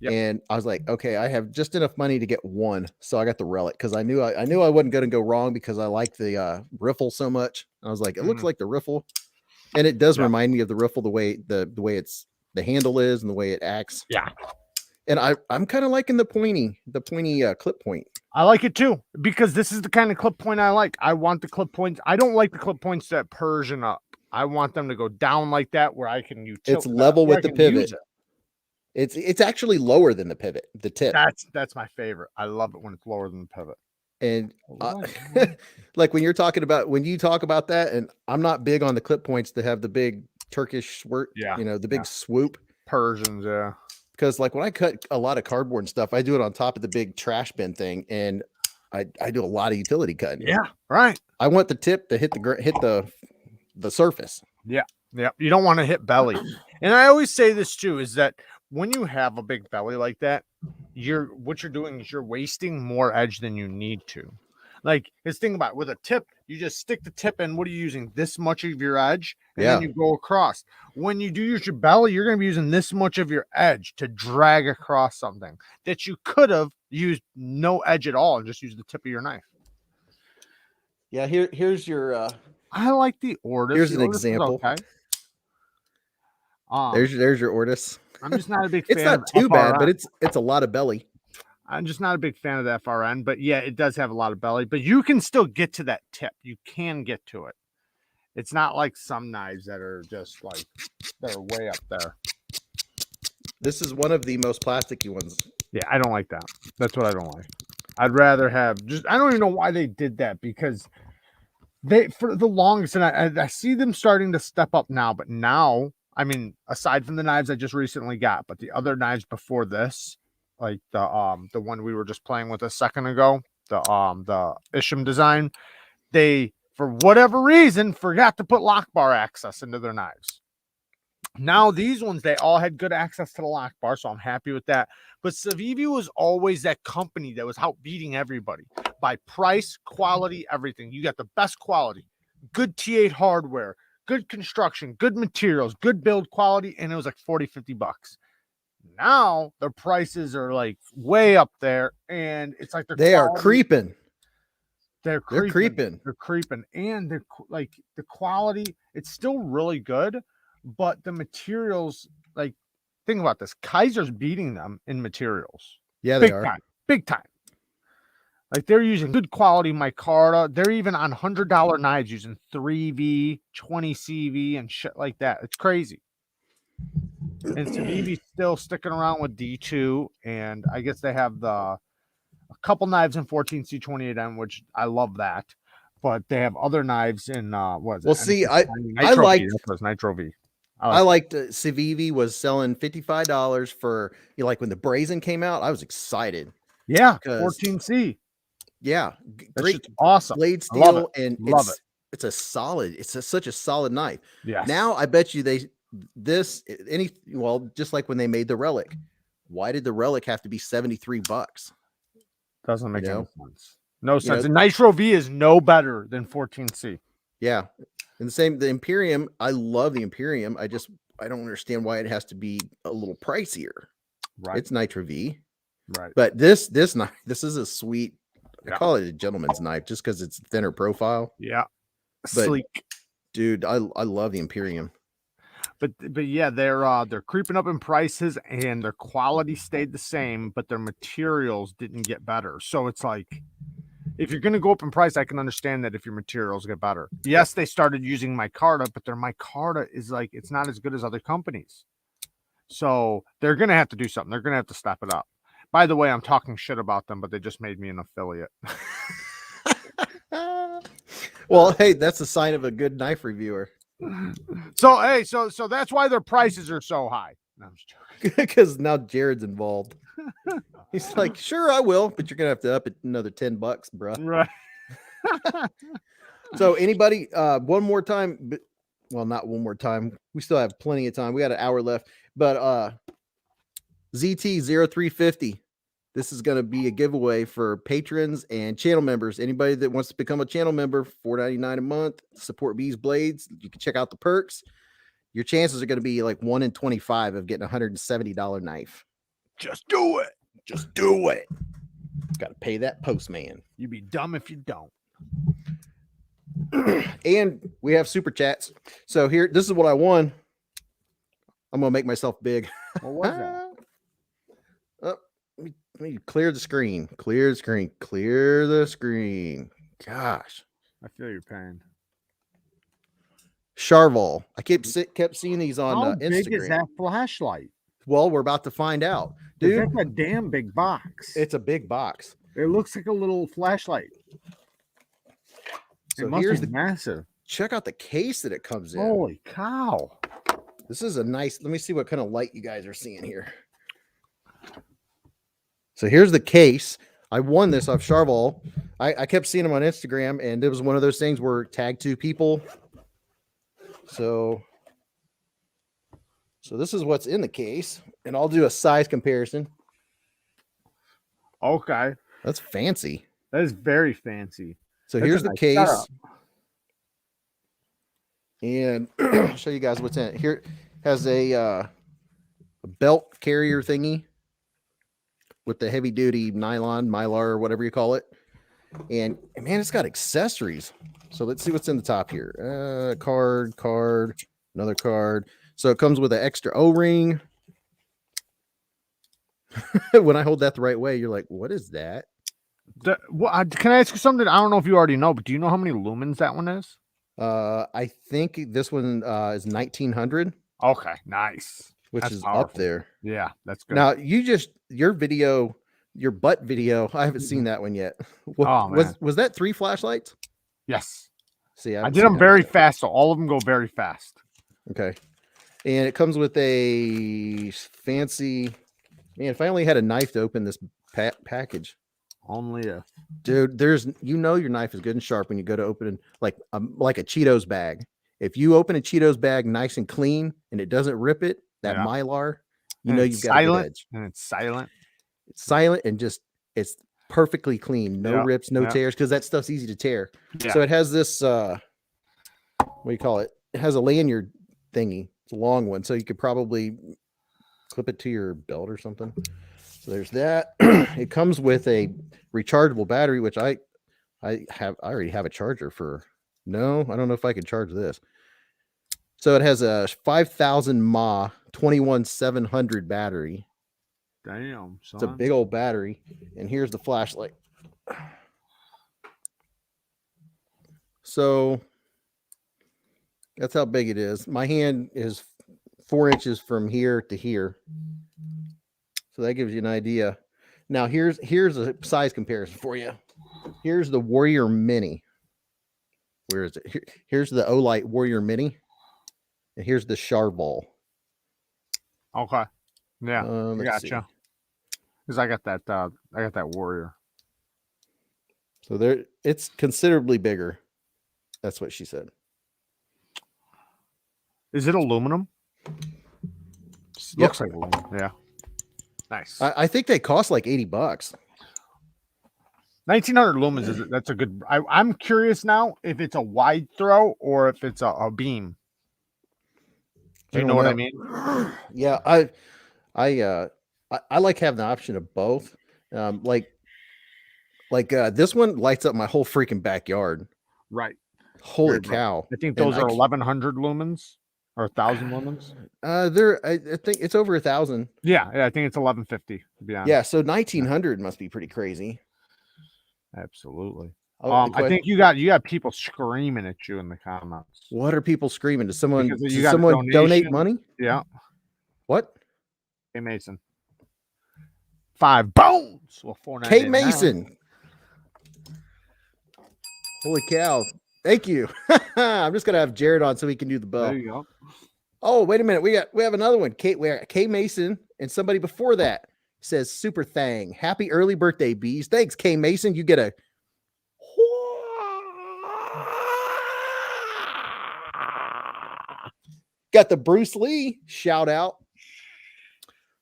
Yep. And I was like, okay, I have just enough money to get one, so I got the relic because I knew I wasn't going to go wrong because I like the riffle so much. I was like, it looks like the riffle, and it does remind me of the riffle, the way the handle is and the way it acts. Yeah. And I'm kind of liking the pointy clip point. I like it too, because this is the kind of clip point I like. I want the clip points. I don't like the clip points that Persian up. I want them to go down like that, where I can it's level with the pivot. It's actually lower than the pivot, the tip. That's my favorite. I love it when it's lower than the pivot. And like when you talk about that, and I'm not big on the clip points that have the big Turkish swirt, the big swoop. Persians, yeah. Because like when I cut a lot of cardboard and stuff, I do it on top of the big trash bin thing, and I do a lot of utility cutting. Yeah, right. I want the tip to hit the surface. Yeah. You don't want to hit belly. And I always say this too, is that when you have a big belly like that, what you're doing is you're wasting more edge than you need to. Like, just think about it. With a tip, you just stick the tip in. What are you using? This much of your edge, and then you go across. When you do use your belly, you're going to be using this much of your edge to drag across something that you could have used no edge at all and just use the tip of your knife. Yeah, here's your I like the Ortis. Here's the an Ortis is example. okay. There's your Ortis. I'm just not a big fan. It's not too bad, but it's a lot of belly. I'm just not a big fan of the FRN, but yeah, it does have a lot of belly, but you can still get to that tip. You can get to it. It's not like some knives that are just like, they're way up there. This is one of the most plasticky ones. Yeah, I don't like that. That's what I don't like. I'd rather have I don't even know why they did that, because for the longest, and I see them starting to step up now, but now, I mean, aside from the knives I just recently got, but the other knives before this, like the one we were just playing with a second ago, the Isham design, they, for whatever reason, forgot to put lock bar access into their knives. Now these ones, they all had good access to the lock bar, so I'm happy with that. But Civivi was always that company that was outbeating everybody by price, quality, everything. You got the best quality, good T8 hardware, good construction, good materials, good build quality, and it was like $40-50. Now their prices are like way up there, and it's like they are creeping. They're creeping, and they're like, the quality, it's still really good, but the materials, like, think about this. Kaiser's beating them in materials. Yeah, they are. Big time. Like, they're using good quality micarta. They're even on $100 knives using 3V, 20 CV, and shit like that. It's crazy. And Civivi's still sticking around with D2, and I guess they have a couple knives in 14C28M, which I love that. But they have other knives in what is it? Well, see, I liked Nitro V. I liked Civivi was selling $55 for, you know, like when the Brazen came out. I was excited. Yeah, 14C. Yeah, great, awesome blade steel, and love it. It's such a solid knife. Yeah. Now I bet you just like when they made the Relic. Why did the Relic have to be $73? Doesn't make any sense. No sense. And Nitro V is no better than 14C. Yeah. And the Imperium, I love the Imperium. I don't understand why it has to be a little pricier. Right. It's Nitro V. Right. But this knife, this is a sweet, I call it a gentleman's knife just because it's thinner profile. Yeah. But, sleek. Dude, I love the Imperium. But yeah, they're creeping up in prices, and their quality stayed the same, but their materials didn't get better. So it's like, if you're going to go up in price, I can understand that if your materials get better. Yes, they started using micarta, but their micarta is like, it's not as good as other companies. So they're going to have to do something. They're going to have to step it up. By the way, I'm talking shit about them, but they just made me an affiliate. Well, hey, that's a sign of a good knife reviewer. So, hey, so that's why their prices are so high. No, I'm just joking. Because now Jared's involved. He's like, sure, I will, but you're gonna have to up it another $10, bro. Right. So, anybody, one more time, well, not one more time. We still have plenty of time. We got an hour left, but ZT0350. This is gonna be a giveaway for patrons and channel members. Anybody that wants to become a channel member, $4.99 a month, support Beez Blades. You can check out the perks. Your chances are going to be like 1 in 25 of getting a $170 knife. Just do it. Just do it. Got to pay that postman. You'd be dumb if you don't. And we have super chats. So here, this is what I won. I'm going to make myself big. What was that? Let me clear the screen. Clear the screen. Clear the screen. Gosh. I feel your pain. Charval. I kept seeing these on How Instagram. big is that flashlight? Well, we're about to find out. Dude, that's a damn big box. It's a big box. It looks like a little flashlight. So it must here's be massive. Check out the case that it comes in. Holy cow. This is a nice, let me see what kind of light you guys are seeing here. So here's the case. I won this off Charval. I kept seeing him on Instagram, and it was one of those things where tag 2 people. So this is what's in the case, and I'll do a size comparison. Okay. That's fancy. That is very fancy. So That's here's a the nice case. setup. And I'll show you guys what's in it. Here it has a belt carrier thingy with the heavy duty nylon, mylar, or whatever you call it. And man, it's got accessories. So let's see what's in the top here. Card, another card. So it comes with an extra O-ring. When I hold that the right way, you're like, what is that? Can I ask you something? I don't know if you already know, but do you know how many lumens that one is? I think this one is 1900. Okay, nice. Which That's is powerful. up there. Yeah, that's good. Now your video, your butt video, I haven't seen that one yet. Was that 3 flashlights? Yes. See, I did them very fast, so all of them go very fast. Okay. And it comes with a fancy, man, if I only had a knife to open this package. Only if. Dude, your knife is good and sharp when you go to open like a Cheetos bag. If you open a Cheetos bag nice and clean and it doesn't rip it, that mylar, you've got a good edge. And it's silent. It's silent and just it's perfectly clean. No rips, no tears, because that stuff's easy to tear. Yeah. So it has this what do you call it? It has a lanyard thingy. It's a long one, so you could probably clip it to your belt or something. So there's that. It comes with a rechargeable battery, which I already have a charger for. No, I don't know if I can charge this. So it has a 5,000 mAh 21700 battery. Damn, son. It's a big old battery. And here's the flashlight. So that's how big it is. My hand is 4 inches from here to here. So that gives you an idea. Now here's a size comparison for you. Here's the Warrior Mini. Where is it? Here's the Olight Warrior Mini. And here's the Charval. Okay. Yeah. I gotcha. Because I got that Warrior. So it's considerably bigger. That's what she said. Is it aluminum? Looks like aluminum. Yeah. Nice. I think they cost like $80. 1900 lumens that's a good. I'm curious now if it's a wide throw or if it's a beam. Do you know what I mean? Yeah, I like having the option of both. Like this one lights up my whole freaking backyard. Right. Holy cow! I think those are 1100 lumens or 1000 lumens. I think it's over 1000. Yeah, I think it's 1150 to be honest. Yeah, so 1900 must be pretty crazy. Absolutely. I think you got people screaming at you in the comments. What are people screaming? Does someone donate money? Yeah. What? K Mason. 5 bones. Well, K Mason. Holy cow. Thank you. I'm just gonna have Jared on so he can do the bell. There you go. Oh, wait a minute. We have another one. K Mason and somebody before that says super thang. Happy early birthday, Beez. Thanks, K Mason. You get a got the Bruce Lee shout out.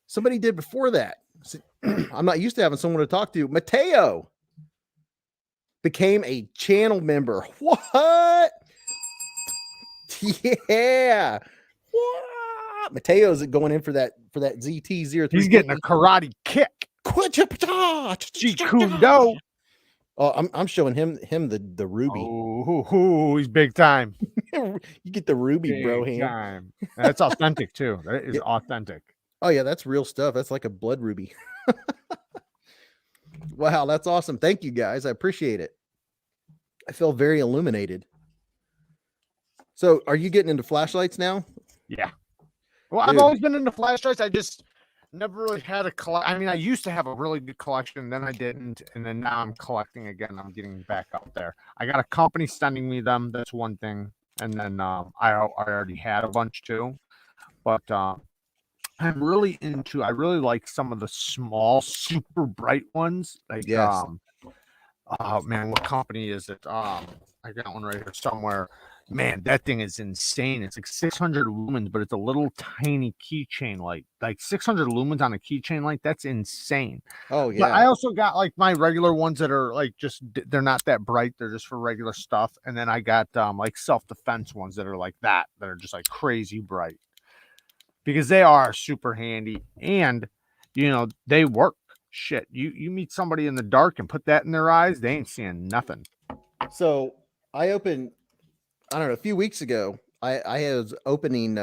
Somebody did before that. I'm not used to having someone to talk to. Mateo became a channel member. What? Yeah. What? Mateo's going in for that ZT-03. He's getting a karate kick. Kundo. Oh, I'm showing him the ruby. Oh, he's big time. You get the ruby, big bro. Hand. That's authentic too. That is authentic. Oh yeah, that's real stuff. That's like a blood ruby. Wow, that's awesome. Thank you guys. I appreciate it. I feel very illuminated. So, are you getting into flashlights now? Yeah. Well, I've always been into flashlights. I just never really had a collect. I mean, I used to have a really good collection, then I didn't, and then now I'm collecting again. I'm getting back out there. I got a company sending me them. That's one thing, and then I already had a bunch too, but I'm really into. I really like some of the small, super bright ones. Like Yes. oh man, what company is it? I got one right here somewhere. Man, that thing is insane. It's like 600 lumens, but it's a little tiny keychain light. Like 600 lumens on a keychain light. That's insane. Oh But I yeah. also got like my regular ones that are like just they're not that bright. They're just for regular stuff. And then I got like self-defense ones that are like that are just like crazy bright. Because they are super handy and they work. Shit. You meet somebody in the dark and put that in their eyes, they ain't seeing nothing. So I opened, I don't know, a few weeks ago, I was opening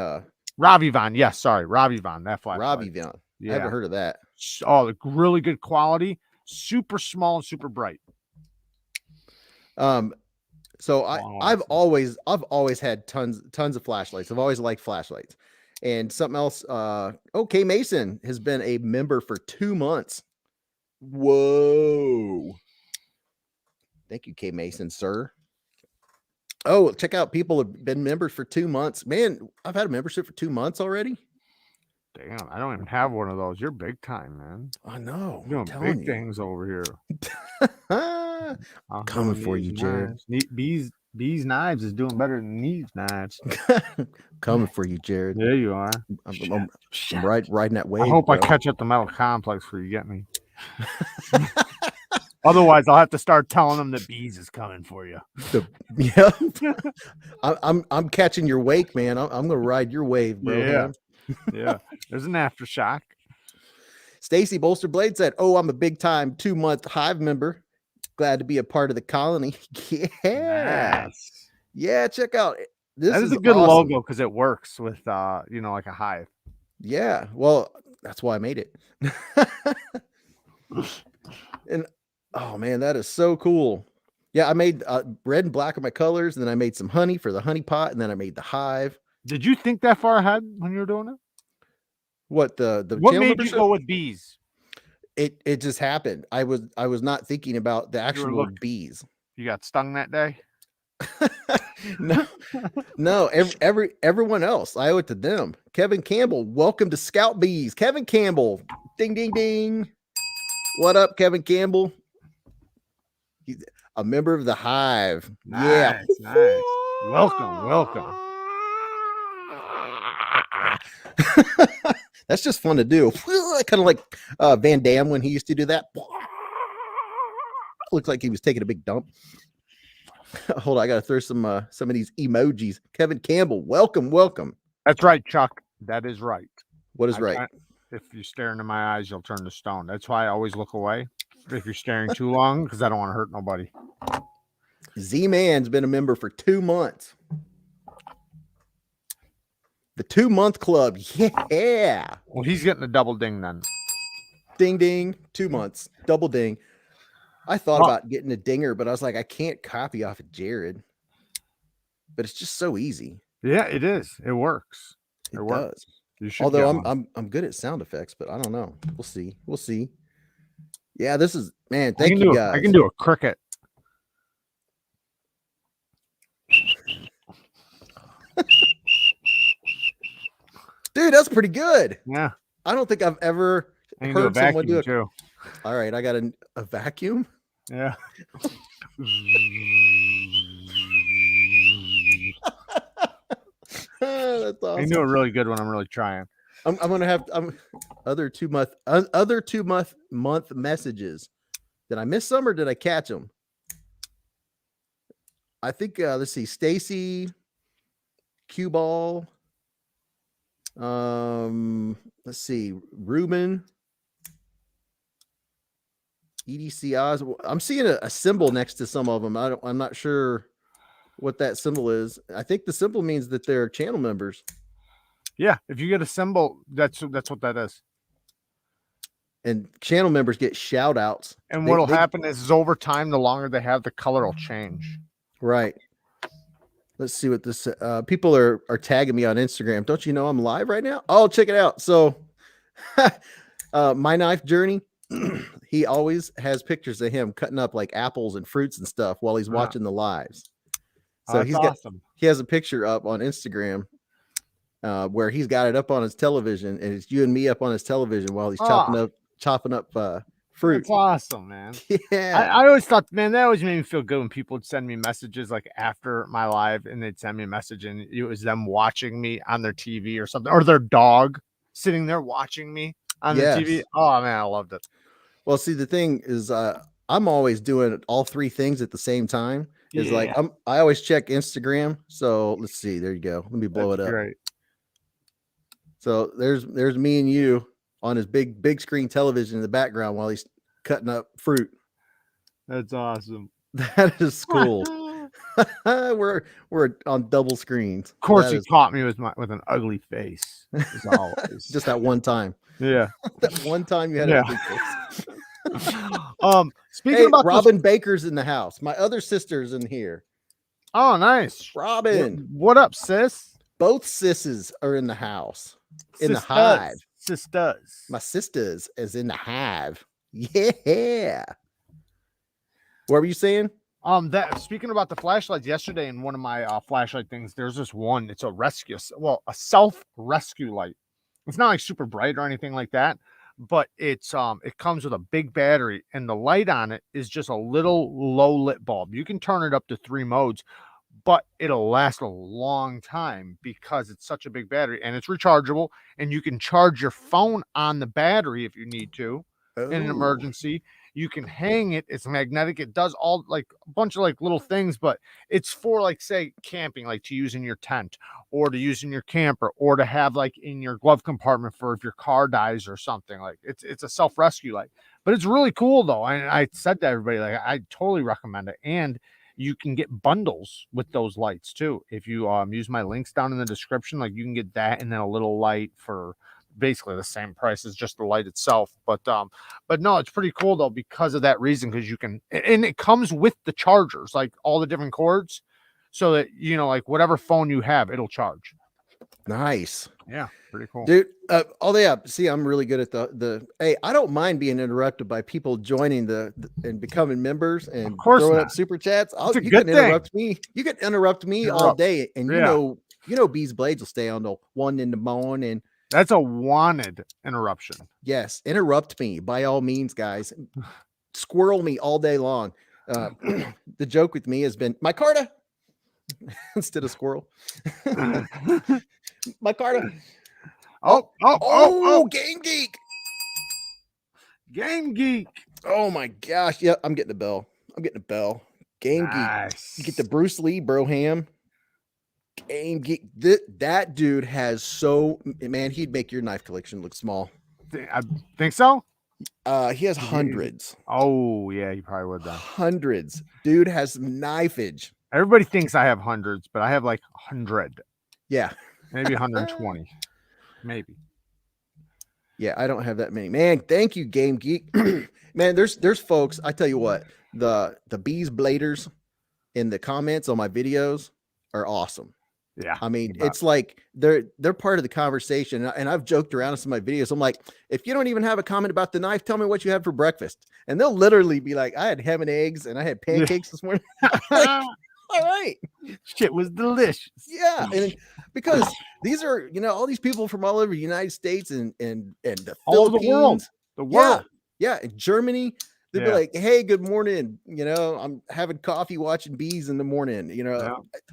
Ravivon, yes, sorry, Ravivon, that flashlight. Ravivon. Yeah. I haven't heard of that. Oh, really good quality, super small and super bright. So I've always had tons of flashlights. I've always liked flashlights. And something else, K Mason has been a member for 2 months. Whoa. Thank you, K Mason, sir. Oh, check out, people have been members for 2 months. Man, I've had a membership for 2 months already. Damn, I don't even have one of those. You're big time, man. I know. You're doing big things over here. Coming for you, Jared. Beez Knives is doing better than these knives. Coming for you, Jared. There you are. I'm riding that wave. I hope I catch up the metal complex for you get me. Otherwise, I'll have to start telling them that Beez is coming for you. Yeah, I'm catching your wake, man. I'm gonna ride your wave, bro. Yeah, yeah. There's an aftershock. Stacy Bolster Blade said, "Oh, I'm a big time 2-month Hive member. Glad to be a part of the colony." Yeah, nice. Yeah. Check out this. That is a good awesome logo because it works with like a hive. Yeah. Well, that's why I made it. And oh man, that is so cool. Yeah, I made red and black are my colors, and then I made some honey for the honey pot, and then I made the hive. Did you think that far ahead when you were doing it? What what made you go with bees? It just happened. I was not thinking about the actual bees. You got stung that day? No. Everyone else, I owe it to them. Kevin Campbell, welcome to Scout Bees. Kevin Campbell, ding ding ding. What up, Kevin Campbell? He's a member of the Hive. Nice, yeah, nice. Welcome. That's just fun to do. Kind of like Van Damme when he used to do that. Looks like he was taking a big dump. Hold on, I gotta throw some of these emojis. Kevin Campbell, welcome. That's right, Chuck. That is right. What is right? If you stare into my eyes, you'll turn to stone. That's why I always look away if you're staring too long, because I don't want to hurt nobody. Z-Man's been a member for 2 months. The 2-month club. Yeah. Well, he's getting a double ding then. Ding ding. 2 months. Double ding. I thought about getting a dinger, but I was like, I can't copy off of Jared. But it's just so easy. Yeah, it is. It works. It does. Although I'm good at sound effects, but I don't know. We'll see. Yeah, this is, man, thank you guys. I can do a cricket. Dude, that's pretty good. Yeah. I don't think I've ever heard someone do it. Too. All right, I got a vacuum. Yeah. That's awesome. I do a really good one. I'm really trying. I'm gonna have other 2 month messages. Did I miss some or did I catch them? I think let's see, Stacy, Cue Ball. Let's see, Ruben, EDC Oz. I'm seeing a symbol next to some of them. I'm not sure what that symbol is. I think the symbol means that they're channel members. Yeah, if you get a symbol, that's what that is. And channel members get shout outs. And what'll happen is over time, the longer they have, the color will change. Right. Let's see what this people are tagging me on Instagram. Don't you know I'm live right now? Oh, check it out. So my knife journey, he always has pictures of him cutting up like apples and fruits and stuff while he's watching the lives. So awesome. He has a picture up on Instagram where he's got it up on his television, and it's you and me up on his television while he's Oh, chopping up fruit. that's awesome, man. Yeah. I always thought, man, that always made me feel good when people would send me messages like after my live, and they'd send me a message, and it was them watching me on their TV or something, or their dog sitting there watching me on the TV. Yes. Oh man, I loved it. Well, see, the thing is, I'm always doing all three things at the same time. Is like Yeah, I always check Instagram. So let's see. There you go. Let me blow that's it up. great. So there's me and you on his big screen television in the background while he's cutting up fruit. That's awesome. That is cool. we're on double screens. Of course, he caught me with an ugly face. As always. Just that one time. Yeah, That one time you had a ugly face. Speaking about Robin Baker's in the house. My other sister's in here. Oh, nice. Robin. What up, sis? Both sisses are in the house. In the Sisters. hive. Sisters. My sisters is in the hive. Yeah. What were you saying? That speaking about the flashlights, yesterday in one of my flashlight things, there's this one. It's a a self-rescue light. It's not like super bright or anything like that, but it comes with a big battery, and the light on it is just a little low lit bulb. You can turn it up to 3 modes, but it'll last a long time because it's such a big battery, and it's rechargeable, and you can charge your phone on the battery if you need to in an emergency. You can hang it. It's magnetic. It does all like a bunch of like little things, but it's for like, say, camping, like to use in your tent or to use in your camper or to have like in your glove compartment for if your car dies or something. Like it's a self-rescue light, but it's really cool though. And I said to everybody, like, I totally recommend it. And you can get bundles with those lights too. If you use my links down in the description, like you can get that and then a little light for basically the same price as just the light itself. But no, it's pretty cool though because of that reason, because you can, and it comes with the chargers, like all the different cords, so that you know, like whatever phone you have, it'll charge. Nice. Yeah, pretty cool, dude. See, I'm really good at the hey, I don't mind being interrupted by people joining and becoming members and throwing up super chats. You can interrupt me. You can interrupt me all day, and you know Beez Blades will stay on the 1 in the morning. That's a wanted interruption. Yes, interrupt me by all means, guys. Squirrel me all day long. The joke with me has been my Carta instead of squirrel. My Carta. Oh, Game Geek. Game Geek. Oh my gosh. Yep, I'm getting the bell. Game Geek. You get the Bruce Lee Broham. Game Geek. That dude has man, he'd make your knife collection look small. I think so. He has hundreds. Oh yeah, he probably would then. Hundreds. Dude has knifeage. Everybody thinks I have hundreds, but I have like 100. Yeah. Maybe 120. Maybe. Yeah, I don't have that many. Man, thank you, Game Geek. Man, there's folks, I tell you what, the Beezbladers in the comments on my videos are awesome. Yeah. I mean, it's like they're part of the conversation. And I've joked around in some of my videos. I'm like, if you don't even have a comment about the knife, tell me what you had for breakfast. And they'll literally be like, I had ham and eggs and I had pancakes this morning. Like, all right. Shit was delicious. Yeah. And because these are, all these people from all over the United States and the all Philippines. The world. Yeah. In Germany. They'd be like, hey, good morning. I'm having coffee, watching bees in the morning.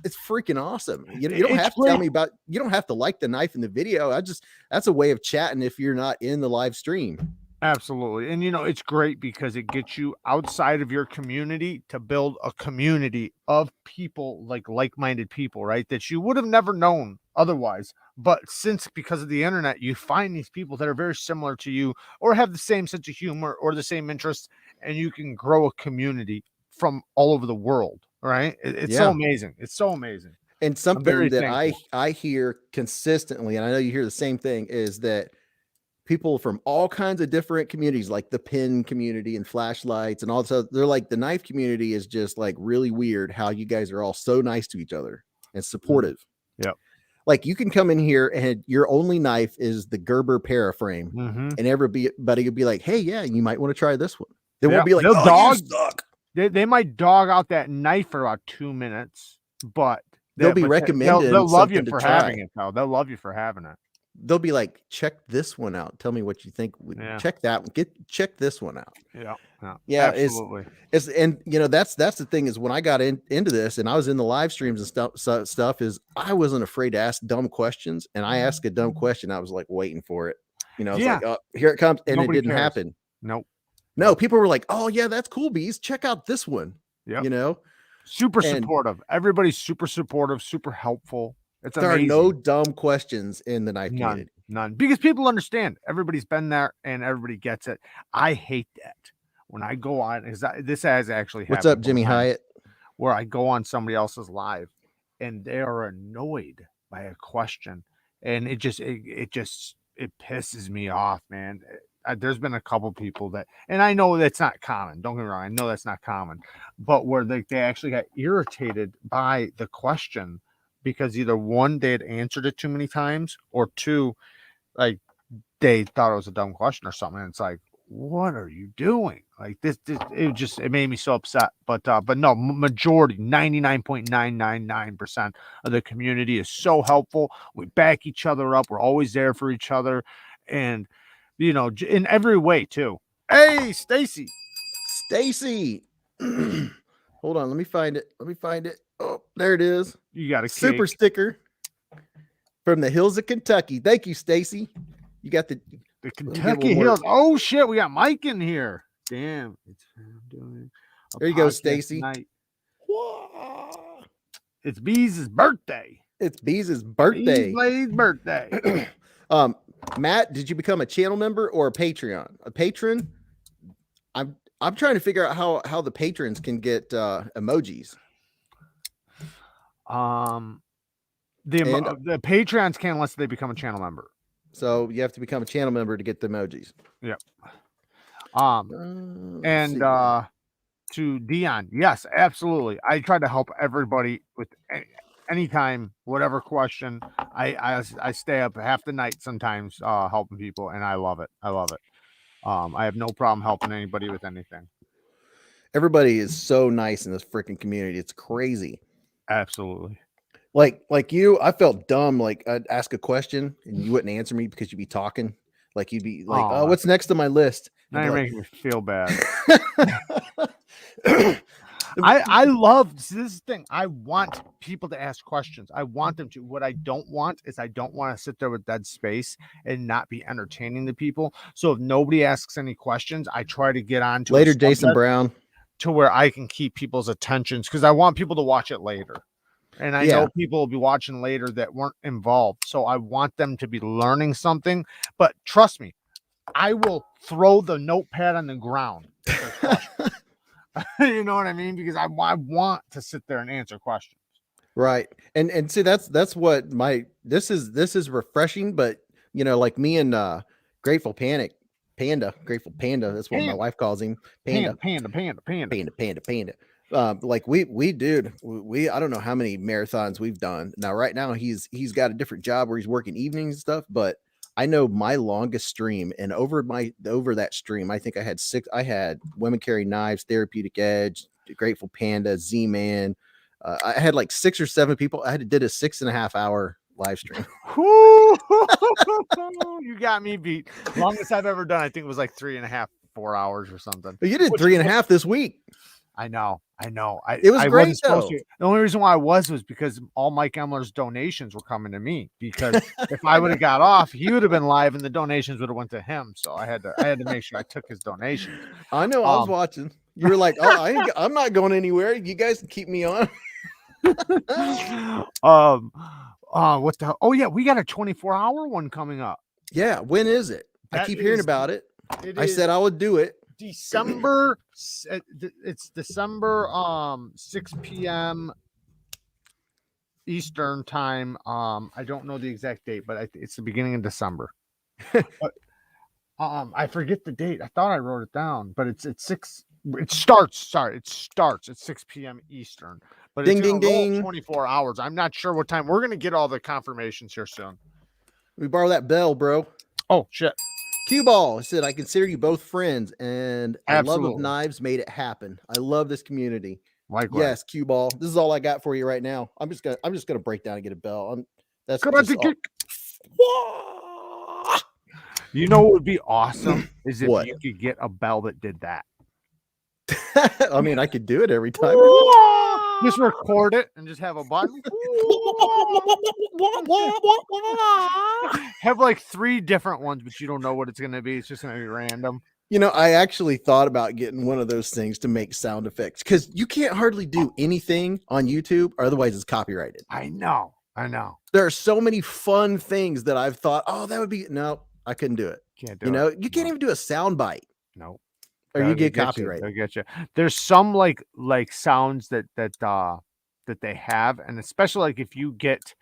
It's freaking awesome. You don't have to tell me you don't have to like the knife in the video. That's a way of chatting if you're not in the live stream. Absolutely. And it's great because it gets you outside of your community to build a community of people, like-minded people, right? That you would have never known otherwise. But because of the internet, you find these people that are very similar to you or have the same sense of humor or the same interests, and you can grow a community from all over the world, right? It's so amazing. It's so amazing. And something that I hear consistently, and I know you hear the same thing, is that people from all kinds of different communities, like the pin community and flashlights and all this, they're like, the knife community is just like really weird how you guys are all so nice to each other and supportive. Yeah. Like you can come in here and your only knife is the Gerber Paraframe, and everybody will be like, hey, yeah, you might want to try this one. They won't be like, you suck. They might dog out that knife for about 2 minutes, but they'll be but recommending they'll love you something to for try. having it though. They'll love you for having it. They'll be like, check this one out. Tell me what you think. Check that one. Check this one out. Yeah, absolutely. It's and you know that's the thing is when I got into this and I was in the live streams and stuff is I wasn't afraid to ask dumb questions, and I asked a dumb question. I was like waiting for it. You know, it's like, oh, here it comes, and it didn't happen. No, people were like, oh yeah, that's cool, Beez. Check out this one. Yeah, you know, super supportive. Everybody's super supportive, super helpful. It's there amazing. are no dumb questions in the knife community. None, because people understand. Everybody's been there and everybody gets it. I hate that when I go on. This has actually happened. What's up, Jimmy Hyatt? Where I go on somebody else's live and they are annoyed by a question, and it pisses me off, man. There's been a couple people that, and I know that's not common. Don't get me wrong. I know that's not common, but where they actually got irritated by the question because either one, they had answered it too many times, or two, like they thought it was a dumb question or something. And it's like, what are you doing? Like this it made me so upset. But no, majority, 99.999% of the community is so helpful. We back each other up. We're always there for each other, and you know, in every way too. Hey, Stacy. Hold on, let me find it. Oh, there it is. You got a super sticker from the hills of Kentucky. Thank you, Stacy. You got the Kentucky Hills. Oh shit, we got Mike in here. Damn. There you go, Stacy. It's Beez's birthday. Beezbladeslive birthday. Matt, did you become a channel member or a Patreon? A patron? I'm trying to figure out how the patrons can get emojis. The Patreons can't unless they become a channel member. So you have to become a channel member to get the emojis. Yep. To Dion, yes, absolutely. I try to help everybody with anytime, whatever question. I stay up half the night sometimes helping people, and I love it. I have no problem helping anybody with anything. Everybody is so nice in this freaking community. It's crazy. Absolutely. Like you, I felt dumb. Like I'd ask a question and you wouldn't answer me because you'd be talking. Like you'd be like, "Oh, what's next on my list?" Now you're making me feel bad. I love this thing. I want people to ask questions. I want them to. What I don't want is I don't want to sit there with dead space and not be entertaining the people. So if nobody asks any questions, I try to get on to later, Jason Brown, to where I can keep people's attentions because I want people to watch it later. And I know people will be watching later that weren't involved. So I want them to be learning something. But trust me, I will throw the notepad on the ground. You know what I mean? Because I want to sit there and answer questions. Right. And see, that's what this is refreshing. But, you know, like me and Grateful Panda. That's what my wife calls him. Panda. Like we dude, I don't know how many marathons we've done. Now right now he's got a different job where he's working evenings and stuff, but I know my longest stream, and over that stream, I think I had Women Carry Knives, Therapeutic Edge, Grateful Panda, Z-Man. I had like 6 or 7 people. I did a 6.5 hour live stream. You got me beat. Longest I've ever done, I think it was like 3.5, 4 hours or something. But you did 3.5 this week. I know. It was great though. The only reason why I was because all Mike Emler's donations were coming to me. Because if I would have got off, he would have been live, and the donations would have went to him. So I had to make sure I took his donations. I know. I was watching. You were like, "Oh, I'm not going anywhere. You guys can keep me on." What the hell? Oh yeah, we got a 24-hour one coming up. Yeah, when is it? I keep hearing about it. I said I would do it. December. It's December 6 p.m. Eastern time. I don't know the exact date, but it's the beginning of December. But, I forget the date. I thought I wrote it down, but it's 6. It starts at 6 p.m. Eastern. But ding, it's ding, ding. 24 hours. I'm not sure what time. We're gonna get all the confirmations here soon. We borrow that bell, bro. Oh shit. Cue Ball said, "I consider you both friends, and Absolutely. love of knives made it happen. I love this community." Likewise. Yes, cue ball. This is all I got for you right now. I'm just gonna break down and get a bell. That's Karate just kick. You know what would be awesome is if What? you could get a bell that did that. I mean, I could do it every time. Just record it and just have a button. Have like 3 different ones, but you don't know what it's going to be. It's just going to be random. You know, I actually thought about getting one of those things to make sound effects because you can't hardly do anything on YouTube, or otherwise it's copyrighted. I know. There are so many fun things that I've thought, oh, that would be no, I couldn't do it. Can't do you it. know, you can't even do a sound bite. No. Or you get copyrighted. They'll get you. There's some like sounds that they have, and especially like if you get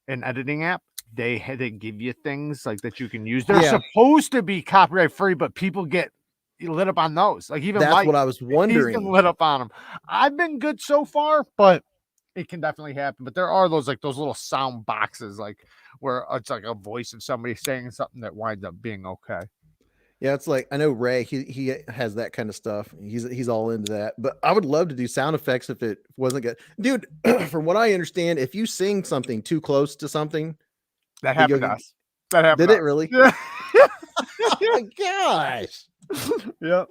an editing app, they give you things like that you can use. They're supposed to be copyright free, but people get lit up on those. Like even that's Mike, what I was wondering. He's been lit up on them. I've been good so far, but it can definitely happen. But there are those little sound boxes like where it's like a voice of somebody saying something that winds up being okay. Yeah, it's like I know Ray. He has that kind of stuff. He's all into that. But I would love to do sound effects if it wasn't good, dude. From what I understand, if you sing something too close to something, that happened to us. That happened. Did it really? Yeah. Oh my gosh. Yeah.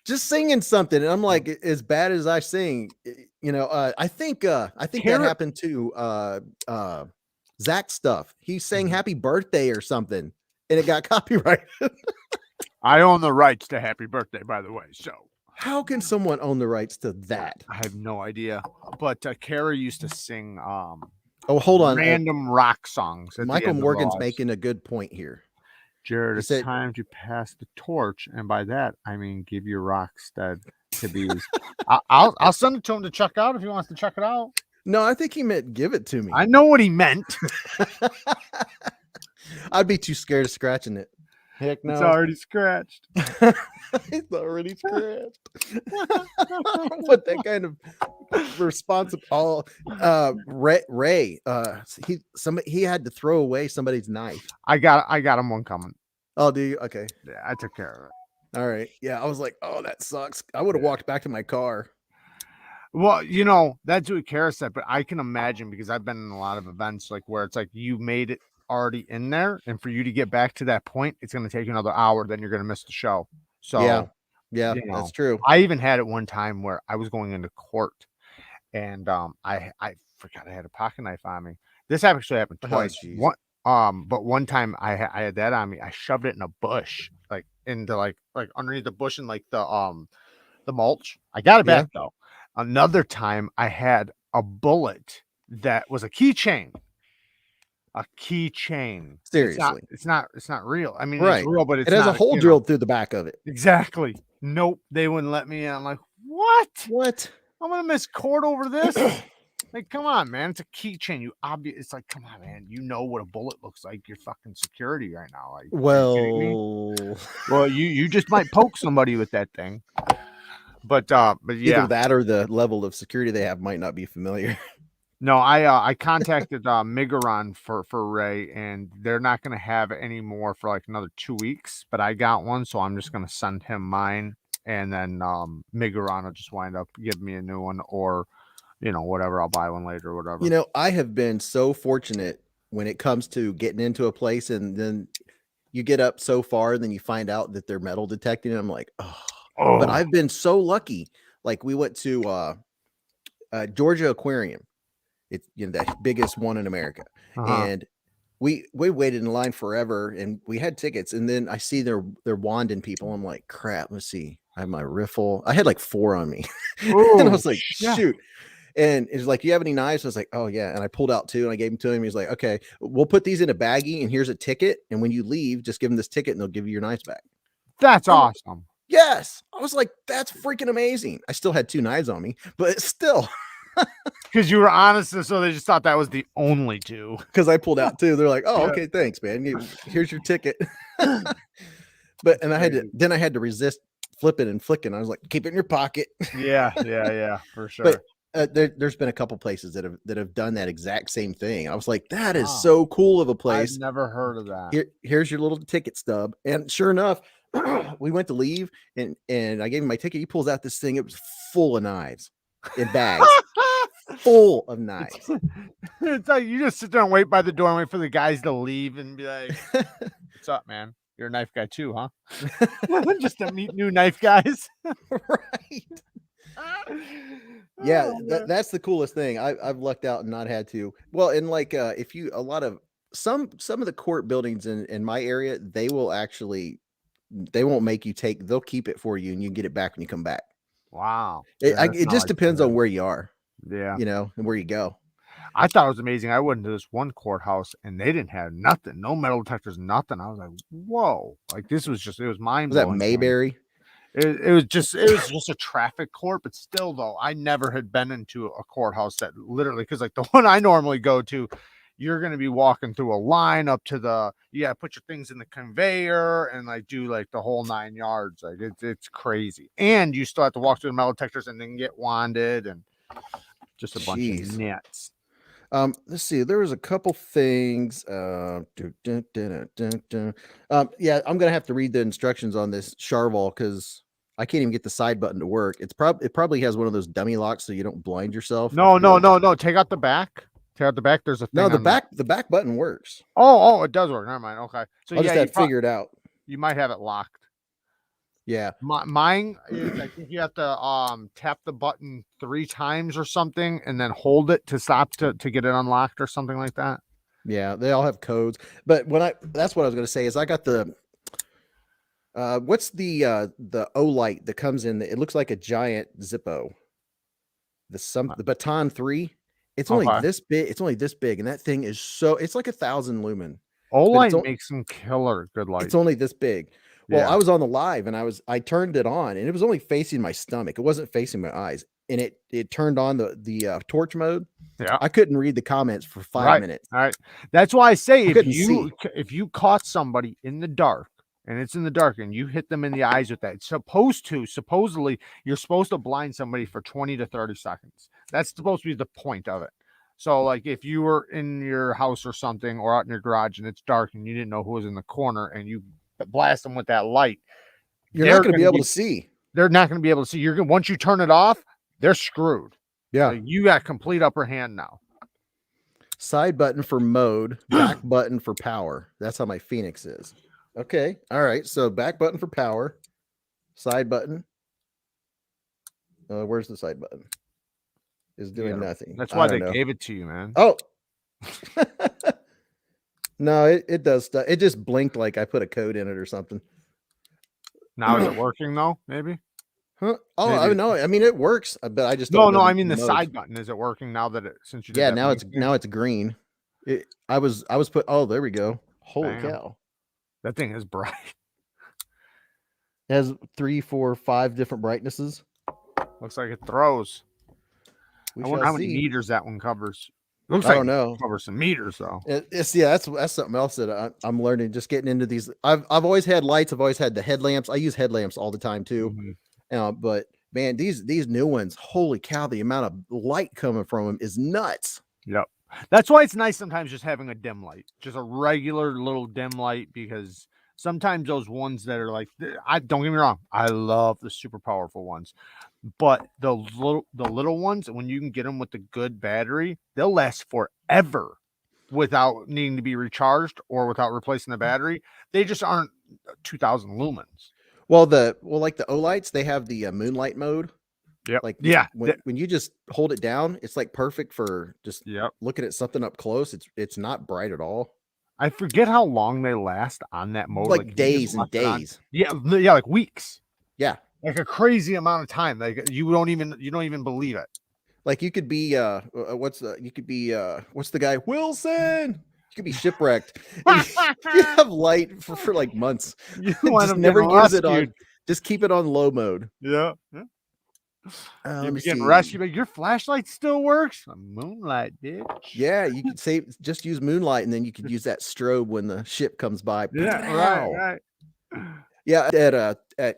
Just singing something, and I'm like, as bad as I sing, you know. I think that happened to Zach stuff. He sang "Happy Birthday" or something, and it got copyrighted. I own the rights to "Happy Birthday," by the way. So how can someone own the rights to that? I have no idea. But Kara used to sing hold on, random rock songs. Michael Morgan's making a good point here. Jared, it's time to pass the torch, and by that I mean give your Rockstead to Beez. I'll send it to him to check out if he wants to check it out. No, I think he meant give it to me. I know what he meant. I'd be too scared of scratching it. Heck no. It's already scratched. It's already scratched. But that kind of responsible Ray, he had to throw away somebody's knife. I got him one coming. Oh, do you? Okay. Yeah, I took care of it. All right. Yeah, I was like, oh, that sucks. I would have walked back to my car. Well, you know, that's what Kara said, but I can imagine because I've been in a lot of events like where it's like you made it already in there, and for you to get back to that point, it's going to take you another hour, then you're going to miss the show. So yeah, you know, that's true. I even had it one time where I was going into court, and I forgot I had a pocket knife on me. This actually happened twice. But one time I had that on me. I shoved it in a bush, like into like underneath the bush and like the mulch. I got it back though. Another time I had a bullet that was a keychain. A keychain. Seriously, it's not real. I mean, it's real, but it has a hole drilled through the back of it. Exactly. Nope, they wouldn't let me in. I'm like, what? I'm gonna miss court over this. Like, come on, man. It's a keychain. It's like, come on, man. You know what a bullet looks like. You're fucking security right now. Like, well, you just might poke somebody with that thing. But yeah, either that or the level of security they have might not be familiar. No, I contacted Migaron for Ray, and they're not going to have it anymore for like another 2 weeks. But I got one, so I'm just going to send him mine, and then Migaron will just wind up giving me a new one, or you know, whatever. I'll buy one later, or whatever. You know, I have been so fortunate when it comes to getting into a place, and then you get up so far, and then you find out that they're metal detecting, and I'm like, oh. But I've been so lucky. Like we went to Georgia Aquarium. It's, you know, that biggest one in America. And we waited in line forever, and we had tickets, and then I see they're wanding people. I'm like, crap, let's see. I have my riffle. I had like 4 on me. And I was like, shoot. And it's like, you have any knives? I was like, oh yeah. And I pulled out 2 and I gave them to him. He's like, okay, we'll put these in a baggie, and here's a ticket. And when you leave, just give them this ticket and they'll give you your knives back. That's awesome. Yes. I was like, that's freaking amazing. I still had 2 knives on me, but still. Because you were honest, so they just thought that was the only 2. Because I pulled out 2. They're like, oh, okay, thanks, man. Here's your ticket. But I had to resist flipping and flicking. I was like, keep it in your pocket. Yeah, for sure. But there's been a couple places that have done that exact same thing. I was like, that is so cool of a place. I've never heard of that. Here's your little ticket stub. And sure enough, we went to leave, and I gave him my ticket. He pulls out this thing. It was full of knives. in bags full of knives. It's like you just sit there and wait by the door and wait for the guys to leave and be like, "What's up, man? You're a knife guy too, huh?" Just to meet new knife guys. Right. Yeah, Oh, that's the coolest thing. I've lucked out and not had to. Well, and like if you a lot of some of the court buildings in my area, they will actually they won't make you take. They'll keep it for you, and you can get it back when you come back. wow. It, Yeah, that's it not just like depends that. on where you are, Yeah. you know, and where you go. I thought it was amazing. I went to this one courthouse and they didn't have nothing, no metal detectors, nothing. I was like, whoa, like this was just, it was mind Was that blowing. Mayberry? It was just a traffic court, but still though, I never had been into a courthouse that literally, because like the one I normally go to, you're going to be walking through a line up to the, you got to put your things in the conveyor and like do like the whole 9 yards. Like it's crazy. And you still have to walk through the metal detectors and then get wanded and just a bunch of Jeez. nets. Let's see. There was a couple things. Yeah, I'm gonna have to read the instructions on this Charval because I can't even get the side button to work. It probably has one of those dummy locks so you don't blind yourself. No. Take out the back. Take out the back. There's a thing. No, the on back button works. Oh, it does work. Never mind. Okay. So I'll just have to figure it out. You might have it locked. Yeah. Mine is, I think you have to tap the button 3 times or something and then hold it to stop to get it unlocked or something like that. Yeah, they all have codes. But that's what I was gonna say is I got the what's the O-Light that comes in it looks like a giant Zippo. The Baton 3. It's only this big. It's only this big, and that thing is it's like 1,000 lumen. O-Light makes some killer good light. It's only this big. Well, I was on the live and I turned it on and it was only facing my stomach. It wasn't facing my eyes. And it turned on the torch mode. Yeah. I couldn't read the comments for 5 minutes. All right. That's why I say if you caught somebody in the dark and it's in the dark and you hit them in the eyes with that, supposedly you're supposed to blind somebody for 20 to 30 seconds. That's supposed to be the point of it. So like if you were in your house or something or out in your garage and it's dark and you didn't know who was in the corner and you blast them with that light, you're not going to be able to see. They're not going to be able to see. Once you turn it off, they're screwed. Yeah. Like you got complete upper hand now. Side button for mode, back button for power. That's how my Phoenix is. Okay. All right. So back button for power, side button. Where's the side button? Is doing nothing. That's why they gave it to you, man. Oh. No, it does stuff. It just blinked like I put a code in it or something. Now is it working though? Maybe. Huh? Oh, I know. I mean, it works, but I just don't know. I mean, the side button, is it working now that since you? Yeah, now it's green. I was put. Oh, there we go. Holy cow! That thing is bright. It has 3, 4, 5 different brightnesses. Looks like it throws. I wonder how many meters that one covers. Looks like it covers some meters though. That's something else that I'm learning. Just getting into these. I've always had lights. I've always had the headlamps. I use headlamps all the time too. But man, these new ones, holy cow! The amount of light coming from them is nuts. Yep. That's why it's nice sometimes just having a dim light, just a regular little dim light, because sometimes those ones that are like, don't get me wrong, I love the super powerful ones, but the little ones, when you can get them with the good battery, they'll last forever without needing to be recharged or without replacing the battery. They just aren't 2,000 lumens. Well, like the O-Lights, they have the moonlight mode. Yeah. Like when you just hold it down, it's like perfect for just looking at something up close. It's not bright at all. I forget how long they last on that mode. Like days and days. Yeah, like weeks. Yeah. Like a crazy amount of time. Like you don't even believe it. Like you could be what's the guy? Wilson. You could be shipwrecked. You have light for like months. You just never use it on. Just keep it on low mode. Yeah. You're getting rescued, but your flashlight still works. Moonlight, bitch. Yeah, you could just use moonlight, and then you could use that strobe when the ship comes by. Yeah, right. Yeah, at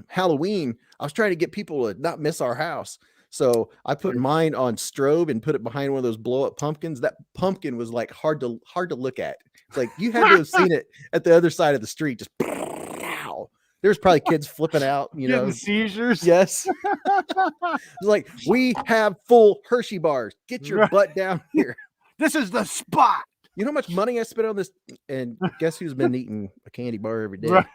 Halloween, I was trying to get people to not miss our house. So I put mine on strobe and put it behind one of those blow up pumpkins. That pumpkin was like hard to look at. It's like you had to have seen it at the other side of the street. Just There's probably kids flipping out, you Getting know. seizures. Yes. It's like, we have full Hershey bars. Get your butt down here. This is the spot. You know how much money I spent on this? And guess who's been eating a candy bar every day? Right.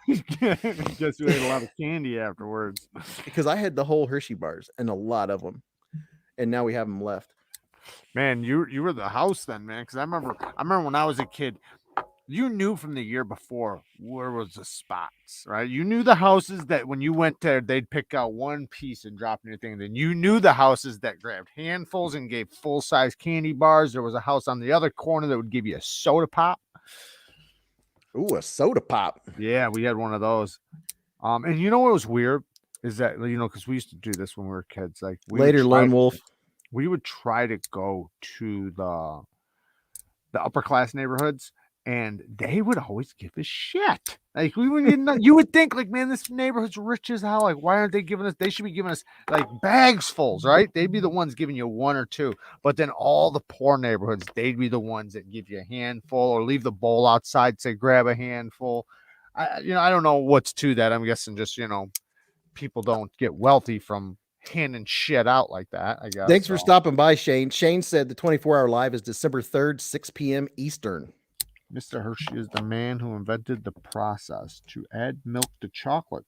Guess we ate a lot of candy afterwards. Because I had the whole Hershey bars and a lot of them. And now we have them left. Man, you were the house then, man. Because I remember when I was a kid, you knew from the year before where was the spots, right? You knew the houses that when you went there, they'd pick out one piece and drop in your thing. Then you knew the houses that grabbed handfuls and gave full-size candy bars. There was a house on the other corner that would give you a soda pop. Ooh, a soda pop. Yeah, we had one of those. And you know what was weird is that, you know, because we used to do this when we were kids. Like Later, Lone Wolf. We would try to go to the upper class neighborhoods, and they would always give us shit. Like we wouldn't. You would think, like, man, this neighborhood's rich as hell. Like, why aren't they giving us? They should be giving us like bags fulls, right? They'd be the ones giving you one or two. But then all the poor neighborhoods, they'd be the ones that give you a handful or leave the bowl outside, say grab a handful. I don't know what's to that. I'm guessing just, you know, people don't get wealthy from handing shit out like that, I guess. Thanks for stopping by, Shane. Shane said the 24-hour live is December 3rd, 6 p.m. Eastern. Mr. Hershey is the man who invented the process to add milk to chocolate.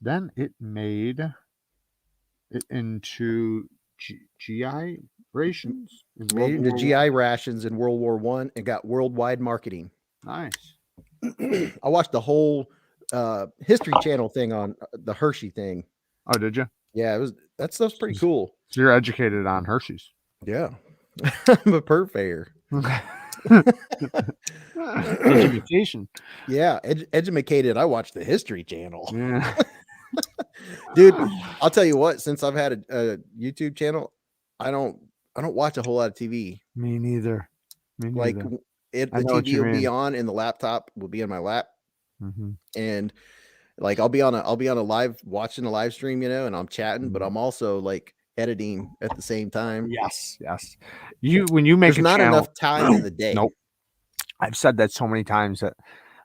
Then it made it into GI rations. Made into GI rations in World War I and got worldwide marketing. Nice. I watched the whole History Channel thing on the Hershey thing. Oh, did you? Yeah, that stuff's pretty cool. So you're educated on Hershey's. Yeah. I'm a purveyor. Education. Yeah, educated. I watch the History Channel. Yeah. Dude, I'll tell you what, since I've had a YouTube channel, I don't watch a whole lot of TV. Me neither. Like the TV will be on and the laptop will be in my lap. Mm-hmm. And like I'll be on a live watching a live stream, you know, and I'm chatting, but I'm also like editing at the same time. Yes. When you make There's not enough time in the day. Nope. I've said that so many times that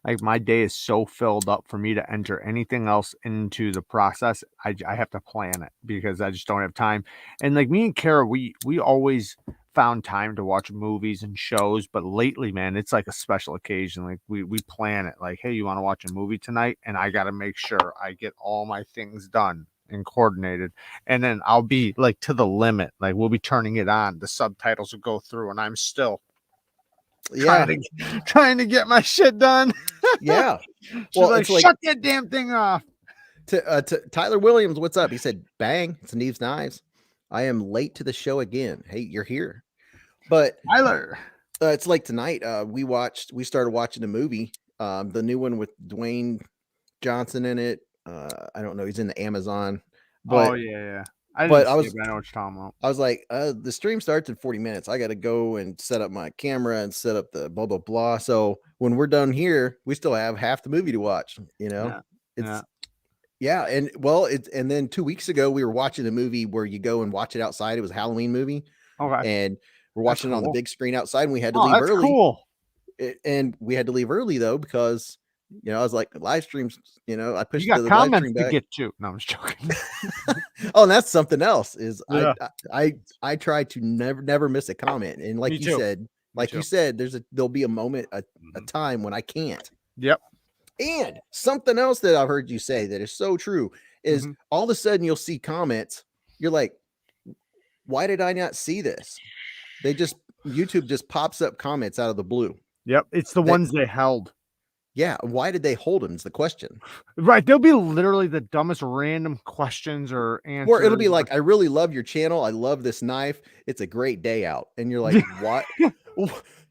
like my day is so filled up for me to enter anything else into the process. I have to plan it because I just don't have time. And like me and Kara, we always found time to watch movies and shows, but lately, man, it's like a special occasion. Like we plan it like, hey, you want to watch a movie tonight? And I got to make sure I get all my things done and coordinated, and then I'll be like to the limit. Like we'll be turning it on, the subtitles will go through, and I'm still trying to get my shit done. Yeah. Well, like, shut that damn thing off. To Tyler Williams, what's up? He said, bang, it's Beez Knives. I am late to the show again. Hey, you're here. But Tyler, it's like tonight, we started watching a movie, the new one with Dwayne Johnson in it. I don't know, he's in the Amazon. But, oh yeah. I know what you're talking about. I was like, the stream starts in 40 minutes. I got to go and set up my camera and set up the blah blah blah. So when we're done here, we still have half the movie to watch. You know, and then 2 weeks ago we were watching a movie where you go and watch it outside. It was a Halloween movie. Okay. And we're watching it on the big screen outside, and we had to leave early. Cool. And we had to leave early though because, you know, I was like, live streams, you know, I pushed the live stream back. back. Get to. No, I'm just joking. Oh, and that's something else. Is I try to never miss a comment, and like you said, there'll be a moment, a time when I can't. Yep. And something else that I've heard you say that is so true is all of a sudden you'll see comments. You're like, why did I not see this? YouTube just pops up comments out of the blue. Yep. It's the ones they held. Yeah. Why did they hold them is the question. Right. They'll be literally the dumbest random questions or answers. Or it'll be like, I really love your channel. I love this knife. It's a great day out. And you're like, what?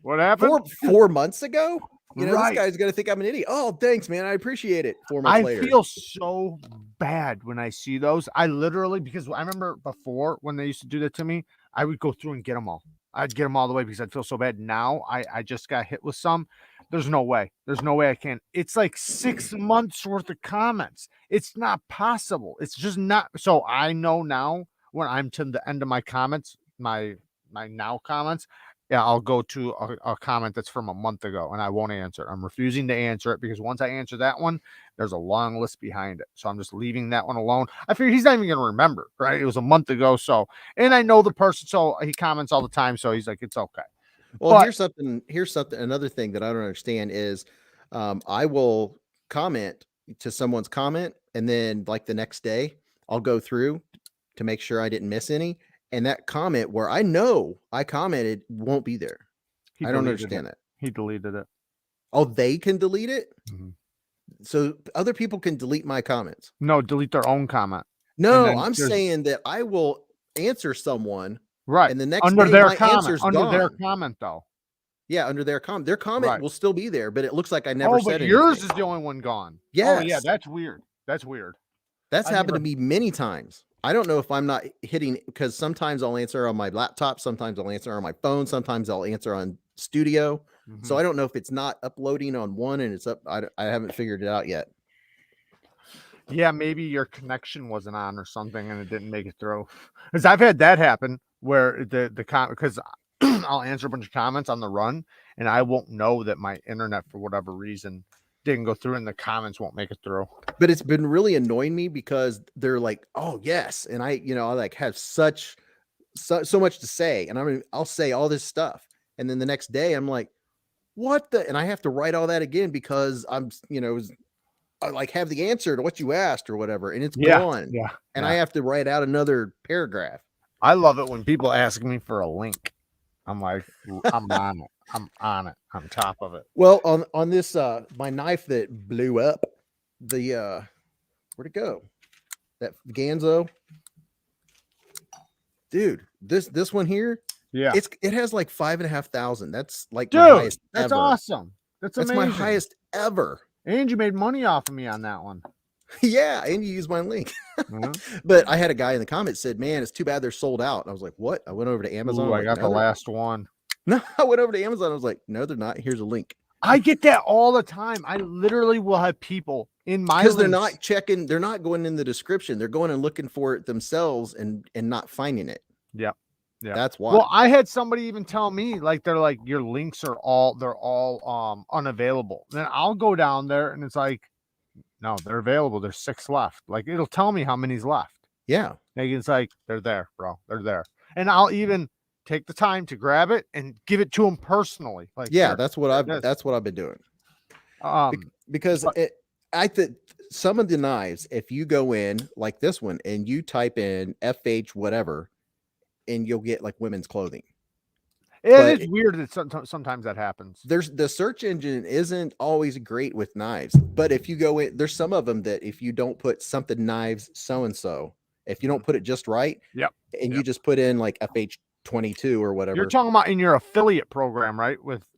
What happened? 4 months ago? You know, This guy's going to think I'm an idiot. Oh, thanks, man. I appreciate it. 4 months later. I feel so bad when I see those. I literally, because I remember before when they used to do that to me, I would go through and get them all. I'd get them all the way because I'd feel so bad. Now I just got hit with some. There's no way. There's no way I can. It's like 6 months worth of comments. It's not possible. It's just not. So I know now when I'm to the end of my comments, my now comments, Yeah, I'll go to a comment that's from a month ago and I won't answer. I'm refusing to answer it because once I answer that one, there's a long list behind it. So I'm just leaving that one alone. I figure he's not even going to remember, right? It was a month ago. So, and I know the person, so he comments all the time. So he's like, it's okay. Well, But here's something. Another thing that I don't understand is, I will comment to someone's comment, and then like the next day, I'll go through to make sure I didn't miss any, and that comment where I know I commented won't be there. I don't understand that. He deleted it. Oh, they can delete it, Mhm. so other people can delete my comments. No, delete their own comment. No, I'm saying that I will answer someone, Right. and the next Under day their my answer's comment. Under gone. their comment, though. Yeah, under their comment Right. will still be there, but it looks like I never Oh, said but anything. yours is the only one gone. Oh, yeah, Yes. that's weird. That's weird. That's I happened never- to me many times. I don't know if I'm not hitting, because sometimes I'll answer on my laptop, sometimes I'll answer on my phone, sometimes I'll answer on Studio. So Mhm. I don't know if it's not uploading on one and it's up. I haven't figured it out yet. Yeah, maybe your connection wasn't on or something and it didn't make it through. Because I've had that happen where the comment, because I'll answer a bunch of comments on the run and I won't know that my internet, for whatever reason, didn't go through and the comments won't make it through. But it's been really annoying me because they're like, oh yes, and I like have so much to say, and I'll say all this stuff, and then the next day I'm like, what the, and I have to write all that again because I'm I like have the answer to what you asked or whatever, and it's gone. Yeah. And I have to write out another paragraph. I love it when people ask me for a link. I'm like, I'm on it. I'm on it. I'm top of it. Well, on this my knife that blew up, the where'd it go? That Ganzo. Dude, this one here, Yeah. it has like 5,500. That's like Dude, my highest that's ever. awesome. That's amazing. My highest ever. And you made money off of me on that one. Yeah, and you used my link. Mm-hmm. But I had a guy in the comments said, man, it's too bad they're sold out. And I was like, what? I went over to Amazon. Ooh, I got the last one. No, I went over to Amazon. I was like, no, they're not. Here's a link. I get that all the time. I literally will have people in my, because they're not checking, they're not going in the description. They're going and looking for it themselves and not finding it. Yep. Yeah. That's why. Well, I had somebody even tell me, like, they're like, your links are all unavailable. Then I'll go down there and it's like, no, they're available. There's 6 left. Like, it'll tell me how many's left. Yeah. Like, it's like, they're there, bro. They're there. And I'll even take the time to grab it and give it to them personally. Like, yeah, here, that's what I've been doing. Because I think some of the knives, if you go in like this one and you type in FH whatever, and you'll get like women's clothing. It is weird that sometimes that happens. There's the search engine isn't always great with knives, but if you go in, there's some of them that if you don't put something knives so-and-so, if you don't put it just right, and you just put in like FH22 or whatever. You're talking about in your affiliate program, right?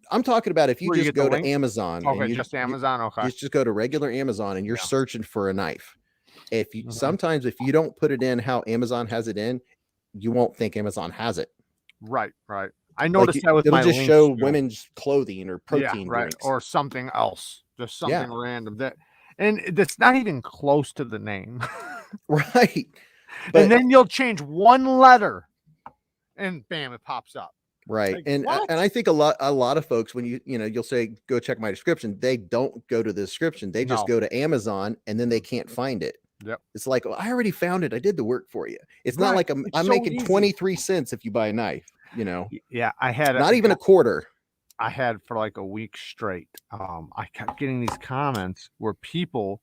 I'm talking about if you just go to Amazon. Okay, just Amazon. Okay. You just go to regular Amazon and you're searching for a knife. If you sometimes if you don't put it in how Amazon has it in, you won't think Amazon has it. Right. I noticed that with it'll my just show women's clothing or protein drinks or something else, just something random and that's not even close to the name. Right. But, and then you'll change one letter and bam, it pops up. Right. Like, and I think a lot of folks, when you'll say, go check my description, they don't go to the description. They just go to Amazon and then they can't find it. Yep. It's like, I already found it. I did the work for you. It's not like I'm making 23 cents if you buy a knife, Yeah. I had not even a quarter. I had for like a week straight. I kept getting these comments where people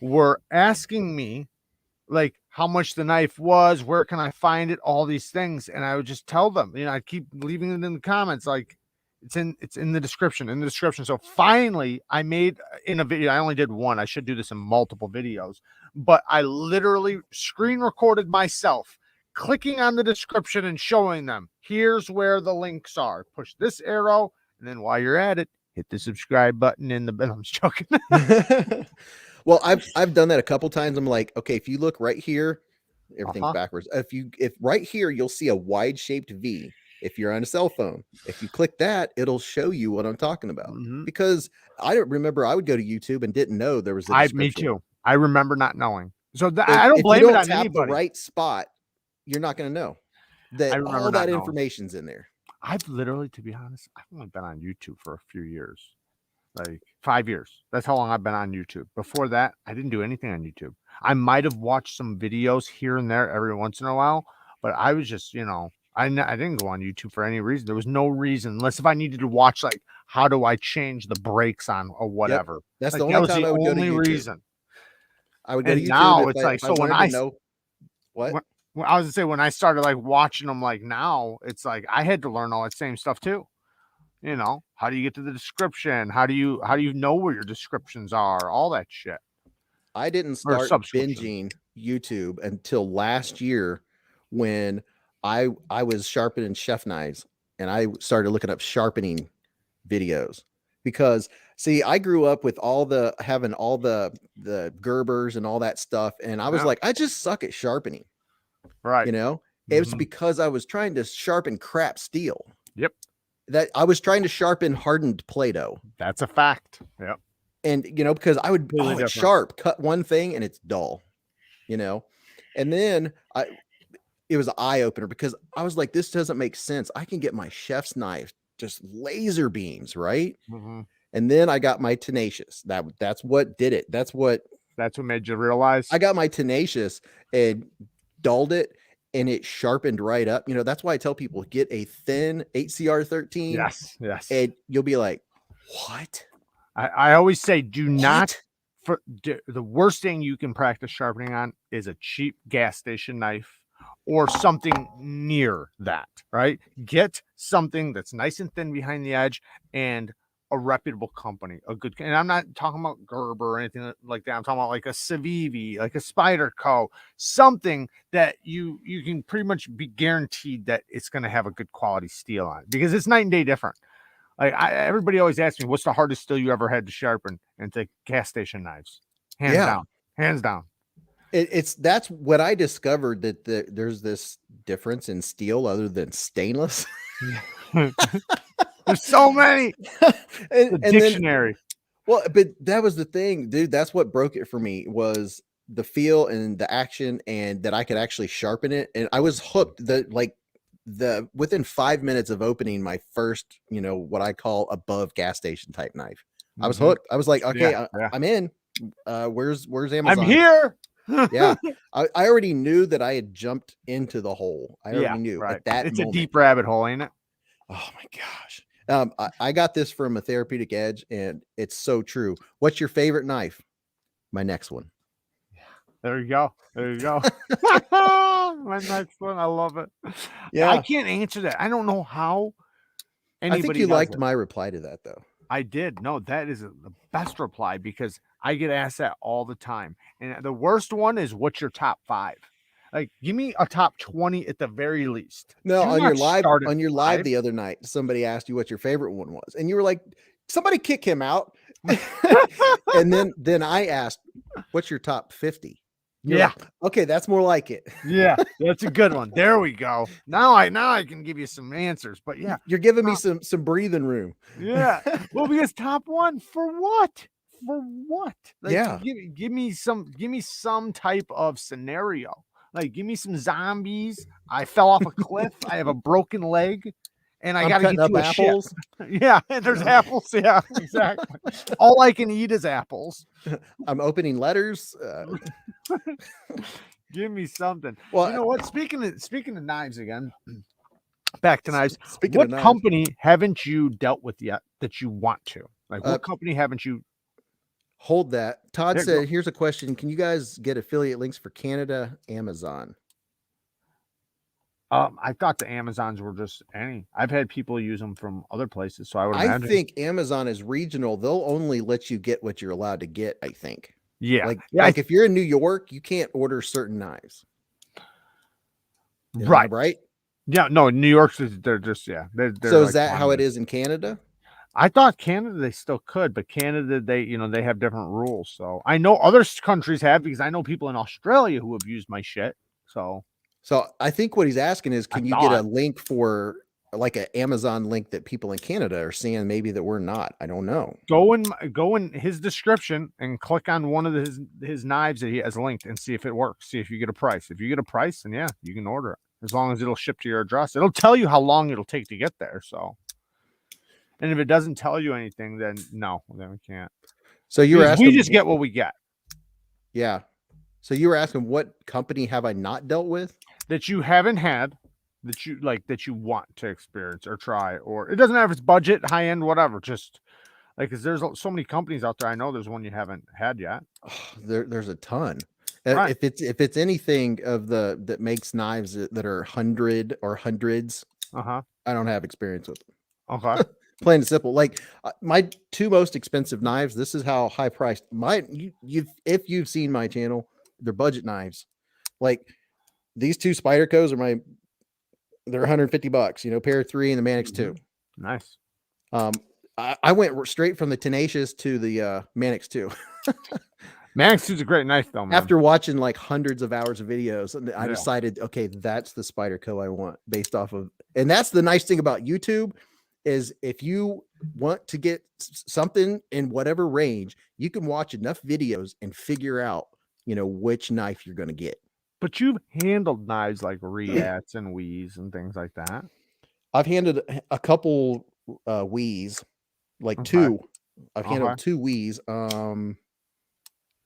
were asking me like how much the knife was, where can I find it, all these things. And I would just tell them, I'd keep leaving it in the comments. Like it's in the description, So finally I made in a video, I only did one. I should do this in multiple videos, but I literally screen recorded myself clicking on the description and showing them, here's where the links are. Push this arrow. And then while you're at it, hit the subscribe button in the, I'm joking. Well, I've done that a couple times. I'm like, okay, if you look right here, everything's backwards. If right here, you'll see a wide shaped V. If you're on a cell phone, if you click that, it'll show you what I'm talking about. Because I don't remember, I would go to YouTube and didn't know there was a description. Me too. I remember not knowing. So I don't blame it on anybody. The right spot, you're not going to know that all that information's in there. I've literally, to be honest, I've only been on YouTube for a few years, like 5 years. That's how long I've been on YouTube. Before that, I didn't do anything on YouTube. I might have watched some videos here and there every once in a while, but I was just, I didn't go on YouTube for any reason. There was no reason, unless if I needed to watch, like, how do I change the brakes on or whatever. That's Like, the that only was time the I would go to only YouTube. reason. I would go to And YouTube now if it's I, like, if I so when wanted I to know what. I was gonna say, when I started like watching them, like now, it's like I had to learn all that same stuff too. How do you get to the description? How do you know where your descriptions are? All that shit. I didn't Or start subscription. binging YouTube until last year when I was sharpening chef knives and I started looking up sharpening videos because see, I grew up with having all the Gerbers and all that stuff, and I was Yeah. like, I just suck at sharpening. Right. It was because I was trying to sharpen crap steel. Yep. That I was trying to sharpen hardened Play-Doh. That's a fact. Yep. And because I would Completely it's different. sharp, cut one thing and it's dull, and then it was an eye opener because I was like, this doesn't make sense. I can get my chef's knife just laser beams, right? And then I got my Tenacious. That's what did it. That's what made you realize. I got my Tenacious and dulled it, and it sharpened right up. That's why I tell people, get a thin HCR13. Yes. And you'll be like, what? I always say, do not. The worst thing you can practice sharpening on is a cheap gas station knife or something near that, right? Get something that's nice and thin behind the edge and a reputable company, and I'm not talking about Gerber or anything like that. I'm talking about like a Civivi, like a Spyderco, something that you can pretty much be guaranteed that it's going to have a good quality steel on it, because it's night and day different. Like everybody always asks me, what's the hardest steel you ever had to sharpen? And it's like gas station knives, hands down. That's what I discovered, that there's this difference in steel other than stainless. There's so many. and dictionary. But that was the thing, dude. That's what broke it for me, was the feel and the action, and that I could actually sharpen it. And I was hooked. Within 5 minutes of opening my first, what I call above gas station type knife, I was hooked. I was like, okay, I'm in. Where's Amazon? I'm here. Yeah, I already knew that I had jumped into the hole. I already knew at that it's moment. A deep rabbit hole, ain't it? Oh my gosh. I got this from a Therapeutic Edge, and it's so true. What's your favorite knife? My next one. Yeah, there you go. My next one. I love it. Yeah, I can't answer that. I don't know how anybody. I think you liked my reply to that, though. I did. No, that is the best reply, because I get asked that all the time. And the worst one is, what's your top 5? Like, give me a top 20 at the very least. No, on your live the other night, somebody asked you what your favorite one was, and you were like, somebody kick him out. And then I asked, what's your top 50? You're like, okay, that's more like it. Yeah, that's a good one. There we go. Now I can give you some answers. But yeah, you're giving me some breathing room. Yeah. Well, because top 1 for what? For what? Like, give me some type of scenario. Like, give me some zombies. I fell off a cliff. I have a broken leg, and I got to get you apples. Yeah, and there's apples. Yeah, exactly. All I can eat is apples. I'm opening letters. Give me something. Well, you know what? Speaking of knives again, back to knives. What company haven't you dealt with yet that you want to? Like, what company haven't you? Hold that. Todd said, here's a question. Can you guys get affiliate links for Canada, Amazon? I thought the Amazons were just any. I've had people use them from other places, so I would imagine. I think Amazon is regional. They'll only let you get what you're allowed to get, I think. Yeah. Like if you're in New York, you can't order certain knives. Right? Yeah, no, New York's, they're just, they're so is that how it is in Canada? I thought Canada they still could, but Canada they have different rules. So I know other countries have, because I know people in Australia who have used my shit. So I think what he's asking is, can you get a link for like an Amazon link that people in Canada are seeing, maybe that we're not? I don't know. Go in his description and click on one of his knives that he has linked and see if it works. See if you get a price. If you get a price, then you can order it. as long as it'll ship to your address. It'll tell you how long it'll take to get there. So, and if it doesn't tell you anything, then no, then we can't. So you were asking, we just get what we get. Yeah. So you were asking, what company have I not dealt with that you haven't had, that you like, that you want to experience or try, or it doesn't matter if it's budget, high end, whatever. Just like, because there's so many companies out there. I know there's one you haven't had yet. There's a ton. Right. If it's anything of that makes knives that are 100 or hundreds, I don't have experience with them. Okay. Plain and simple. Like my two most expensive knives. This is how high priced if you've seen my channel, they're budget knives. Like these two Spydercos are they're $150. You know, pair of 3 and the Mannix 2. Nice. I went straight from the Tenacious to the Mannix 2. Mannix 2 is a great knife, though, man. After watching like hundreds of hours of videos, I decided, okay, that's the Spyderco I want based off of. And that's the nice thing about YouTube is if you want to get something in whatever range, you can watch enough videos and figure out, you know, which knife you're going to get. But you've handled knives like Riats and Wees and things like that. I've handled a couple Wees, like two. I've handled 2 Wees. I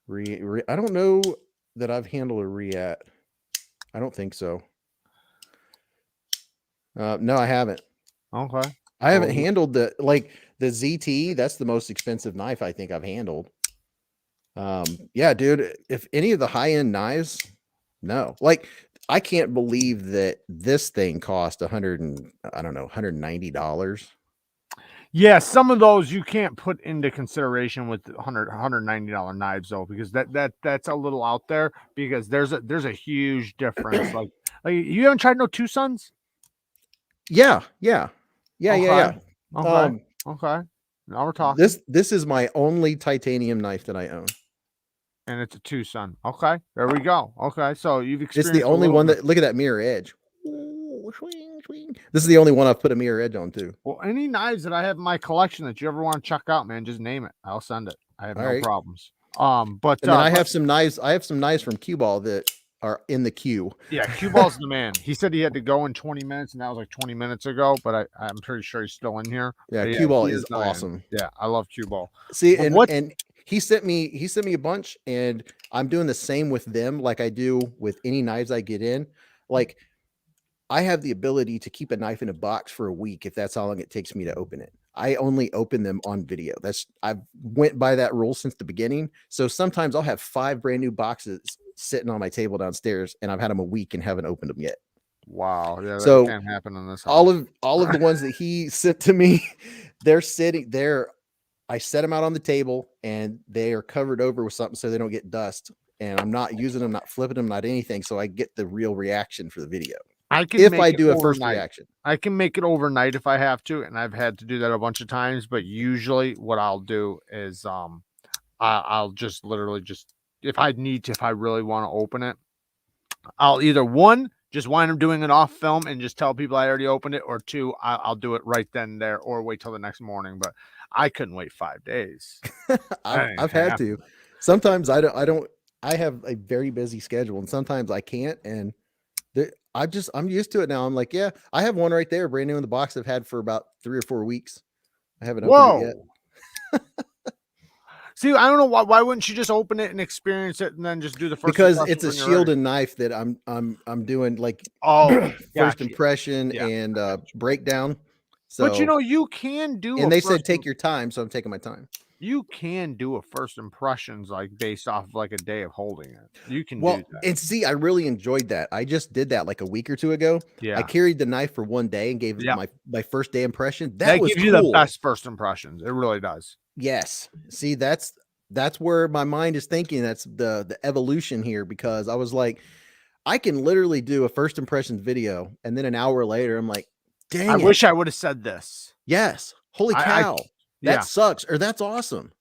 don't know that I've handled a Riat. I don't think so. No, I haven't. Okay. I haven't handled the ZT. That's the most expensive knife I think I've handled. Yeah, dude, if any of the high-end knives, no. Like I can't believe that this thing cost $190. Yeah, some of those you can't put into consideration with $190 knives though, because that's a little out there, because there's a huge difference. like you haven't tried no Two Sons? Yeah. Okay. Okay. Now we're talking. This is my only titanium knife that I own. And it's a Two Son. Okay. There we go. Okay. So you've experienced. It's the only one that, look at that mirror edge. Ooh, swing, swing. This is the only one I've put a mirror edge on too. Well, any knives that I have in my collection that you ever want to check out, man, just name it. I'll send it. I have no problems. But then I have some knives. I have some knives from Cue Ball that are in the queue. Yeah, Cue Ball's the man. He said he had to go in 20 minutes, and that was like 20 minutes ago. But I'm pretty sure he's still in here. Yeah, Cue Ball is awesome. Yeah, I love Cue Ball. See, and he sent me a bunch, and I'm doing the same with them, like I do with any knives I get in. Like I have the ability to keep a knife in a box for a week if that's how long it takes me to open it. I only open them on video. I've went by that rule since the beginning. So sometimes I'll have 5 brand new boxes sitting on my table downstairs, and I've had them a week and haven't opened them yet. Wow. Yeah, so that can't happen in this house. all of the ones that he sent to me, they're sitting there. I set them out on the table and they are covered over with something so they don't get dust. And I'm not using them, not flipping them, not anything. So I get the real reaction for the video. I do a first reaction. I can make it overnight if I have to, and I've had to do that a bunch of times. But usually, what I'll do is, I'll just literally if I really want to open it, I'll either just wind up doing it off film and just tell people I already opened it, or 2, I'll do it right then and there, or wait till the next morning. But I couldn't wait 5 days. I've had to. Sometimes I don't. I have a very busy schedule, and sometimes I can't. And I'm used to it now. I'm like, yeah, I have one right there, brand new in the box. I've had for about 3 or 4 weeks. I haven't opened it yet. See, I don't know why wouldn't you just open it and experience it and then just do the first? Because it's a shield and knife that I'm doing like first impression and breakdown. So, but you know, you can do. And they said take your time, so I'm taking my time. You can do a first impressions like based off of like a day of holding it. You can do that. And see, I really enjoyed that. I just did that like a week or 2 ago. Yeah, I carried the knife for 1 day and gave it my first day impression. That was gives you the best first impressions. It really does. Yes. See, that's where my mind is thinking. That's the evolution here, because I was like, I can literally do a first impressions video, and then an hour later, I'm like, dang, I wish I would have said this. Yes. Holy cow. That sucks, or that's awesome.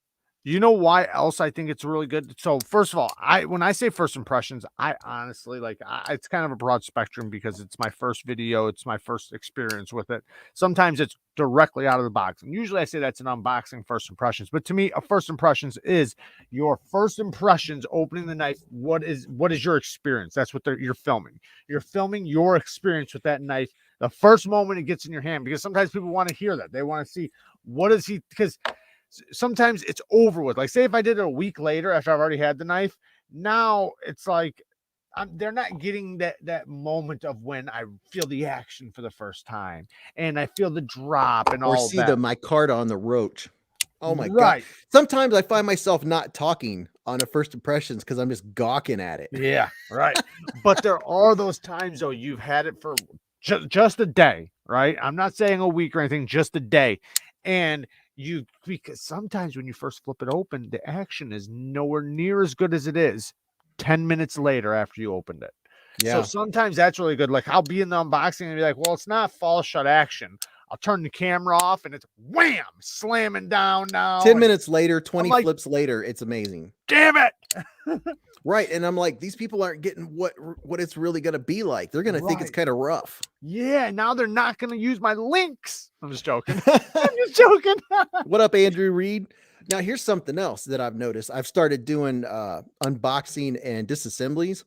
You know why else I think it's really good? So first of all, when I say first impressions, I honestly it's kind of a broad spectrum because it's my first video, it's my first experience with it. Sometimes it's directly out of the box, and usually I say that's an unboxing first impressions. But to me, a first impressions is your first impressions opening the knife. What is your experience? That's what you're filming. You're filming your experience with that knife. The first moment it gets in your hand, because sometimes people want to hear that. They want to see what is he, because sometimes it's over with. Like, say if I did it a week later after I've already had the knife, now it's like they're not getting that moment of when I feel the action for the first time and I feel the drop and Or all see that. my card on the Roach. Oh my God. Right. Sometimes I find myself not talking on a first impressions because I'm just gawking at it. Yeah, right. But there are those times though you've had it for just a day, right? I'm not saying a week or anything, just a day. And because sometimes when you first flip it open, the action is nowhere near as good as it is 10 minutes later after you opened it. Yeah. So sometimes that's really good. Like, I'll be in the unboxing and be like, well, it's not fall shut action. I'll turn the camera off and it's wham, slamming down now. 10 minutes later, 20 like, flips later, it's amazing. Damn it. Right. And I'm like, these people aren't getting what it's really going to be like. They're going to think it's kind of rough. Yeah. Now they're not going to use my links. I'm just joking. I'm just joking. What up, Andrew Reed? Now, here's something else that I've noticed. I've started doing unboxing and disassemblies,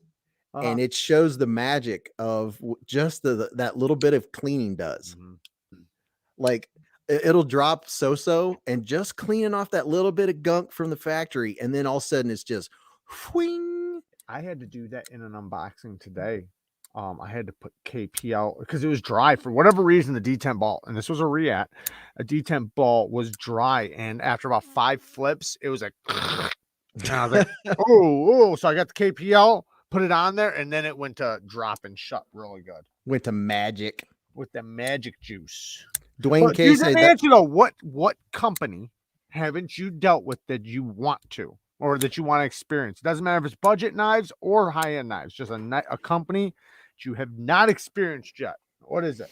and it shows the magic of just that little bit of cleaning does. Like, it'll drop so and just cleaning off that little bit of gunk from the factory, and then all of a sudden it's just whing. I had to do that in an unboxing today. I had to put KPL because it was dry for whatever reason. The D10 ball, and this was a Reat, a D10 ball was dry, and after about 5 flips, it was like, and I was like, oh, so I got the KPL, put it on there, and then it went to drop and shut really good. Went to magic with the magic juice. Dwayne K said that. Answer though, what company haven't you dealt with that you want to, or that you want to experience? It doesn't matter if it's budget knives or high-end knives, just a company that you have not experienced yet. What is it?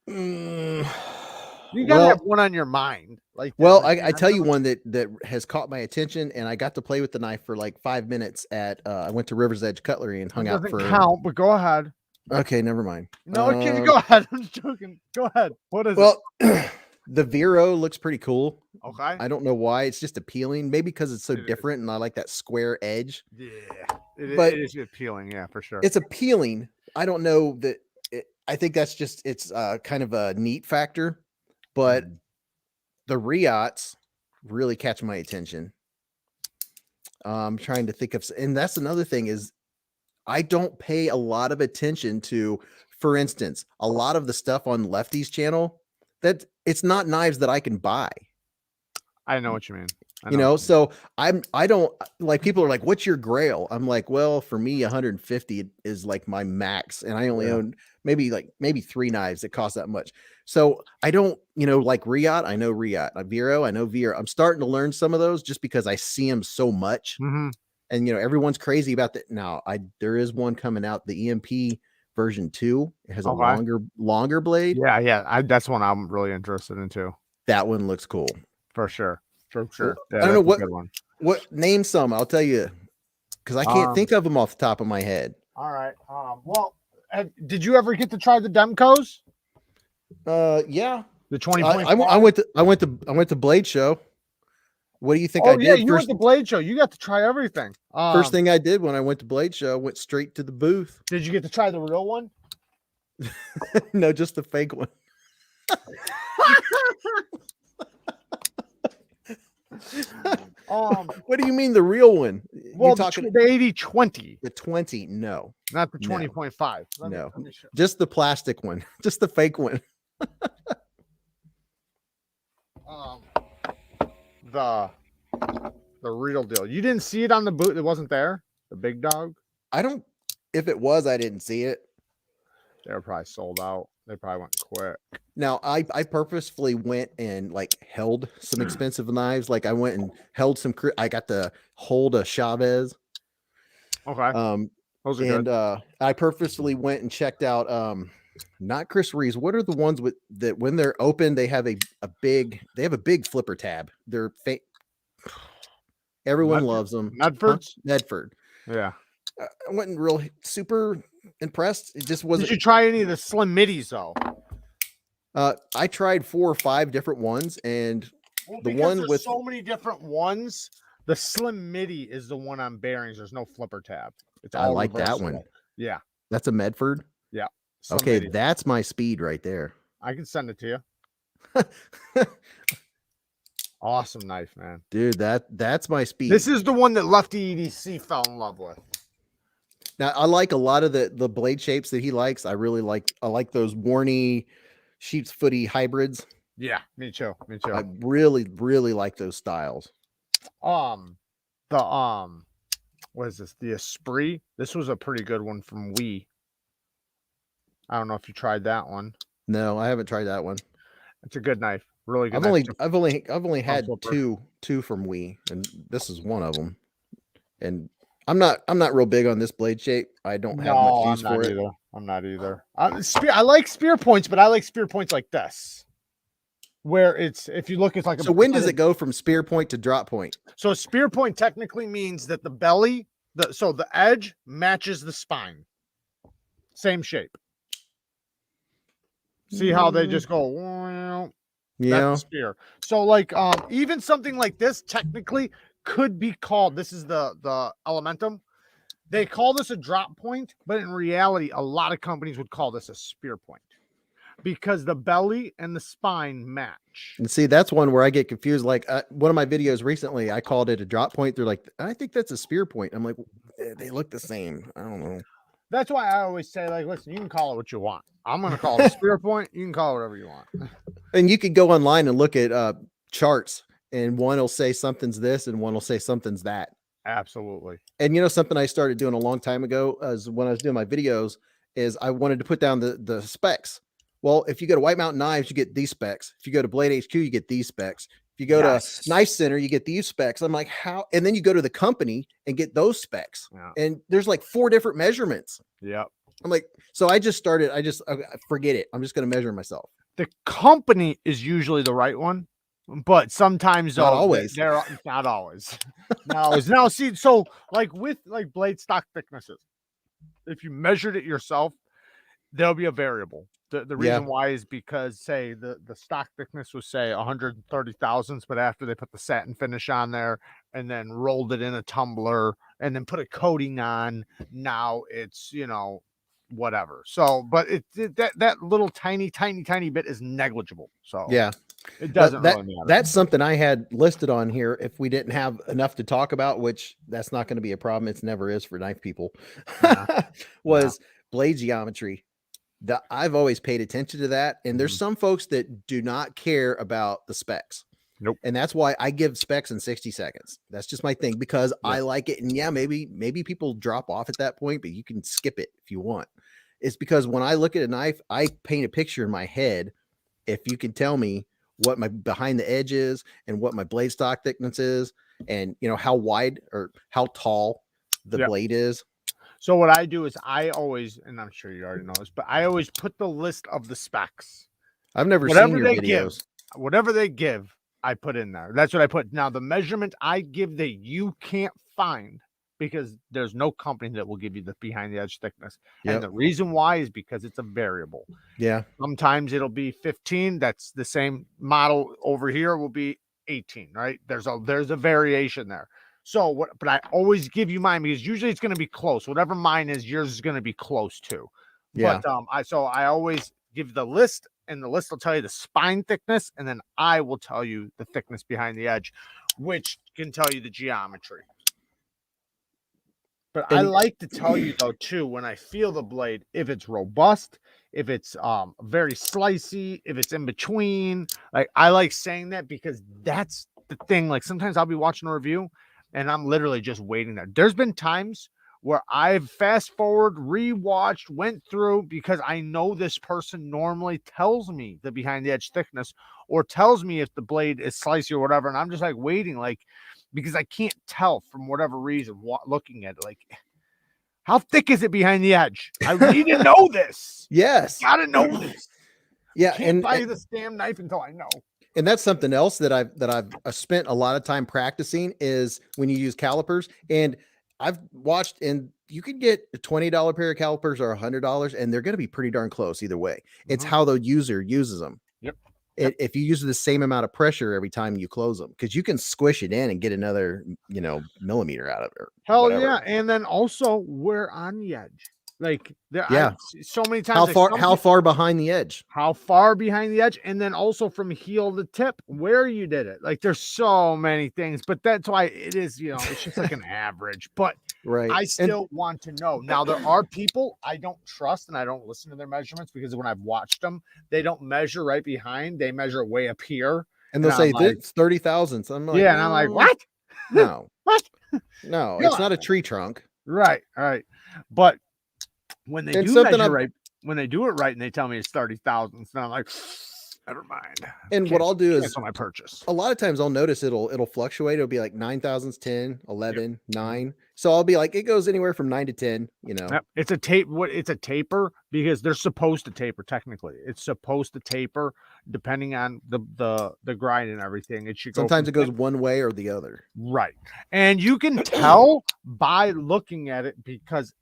You gotta have one on your mind. I tell you one that has caught my attention, and I got to play with the knife for like 5 minutes at I went to River's Edge Cutlery and hung out for count, but go ahead. Okay, never mind. No, go ahead. I'm just joking. Go ahead. What is it? The Vero looks pretty cool. Okay. I don't know why. It's just appealing. Maybe because it's so different and I like that square edge. Yeah. It is appealing. Yeah, for sure. It's appealing. I don't know that. I think that's just, it's kind of a neat factor. But the Riots really catch my attention. I'm trying to think of, and that's another thing is I don't pay a lot of attention to, for instance, a lot of the stuff on Lefty's channel, that it's not knives that I can buy. I know what you mean. So I don't like, people are like, what's your grail? I'm like, well, for me, 150 is like my max. And I only own maybe 3 knives that cost that much. So I don't, like Riot, I know Riot, Vero, I know Vero. I'm starting to learn some of those just because I see them so much. And everyone's crazy about that. Now there is one coming out, the EMP version 2. It has a longer blade. Yeah. That's one I'm really interested in too. That one looks cool. For sure. Yeah, I don't know what name some. I'll tell you, because I can't think of them off the top of my head. All right. Well, did you ever get to try the Demcos? Yeah. The 20. I went to Blade Show. What do you think I did? Yeah, you went to Blade Show. You got to try everything. First thing I did when I went to Blade Show, I went straight to the booth. Did you get to try the real one? No, just the fake one. What do you mean the real one? Well, the 80/20. The 20, no. Not the 20.5. No. Just the plastic one. Just the fake one. The real deal. You didn't see it on the boot? It wasn't there? The big dog? If it was, I didn't see it. They were probably sold out. They probably went quick. Now, I purposefully went and held some expensive knives. Like I went and held some. I got to hold a Chavez. Okay. Those are good. I purposefully went and checked out. Not Chris Reeves. What are the ones that when they're open they have a big flipper tab? They're fake. Everyone loves them. Medford's? Medford. Yeah. I wasn't really super impressed. It just wasn't. Did you try any of the slim middies though? I tried 4 or 5 different ones, and the one with so many different ones, the slim midi is the one on bearings. There's no flipper tab. It's all I like that reversible. one. Yeah. That's a Medford. Yeah. Okay, Midi. that's my speed right there. I can send it to you. Awesome knife, man. Dude, that's my speed. This is the one that Lefty EDC fell in love with. Now, I like a lot of the blade shapes that he likes. I like those Warney sheep's footy hybrids. Yeah, me too. Me too. I really, really like those styles. What is this? The Esprit. This was a pretty good one from Wii. I don't know if you tried that one. No, I haven't tried that one. It's a good knife. Really good. I've only had two from Wii, and this is one of them. And I'm not real big on this blade shape. I don't have much use for it. I'm not either. I like spear points, but I like spear points like this, where if you look, it's like. So when does it go from spear point to drop point? So spear point technically means that the belly, the edge matches the spine. Same shape. See how they just go. Yeah. That's the spear. So like even something like this technically could be called, this is the Elementum. They call this a drop point, but in reality, a lot of companies would call this a spear point because the belly and the spine match. And see, that's one where I get confused. Like one of my videos recently, I called it a drop point. They're like, I think that's a spear point. I'm like, they look the same. I don't know. That's why I always say, like, listen, you can call it what you want. I'm going to call it a spear point. You can call it whatever you want. And you could go online and look at charts, and one will say something's this and one will say something's that. Absolutely. And you know, something I started doing a long time ago is when I was doing my videos is I wanted to put down the specs. Well, if you go to White Mountain Knives, you get these specs. If you go to Blade HQ, you get these specs. If you go to Knife Center, you get these specs. I'm like, how? And then you go to the company and get those specs. Yeah. And there's like 4 different measurements. Yeah. I'm like, so I forget it. I'm just going to measure myself. The company is usually the right one, but sometimes not always. They're not always. Not always. Now, see, so like with like blade stock thicknesses, if you measured it yourself, there'll be a variable. The reason why is because, say, the stock thickness was, say, 130 thousandths, but after they put the satin finish on there and then rolled it in a tumbler and then put a coating on, now it's, whatever. So, but that little tiny bit is negligible. So yeah, it doesn't really matter. That's something I had listed on here. If we didn't have enough to talk about, which that's not going to be a problem. It never is for knife people, was blade geometry. I've always paid attention to that. And there's some folks that do not care about the specs. Nope. And that's why I give specs in 60 seconds. That's just my thing because I like it. And yeah, maybe people drop off at that point, but you can skip it if you want. It's because when I look at a knife, I paint a picture in my head. If you can tell me what my behind the edge is and what my blade stock thickness is, and how wide or how tall the blade is. So what I do is I always, and I'm sure you already know this, but I always put the list of the specs. I've never seen your videos. Whatever they give, I put in there. That's what I put. Now, the measurement I give that you can't find because there's no company that will give you the behind the edge thickness. Yep. And the reason why is because it's a variable. Yeah. Sometimes it'll be 15. That's the same model over here will be 18, right? There's a variation there. So but I always give you mine because usually it's going to be close. Whatever mine is, yours is going to be close to. Yeah. But I always give the list, and the list will tell you the spine thickness, and then I will tell you the thickness behind the edge, which can tell you the geometry. But I like to tell you though too, when I feel the blade, if it's robust, if it's very slicey, if it's in between. Like I like saying that because that's the thing. Like sometimes I'll be watching a review and I'm literally just waiting there. There's been times where I've fast forward, rewatched, went through because I know this person normally tells me the behind the edge thickness or tells me if the blade is slicey or whatever. And I'm just like waiting, like, because I can't tell from whatever reason, looking at it, like, how thick is it behind the edge? I need to know this. Yes. Gotta know this. Yeah. Can't buy this damn knife until I know. And that's something else that I've spent a lot of time practicing is when you use calipers. And I've watched, and you could get a $20 pair of calipers or $100, and they're going to be pretty darn close either way. It's how the user uses them. Yep. If you use the same amount of pressure every time you close them, because you can squish it in and get another, millimeter out of it. Hell whatever. yeah. And then also we're on the edge. Like so many times. How far behind the edge? How far behind the edge, and then also from heel to tip where you did it. Like there's so many things, but that's why it is, it's just like an average. But right, I still want to know. Now there are people I don't trust and I don't listen to their measurements because when I've watched them, they don't measure right behind, they measure way up here. And they'll say it's 30 thousandths. I'm like, yeah, and I'm like, what? No. What? No, it's not a tree trunk. Right. But when they do measure right, when they do it right and they tell me it's 30 thousandths, then I'm like, never mind. And what I'll do is on my purchase. A lot of times I'll notice it'll fluctuate. It'll be like 9 thousandths, 10, 11, 9. So I'll be like, it goes anywhere from 9 to 10, Yep. It's a it's a taper because they're supposed to taper technically. It's supposed to taper depending on the grind and everything. It should sometimes it goes one way or the other. Right. And you can tell by looking at it because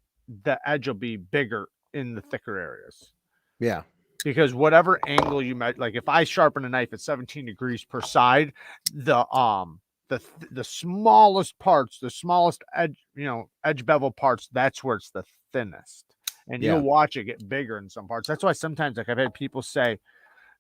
the edge will be bigger in the thicker areas. Yeah. Because whatever angle you might, like if I sharpen a knife at 17 degrees per side, the smallest parts, the smallest edge, edge bevel parts, that's where it's the thinnest. And you'll watch it get bigger in some parts. That's why sometimes, like I've had people say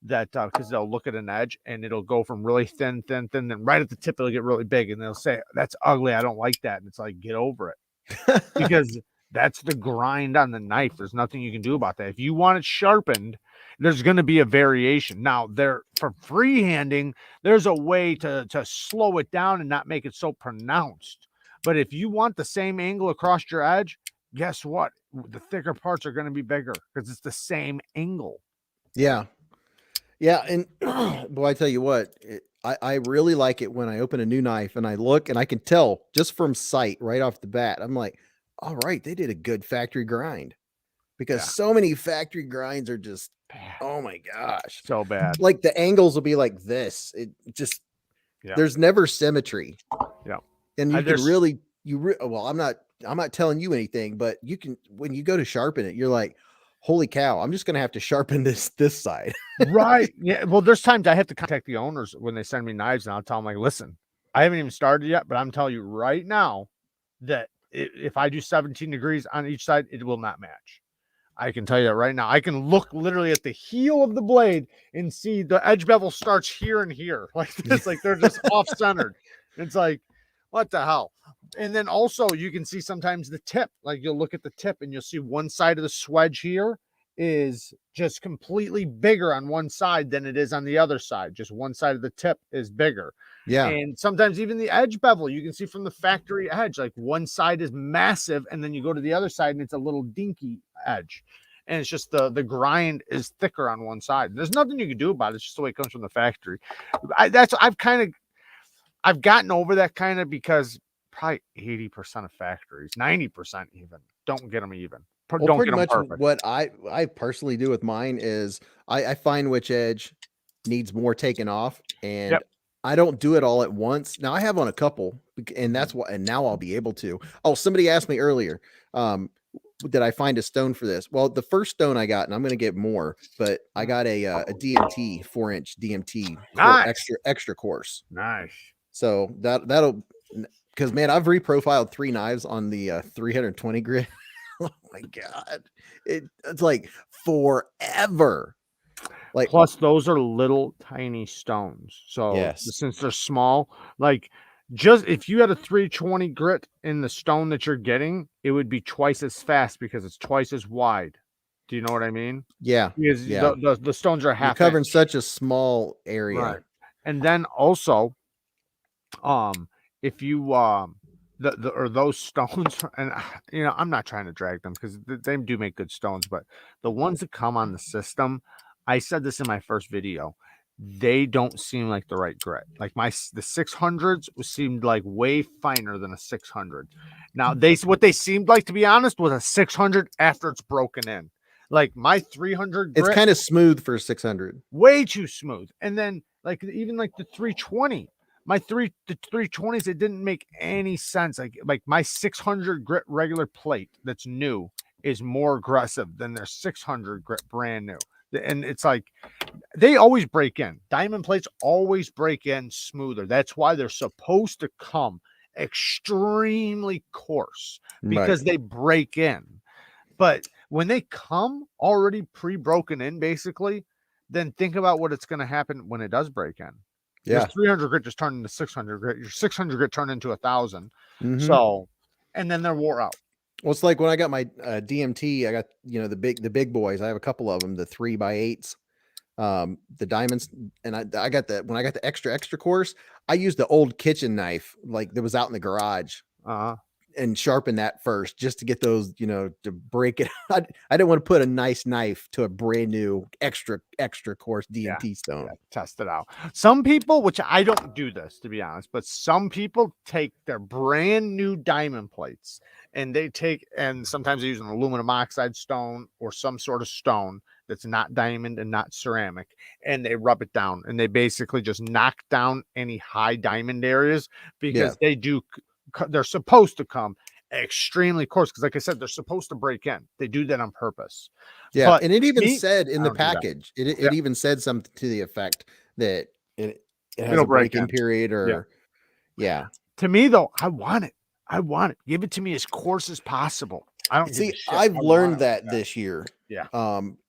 that because they'll look at an edge and it'll go from really thin, then right at the tip it'll get really big, and they'll say, "That's ugly. I don't like that." And it's like, get over it, because that's the grind on the knife. There's nothing you can do about that. If you want it sharpened, there's going to be a variation. Now, for freehanding, there's a way to slow it down and not make it so pronounced. But if you want the same angle across your edge, guess what? The thicker parts are going to be bigger because it's the same angle. Yeah. Yeah. And boy, I tell you what, I really like it when I open a new knife and I look and I can tell just from sight right off the bat. I'm like, all right, they did a good factory grind, because so many factory grinds are just bad. Oh my gosh, so bad. Like the angles will be like this. It just there's never symmetry. Yeah, and you can really well, I'm not telling you anything, but you can, when you go to sharpen it, you're like, holy cow, I'm just gonna have to sharpen this side. Right. Yeah. Well, there's times I have to contact the owners when they send me knives, and I'll tell them, like, listen, I haven't even started yet, but I'm telling you right now that if I do 17 degrees on each side, it will not match. I can tell you that right now. I can look literally at the heel of the blade and see the edge bevel starts here and here like this, like they're just off centered. It's like, what the hell? And then also you can see sometimes the tip, like you'll look at the tip and you'll see one side of the swedge here is just completely bigger on one side than it is on the other side. Just one side of the tip is bigger. Yeah. And sometimes even the edge bevel, you can see from the factory edge, like one side is massive, and then you go to the other side and it's a little dinky edge. And it's just the grind is thicker on one side. There's nothing you can do about it. It's just the way it comes from the factory. I've gotten over that kind of, because probably 80% of factories, 90% even, don't get them even. Well, don't pretty get them much perfect. what I personally do with mine is I find which edge needs more taken off, and I don't do it all at once. Now I have on a couple, and that's what, and now I'll be able to. Oh, somebody asked me earlier, did I find a stone for this? Well, the first stone I got, and I'm going to get more, but I got a DMT 4-inch DMT extra coarse. Nice. So that'll, because man, I've reprofiled 3 knives on the 320 grit. Oh my god, it's like forever. Like, plus those are little tiny stones, so since they're small, like, just if you had a 320 grit in the stone that you're getting, it would be twice as fast because it's twice as wide. Do you know what I mean? Yeah. Because the stones are half You're covering inch. such a small area. Right. And then also, if you or those stones, and I'm not trying to drag them because they do make good stones, but the ones that come on the system, I said this in my first video, they don't seem like the right grit. Like the 600s seemed like way finer than a 600. Now what they seemed like, to be honest, was a 600 after it's broken in. Like my 300 grit, it's kind of smooth for 600. way too smooth. And then Like even like the 320. The 320s, it didn't make any sense. Like my 600 grit regular plate that's new is more aggressive than their 600 grit brand new. And it's like they always break in. Diamond plates always break in smoother. That's why they're supposed to come extremely coarse, because they break in. But when they come already pre-broken in, basically, then think about what it's going to happen when it does break in. Yeah. Your 300 grit just turned into 600 grit. Your 600 grit turned into 1,000. Mhm. So, and then they're wore out. Well, it's like when I got my DMT, I got, you know, the big boys. I have a couple of them, the 3x8s, the diamonds, and I got the, when I got the extra course, I used the old kitchen knife like that was out in the garage. And sharpen that first just to get those, you know, to break it. I didn't want to put a nice knife to a brand new extra coarse DMT stone. Test it out. Some people, which I don't do this to be honest, but some people take their brand new diamond plates and and sometimes they use an aluminum oxide stone or some sort of stone that's not diamond and not ceramic, and they rub it down and they basically just knock down any high diamond areas, because they're supposed to come extremely coarse, because like I said, they're supposed to break in. They do that on purpose. Yeah, but and it even said in the don't do that. package, it even said something to the effect that it has It'll a break-in period, or To me though, I want it. Give it to me as coarse as possible. I don't see. give a shit. I've learned that this year.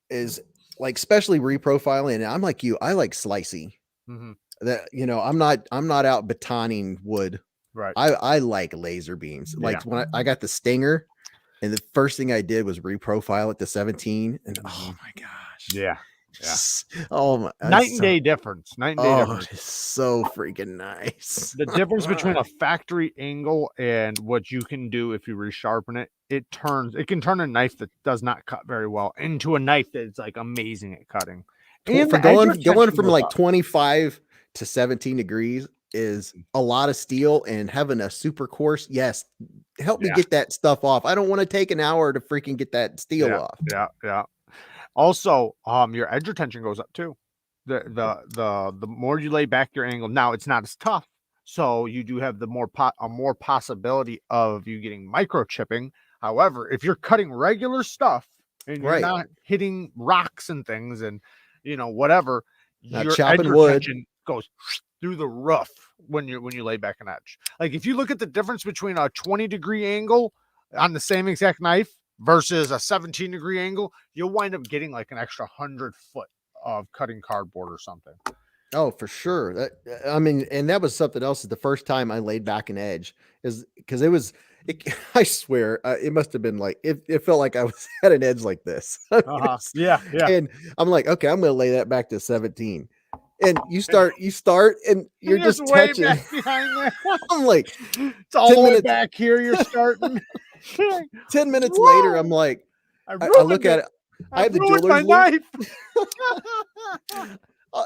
Is like, especially reprofiling. And I'm like you. I like slicey. That, you know, I'm not out batoning wood. Right. I like laser beams. Like when I got the Stinger, and the first thing I did was reprofile it to 17, and oh my gosh. Oh my, night and day difference. It's so freaking nice. The difference between a factory angle and what you can do if you resharpen it, it can turn a knife that does not cut very well into a knife that's like amazing at cutting. And for going from like 25 to 17 degrees is a lot of steel, and having a super coarse, help me get that stuff off. I don't want to take an hour to freaking get that steel off. Also, your edge retention goes up too. The more you lay back your angle, now it's not as tough, so you do have the more possibility of you getting microchipping. However, if you're cutting regular stuff and you're not hitting rocks and things and, you know, whatever, not your chopping edge wood retention goes through the roof when you lay back an edge. Like if you look at the difference between a 20-degree angle on the same exact knife versus a 17-degree angle, you'll wind up getting like an extra 100 foot of cutting cardboard or something. Oh, for sure. That, I mean, and that was something else. The first time I laid back an edge is because I swear, it must have been like, it felt like I was at an edge like this. And I'm like, okay, I'm going to lay that back to 17. And you start, and you're just way touching. back behind there. I'm like, it's all the way back here. You're starting. 10 minutes later, I'm like, I look at it. I have the jeweler's loop.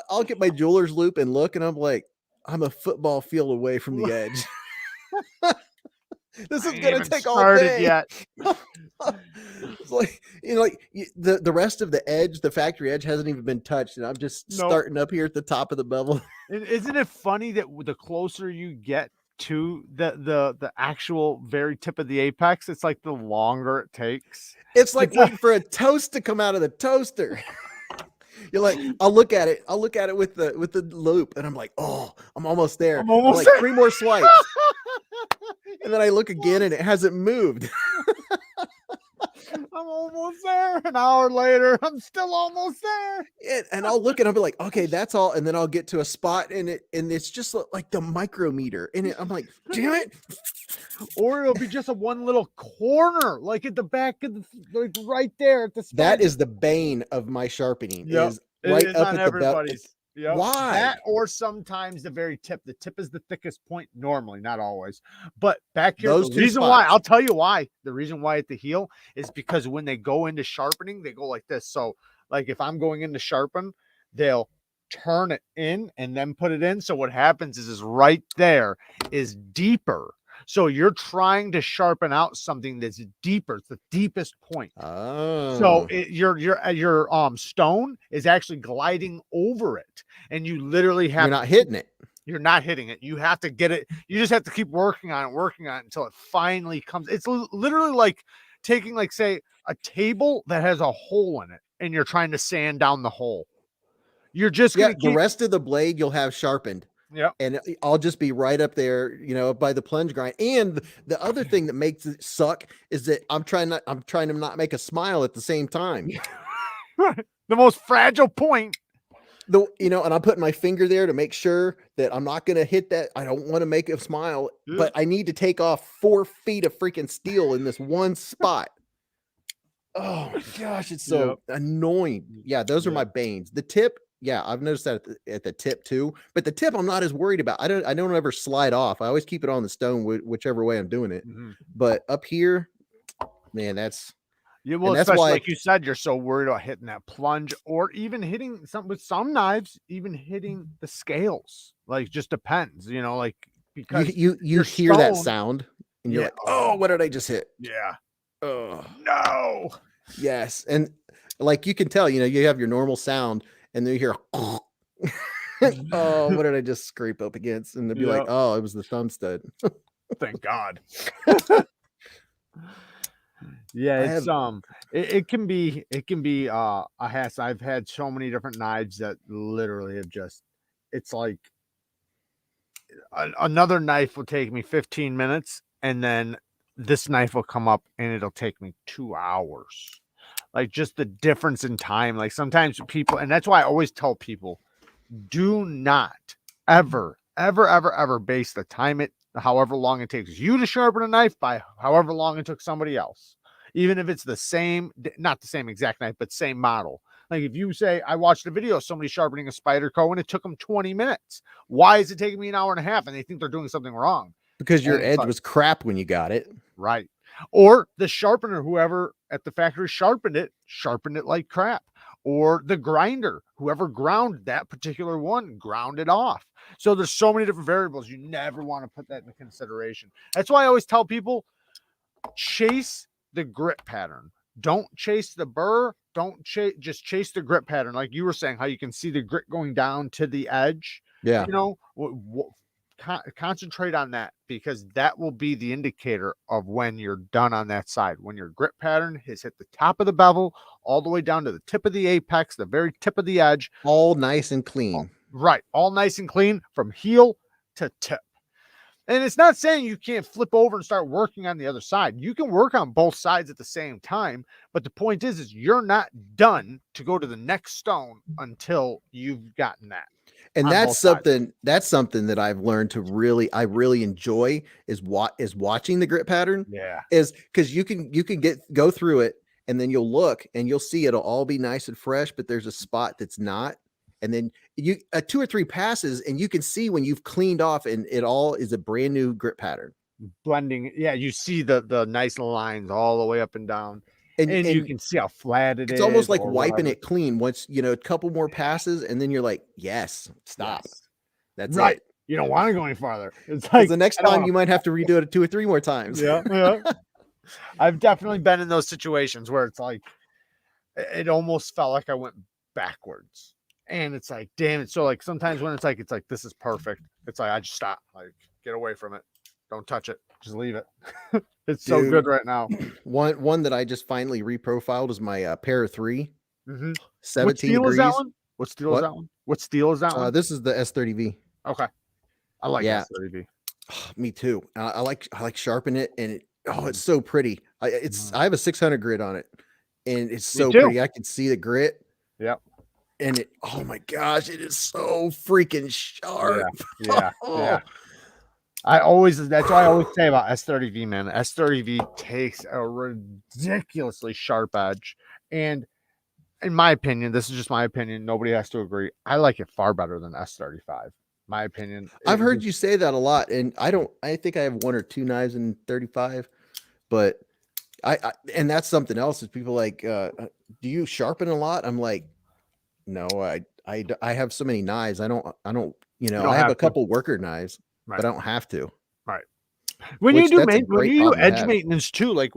I'll get my jeweler's loop and look, and I'm like, I'm a football field away from the edge. This is going to take all day. It's like, you know, like the rest of the edge, the factory edge hasn't even been touched, and I'm just starting up here at the top of the bevel. Isn't it funny that the closer you get to the actual very tip of the apex, it's like the longer it takes? It's like waiting for a toast to come out of the toaster. You're like, I'll look at it with the loop, and I'm like, oh, I'm almost there. I'm like, 3 more swipes. And then I look again, and it hasn't moved. I'm almost there. An hour later, I'm still almost there. And I'll look, and I'll be like, okay, that's all. And then I'll get to a spot, and it's just like the micrometer. And I'm like, damn it. Or it'll be just a one little corner, like at the back of like right there at the spot. That is the bane of my sharpening. Is right up at the belt. Why? That, or sometimes the very tip. The tip is the thickest point normally, not always. But back here, the reason why, I'll tell you why. The reason why at the heel is because when they go into sharpening, they go like this. So like if I'm going in to sharpen, they'll turn it in and then put it in. So what happens is right there is deeper. So you're trying to sharpen out something that's deeper. It's the deepest point. Oh. So your stone is actually gliding over it, and you literally have You're not hitting it. You're not hitting it. You have to get it. You just have to keep working on it until it finally comes. It's literally like taking, like, say, a table that has a hole in it, and you're trying to sand down the hole. You're just gonna the rest of the blade you'll have sharpened. Yeah. And I'll just be right up there, by the plunge grind. And the other thing that makes it suck is that I'm trying to not make a smile at the same time. The most fragile point. And I'm putting my finger there to make sure that I'm not going to hit that. I don't want to make a smile, but I need to take off 4 feet of freaking steel in this one spot. Oh my gosh, it's so annoying. Yeah, those are my banes. The tip, I've noticed that at the tip too. But the tip, I'm not as worried about. I don't ever slide off. I always keep it on the stone, whichever way I'm doing it. But up here, man, that's especially why, like you said, you're so worried about hitting that plunge, or even hitting with some knives, even hitting the scales. Like, just depends, like, because you hear that sound and you're like, oh, what did I just hit? Yeah. Oh no. Yes. And like, you can tell, you have your normal sound, and then you hear oh, what did I just scrape up against? And they'd be like, oh, it was the thumb stud. Thank God. It's it can be a hassle. I've had so many different knives that literally have just, it's like another knife will take me 15 minutes, and then this knife will come up and it'll take me 2 hours. Like, just the difference in time. Like, sometimes people, and that's why I always tell people, do not ever base the time however long it takes you to sharpen a knife by however long it took somebody else. Even if it's the same, not the same exact knife, but same model. Like, if you say, I watched a video of somebody sharpening a Spyderco and it took them 20 minutes. Why is it taking me an hour and a half? And they think they're doing something wrong. Because your edge was crap when you got it. Right. Or the sharpener, whoever at the factory sharpened it like crap. Or the grinder, whoever ground that particular one, ground it off. So there's so many different variables. You never want to put that into consideration. That's why I always tell people, chase the grip pattern. Don't chase the burr. Just chase the grip pattern. Like you were saying, how you can see the grit going down to the edge. Yeah. Concentrate on that, because that will be the indicator of when you're done on that side. When your grip pattern has hit the top of the bevel, all the way down to the tip of the apex, the very tip of the edge. All nice and clean. Right. All nice and clean from heel to tip. And it's not saying you can't flip over and start working on the other side. You can work on both sides at the same time. But the point is you're not done to go to the next stone until you've gotten that. And that's something that I've learned to I really enjoy is watching the grip pattern. Yeah. Is because you can go through it, and then you'll look and you'll see it'll all be nice and fresh, but there's a spot that's not. And then you 2 or 3 passes, and you can see when you've cleaned off and it all is a brand new grip pattern. Blending. Yeah, you see the nice lines all the way up and down. And you can see how flat it is. It's almost like wiping it clean once, a couple more passes, and then you're like, yes, stop. Yes. That's right. It. You don't want to go any farther. It's like the next time you might have to redo it 2 or 3 more times. Yeah. I've definitely been in those situations where it's like, it almost felt like I went backwards. And it's like, damn it. So like sometimes when it's like, this is perfect. It's like, I just stop, like, get away from it. Don't touch it. Just leave it. It's so good right now. One that I just finally reprofiled is my Para 3. 17 what steel degrees. Is that one? What steel is that one? What steel is that one? This is the S30V. Okay. I like S30V. Me too. I like sharpen it, and it's so pretty. I have a 600 grit on it, and it's so pretty. I can see the grit. Yep. And oh my gosh, it is so freaking sharp. Yeah. That's why I always say about S30V, man. S30V takes a ridiculously sharp edge. And in my opinion, this is just my opinion, nobody has to agree, I like it far better than S35. My opinion. I've heard you say that a lot, and I think I have 1 or 2 knives in 35, but and that's something else is people like, do you sharpen a lot? I'm like, no, I have so many knives. I don't, I have a couple worker knives, but I don't have to. Right. When which you that's a when great you do problem to edge have. maintenance too, like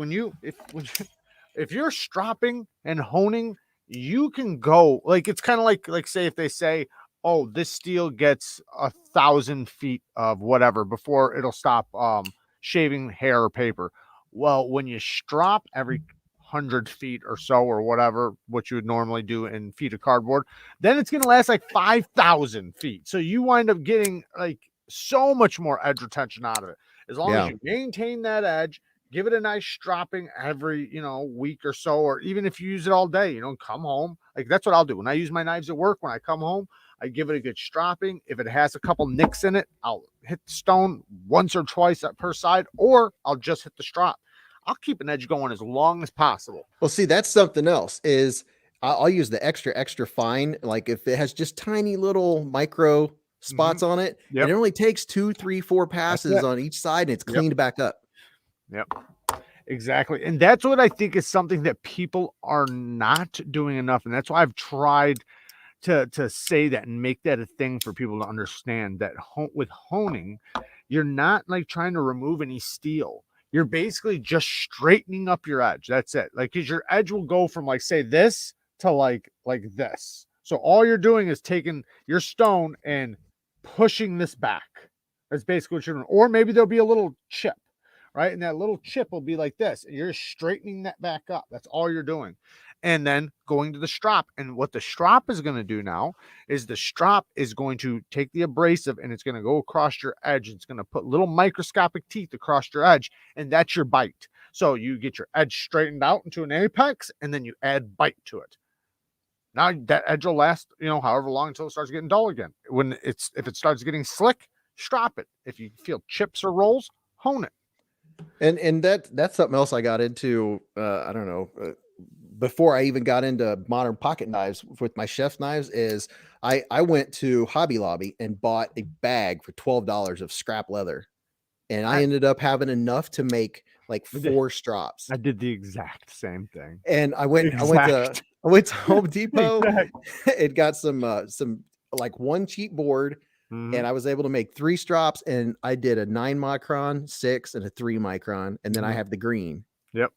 if you're stropping and honing, you can go like it's kind of like say if they say, oh, this steel gets 1,000 feet of whatever before it'll stop shaving hair or paper. Well, when you strop every 100 feet or so or whatever, what you would normally do in feet of cardboard, then it's gonna last like 5,000 feet. So you wind up getting like so much more edge retention out of it. As long as Yeah. you maintain that edge, give it a nice stropping every, week or so, or even if you use it all day, come home. Like that's what I'll do. When I use my knives at work, when I come home, I give it a good stropping. If it has a couple nicks in it, I'll hit the stone once or twice per side, or I'll just hit the strop. I'll keep an edge going as long as possible. Well, see, that's something else is I'll use the extra fine. Like if it has just tiny little micro spots on it, and Yep. it only takes 2, 3, 4 passes it. on each side and it's Yep. cleaned back up. Yep. Exactly. And that's what I think is something that people are not doing enough. And that's why I've tried to say that and make that a thing for people to understand that with honing, you're not like trying to remove any steel. You're basically just straightening up your edge. That's it. Like, cause your edge will go from like, say this to like this. So all you're doing is taking your stone and pushing this back. That's basically what you're doing. Or maybe there'll be a little chip, right? And that little chip will be like this. And you're straightening that back up. That's all you're doing. And then going to the strop. And what the strop is going to do now is the strop is going to take the abrasive and it's going to go across your edge. It's going to put little microscopic teeth across your edge. And that's your bite. So you get your edge straightened out into an apex and then you add bite to it. Now that edge will last, however long until it starts getting dull again. If it starts getting slick, strop it. If you feel chips or rolls, hone it. And that's something else I got into. I don't know. Before I even got into modern pocket knives with my chef's knives, is I went to Hobby Lobby and bought a bag for $12 of scrap leather, and I ended up having enough to make like 4 strops. I did the exact same thing. And I went to Home Depot and got some like one cheap board. And I was able to make 3 strops, and I did a 9 micron, 6, and a 3 micron, and then I have the green. Yep.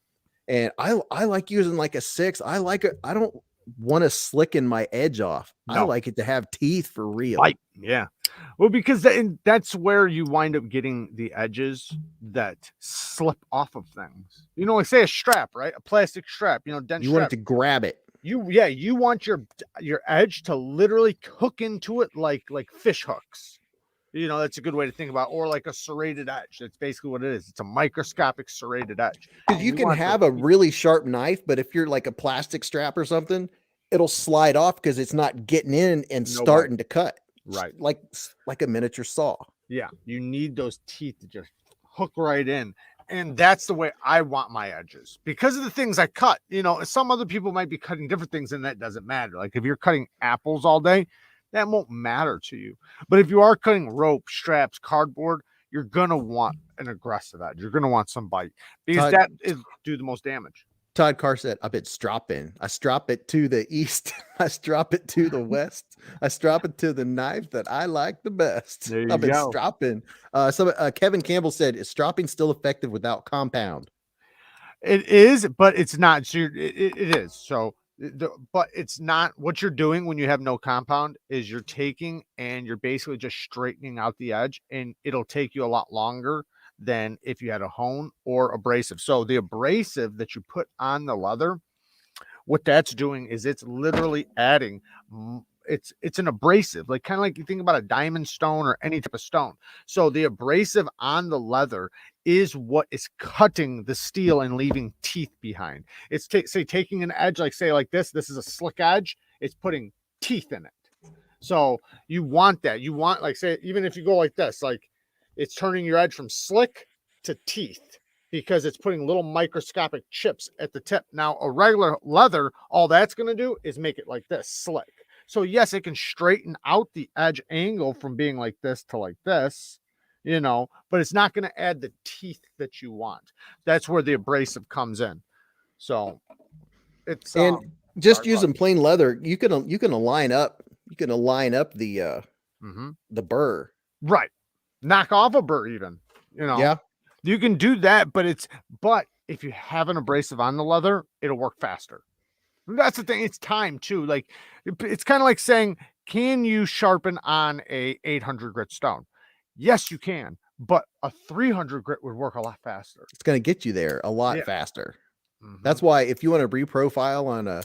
And I like using like a 6. I like it. I don't want to slicken my edge off. No. I like it to have teeth for real. Right. Yeah. Well, because that's where you wind up getting the edges that slip off of things. Like say a strap, right? A plastic strap, dense you strap. want it to grab it. You want your edge to literally hook into it like fish hooks. That's a good way to think about it. Or like a serrated edge. That's basically what it is. It's a microscopic serrated edge. Because you can have a really sharp knife, but if you're like a plastic strap or something, it'll slide off because it's not getting in and starting to cut. Right. Like a miniature saw. Yeah. You need those teeth to just hook right in. And that's the way I want my edges because of the things I cut. Some other people might be cutting different things and that doesn't matter. Like if you're cutting apples all day, that won't matter to you. But if you are cutting rope, straps, cardboard, you're going to want an aggressive edge. You're going to want some bite because that is do the most damage. Todd Carr said, I've been stropping. I strop it to the east. I strop it to the west. I strop it to the knife that I like the best. I've been stropping. Kevin Campbell said, is stropping still effective without compound? It is, but it's not. So it is. So, but it's not. What you're doing when you have no compound is you're taking and you're basically just straightening out the edge, and it'll take you a lot longer than if you had a hone or abrasive. So the abrasive that you put on the leather, what that's doing is it's literally adding, it's an abrasive, like kind of like you think about a diamond stone or any type of stone. So the abrasive on the leather is what is cutting the steel and leaving teeth behind. It's taking an edge, like say like this is a slick edge. It's putting teeth in it. So you want that. You want like say, even if you go like this, like it's turning your edge from slick to teeth because it's putting little microscopic chips at the tip. Now, a regular leather, all that's going to do is make it like this, slick. So, yes, it can straighten out the edge angle from being like this to like this, but it's not going to add the teeth that you want. That's where the abrasive comes in. So, it's and just using plain leather, you can align up the burr. Right. Knock off a burr even, Yeah. You can do that, but if you have an abrasive on the leather, it'll work faster. That's the thing. It's time too. Like it's kind of like saying, can you sharpen on a 800 grit stone? Yes, you can, but a 300 grit would work a lot faster. It's going to get you there a lot faster. Mm-hmm. That's why if you want to reprofile on a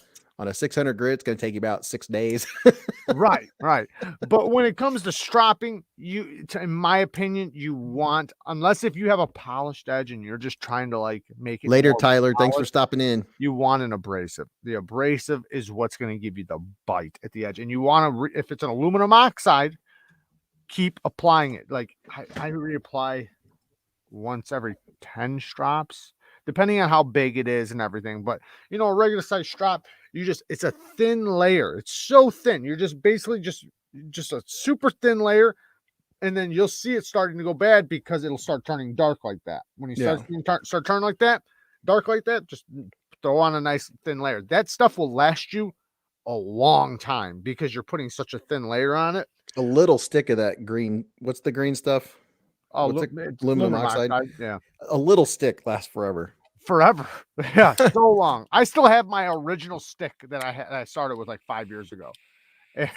600 grit, it's going to take you about 6 days. Right. But when it comes to stropping, in my opinion, you want, unless if you have a polished edge and you're just trying to like make it later, Tyler. Thanks for stopping in. You want an abrasive. The abrasive is what's going to give you the bite at the edge, and you want to, if it's an aluminum oxide, keep applying it. Like I reapply once every 10 strops, depending on how big it is and everything. But a regular size strop, it's a thin layer. It's so thin. You're just basically just a super thin layer. And then you'll see it starting to go bad because it'll start turning dark like that. When you start turning like that, dark like that, just throw on a nice thin layer. That stuff will last you a long time because you're putting such a thin layer on it. A little stick of that green. What's the green stuff? Oh, aluminum oxide. Yeah. A little stick lasts forever. Yeah, so long. I still have my original stick that I started with like 5 years ago.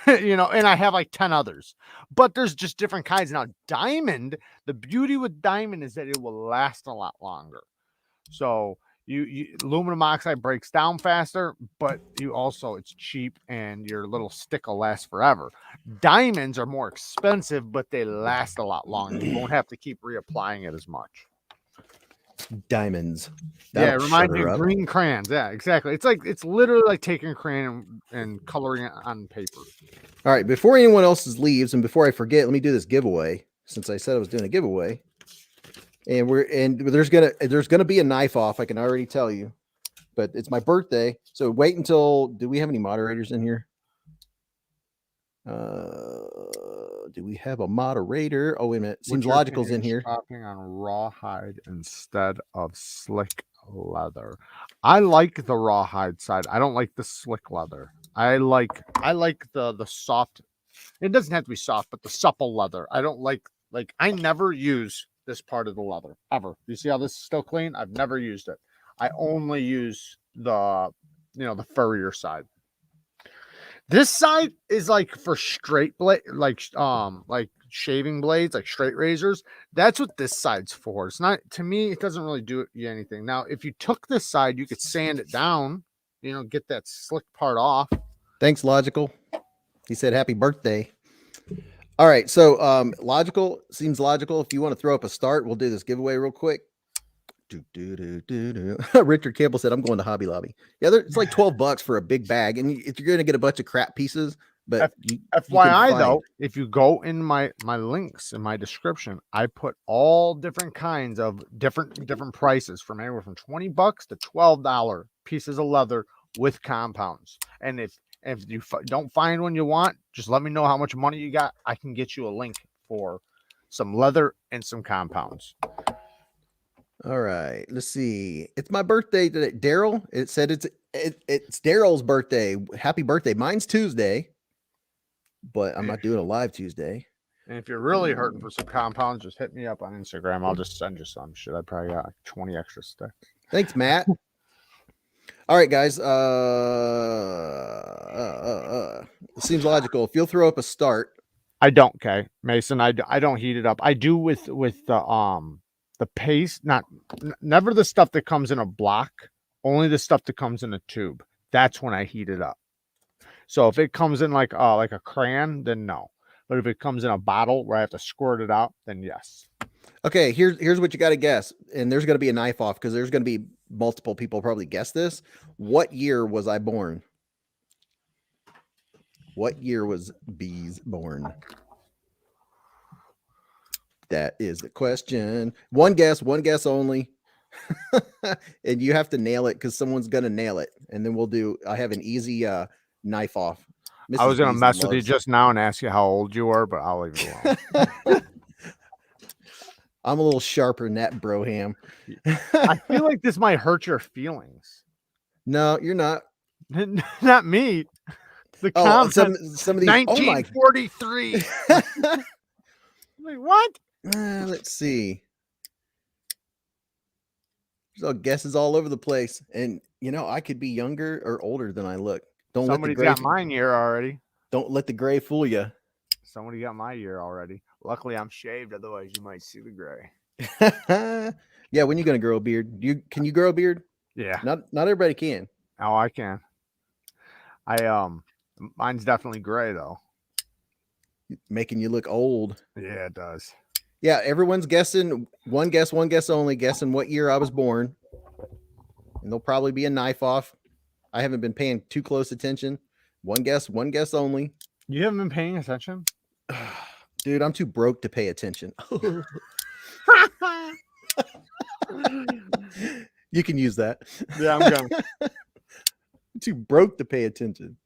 And I have like 10 others, but there's just different kinds. Now, diamond, the beauty with diamond is that it will last a lot longer. So you aluminum oxide breaks down faster, but it's cheap and your little stick will last forever. Diamonds are more expensive, but they last a lot longer. You won't have to keep reapplying it as much. Diamonds. That'll remind me of green crayons. Yeah, exactly. It's literally like taking a crayon and coloring it on paper. All right, before anyone else leaves and before I forget, let me do this giveaway since I said I was doing a giveaway. And there's gonna be a knife off, I can already tell you. But it's my birthday, so wait until. Do we have any moderators in here? Do we have a moderator? Oh, wait a minute. Seems Logical's in here. Stropping on rawhide instead of slick leather. I like the rawhide side. I don't like the slick leather. I like the soft. It doesn't have to be soft, but the supple leather. I don't like I never use this part of the leather ever. You see how this is still clean? I've never used it. I only use the the furrier side. This side is like for straight blade, like shaving blades, like straight razors. That's what this side's for. It's not, to me, it doesn't really do you anything. Now, if you took this side, you could sand it down, get that slick part off. Thanks, Logical. He said happy birthday. All right, so Logical seems logical. If you want to throw up a start, we'll do this giveaway real quick. Richard Campbell said, I'm going to Hobby Lobby. Yeah, it's like $12 for a big bag, and if you're going to get a bunch of crap pieces, but FYI though, if you go in my links in my description, I put all different kinds of different prices from anywhere from $20 to $12 pieces of leather with compounds. And if you don't find one you want, just let me know how much money you got. I can get you a link for some leather and some compounds. All right, let's see. It's my birthday today. Daryl, it said it's Daryl's birthday. Happy birthday. Mine's Tuesday, but I'm not doing a live Tuesday. And if you're really hurting for some compounds, just hit me up on Instagram. I'll just send you some shit. I probably got like 20 extra sticks. Thanks, Matt. All right, guys. It seems logical. If you'll throw up a start. I don't, okay, Mason. I don't heat it up. I do with the paste, never the stuff that comes in a block, only the stuff that comes in a tube. That's when I heat it up. So if it comes in like a crayon, then no. But if it comes in a bottle where I have to squirt it out, then yes. Okay, here's what you got to guess. And there's going to be a knife off because there's going to be multiple people probably guess this. What year was I born? What year was Beez born? That is the question. One guess only. And you have to nail it because someone's going to nail it. And then I have an easy knife off. Mrs. I was going to mess with you just now and ask you how old you were, but I'll leave it alone. I'm a little sharper than that, Broham. I feel like this might hurt your feelings. No, you're not. Not me. The some of these 1943. Like, what? Let's see. There's all guesses all over the place. And I could be younger or older than I look. Somebody's got mine year already. Don't let the gray fool you. Somebody got my year already. Luckily, I'm shaved. Otherwise, you might see the gray. Yeah, when you gonna grow a beard? Can you grow a beard? Yeah. Not everybody can. Oh, I can. Mine's definitely gray though. Making you look old. Yeah, it does. Yeah, everyone's guessing. One guess only, guessing what year I was born. And there'll probably be a knife off. I haven't been paying too close attention. One guess only. You haven't been paying attention? Dude, I'm too broke to pay attention. You can use that. Yeah, I'm going. Too broke to pay attention.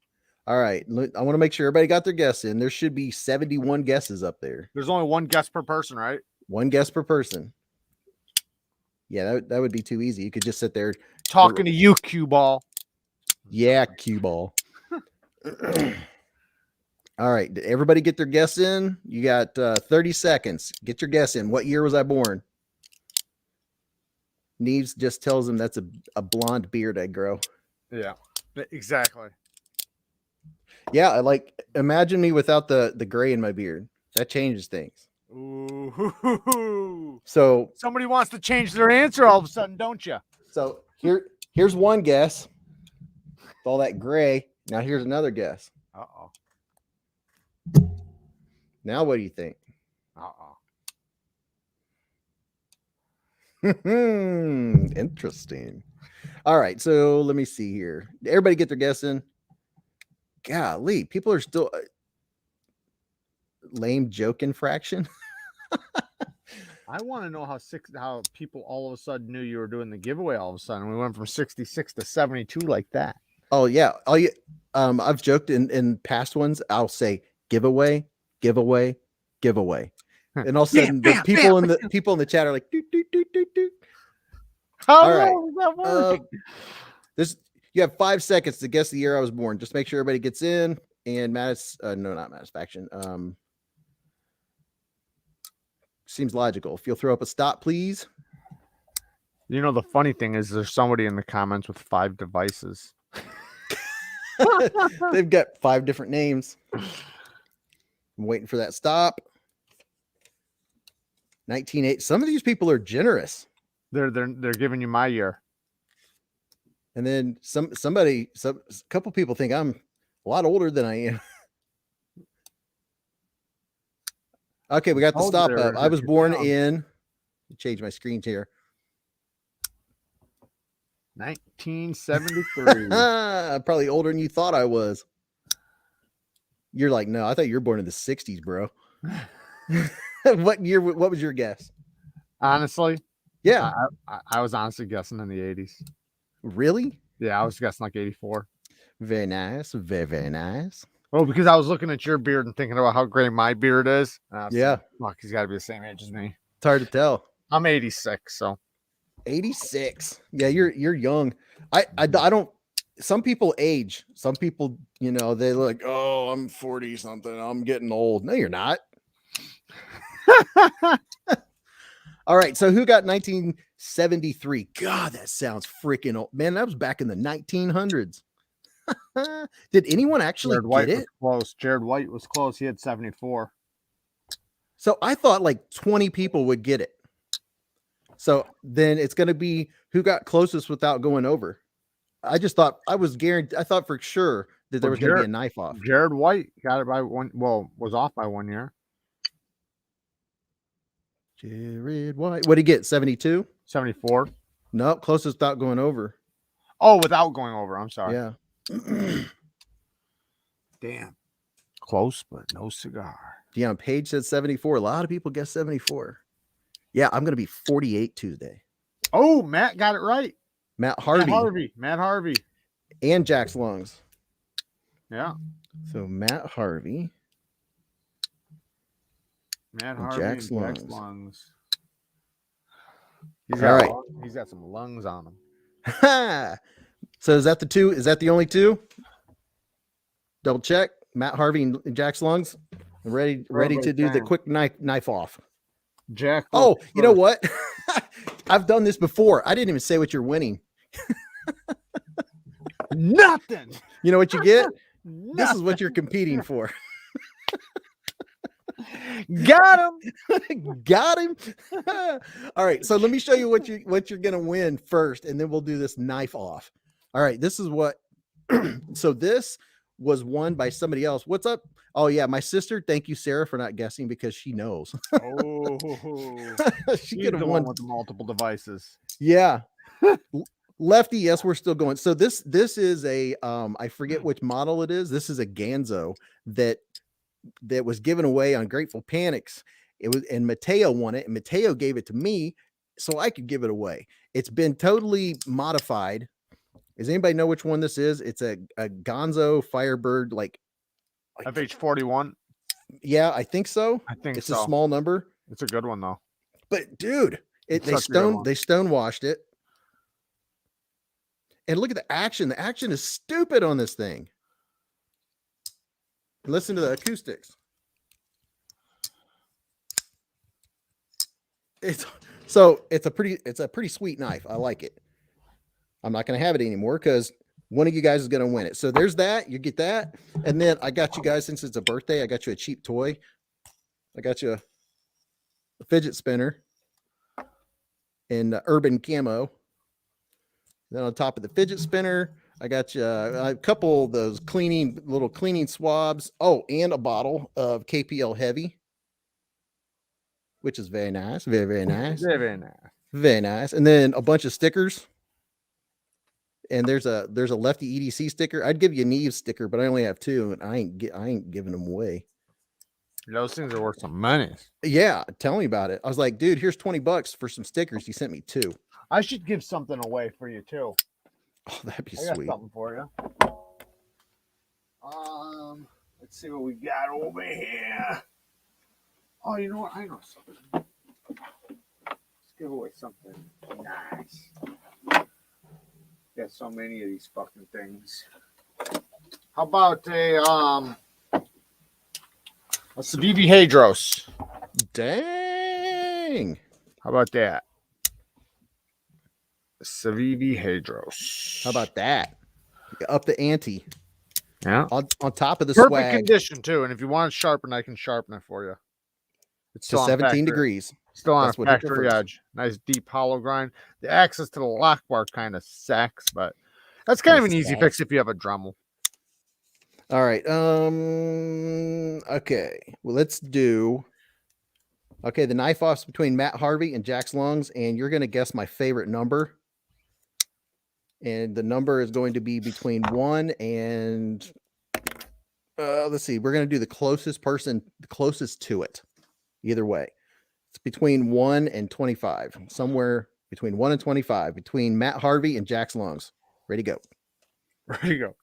All right. I want to make sure everybody got their guess in. There should be 71 guesses up there. There's only one guess per person, right? One guess per person. Yeah, that would be too easy. You could just sit there talking to you, cue ball. Yeah, cue ball. All right. Did everybody get their guess in? You got 30 seconds. Get your guess in. What year was I born? Neves just tells him that's a blonde beard I grow. Yeah, exactly. Yeah, imagine me without the gray in my beard. That changes things. Ooh. So somebody wants to change their answer all of a sudden, don't you? So here's one guess. All that gray. Now here's another guess. Uh-oh. Now what do you think? Uh-oh. Interesting. All right, so let me see here. Everybody get their guess in. Golly, people are still lame joke infraction. I want to know how people all of a sudden knew you were doing the giveaway all of a sudden. We went from 66 to 72 like that. Oh yeah. I've joked in past ones. I'll say giveaway. And all of a sudden the people in the chat are like, doot, doot, doot, doot, doot. All right. That work? You have 5 seconds to guess the year I was born. Just make sure everybody gets in. And not Satisfaction. Seems logical. If you'll throw up a stop, please. You know, the funny thing is there's somebody in the comments with 5 devices. They've got 5 different names. I'm waiting for that stop. 1980. Some of these people are generous. They're giving you my year. And then a couple people think I'm a lot older than I am. Okay, we got the stop up. I was born in, change my screen here. 1973. Probably older than you thought I was. You're like, no, I thought you were born in the 60s, bro. What year? What was your guess? Honestly, yeah, I was honestly guessing in the 80s. Really? Yeah, I was guessing like 84. Very nice. Very, very nice. Oh, because I was looking at your beard and thinking about how gray my beard is. Yeah. Fuck, he's got to be the same age as me. It's hard to tell. I'm 86, so. 86. Yeah, you're young. I don't. Some people age. Some people, they like, oh, I'm 40 something. I'm getting old. No, you're not. All right. So who got 1973? God, that sounds freaking old. Man, that was back in the 1900s. Did anyone actually get it? Close. Jared White was close. He had 74. So I thought like 20 people would get it. So then it's going to be who got closest without going over. I just thought I thought for sure that there was going to be a knife off. Jared White got it by one. Well, was off by 1 year. Jared White. What did he get? 72? 74. Nope. Closest without going over. Oh, without going over. I'm sorry. Yeah. Damn. Close, but no cigar. Yeah. Paige said 74. A lot of people guess 74. Yeah. I'm going to be 48 Tuesday. Oh, Matt got it right. Matt Harvey. Matt Harvey. And Jack's lungs. Yeah. So Matt Harvey. Matt Harvey and Jack's lungs. All right. He's got some lungs on him. So is that the two? Is that the only two? Double check. Matt Harvey and Jack's lungs. Ready to do the quick knife off. Jack. Oh, you know what? I've done this before. I didn't even say what you're winning. Nothing. You know what you get? Nothing. This is what you're competing for. Got him. Got him. All right, so let me show you what you're gonna win first, and then we'll do this knife off. All right, this is what. So this was won by somebody else. What's up? Oh yeah, my sister. Thank you, Sarah, for not guessing because she knows. Oh, She she's could have the won one with the multiple devices. Yeah. Lefty, yes, we're still going. So this is a I forget which model it is. This is a Ganzo that was given away on Grateful Panics. It was, and Mateo won it, and Mateo gave it to me so I could give it away. It's been totally modified. Does anybody know which one this is? It's a Gonzo Firebird, like FH41. Yeah, I think so. I think it's so. a small number. It's a good one though. But dude, they stonewashed it. And look at the action. The action is stupid on this thing. Listen to the acoustics. It's a pretty sweet knife. I like it. I'm not going to have it anymore because one of you guys is going to win it. So there's that. You get that. And then I got you guys, since it's a birthday, I got you a cheap toy. I got you a fidget spinner in urban camo. Then on top of the fidget spinner, I got you a couple of those little cleaning swabs. Oh, and a bottle of KPL Heavy, which is very nice. Very, very nice. Very, very nice. Very nice. And then a bunch of stickers. And there's a Lefty EDC sticker. I'd give you a Neves sticker, but I only have 2, and I ain't giving them away. Those things are worth some money. Yeah, tell me about it. I was like, dude, here's $20 for some stickers. He sent me 2. I should give something away for you too. Oh, that'd be I got sweet. something for you. Let's see what we got over here. Oh, you know what? I know something. Let's give away something nice. Got so many of these fucking things. How about a Civivi Hadros? Dang. How about that? Civivi Hadros. How about that? Up the ante. Yeah. On top of the Perfect swag. condition too. And if you want to sharpen, I can sharpen it for you. It's To 17 degrees. Still on That's a what he factory prefers. edge. Nice deep hollow grind. The access to the lock bar kind of sucks, but that's kind of an easy fix if you have a Dremel. All right. Okay. Well, let's do. Okay, the knife offs between Matt Harvey and Jax Lungs, and you're going to guess my favorite number. And the number is going to be between 1 and let's see. We're going to do the closest to it. Either way. It's between 1 and 25. Somewhere between 1 and 25. Between Matt Harvey and Jax Lungs. Ready, go. Ready, go.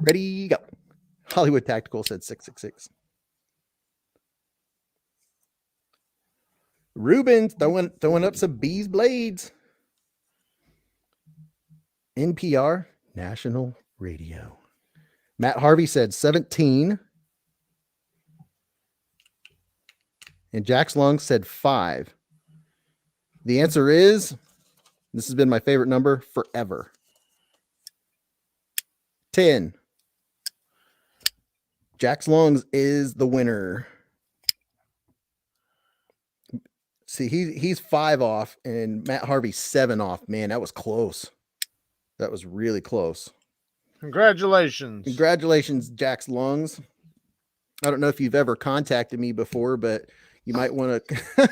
Ready, go. Hollywood Tactical said 666. Ruben throwing up some Beez Blades. NPR National Radio. Matt Harvey said 17. And Jax Long said 5. The answer is, this has been my favorite number forever. 10. Jax Longs is the winner. See, he's 5 off and Matt Harvey's 7 off. Man, that was close. That was really close. Congratulations. Congratulations, Jax Lungs. I don't know if you've ever contacted me before, but you might want to.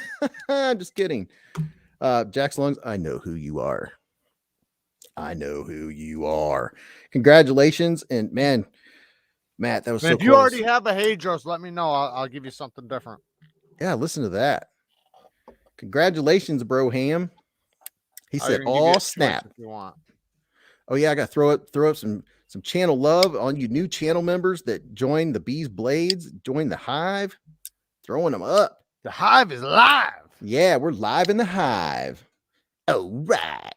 I'm just kidding. Jax Lungs, I know who you are. I know who you are. Congratulations. And man, Matt, that was so close. If you already have a Hadros, let me know. I'll give you something different. Yeah, listen to that. Congratulations, bro ham. He said, "All snap." If you want. Oh yeah, I got to throw up some channel love on you new channel members that joined the Beez Blades, joined the Hive, throwing them up. The Hive is live. Yeah, we're live in the Hive. All right.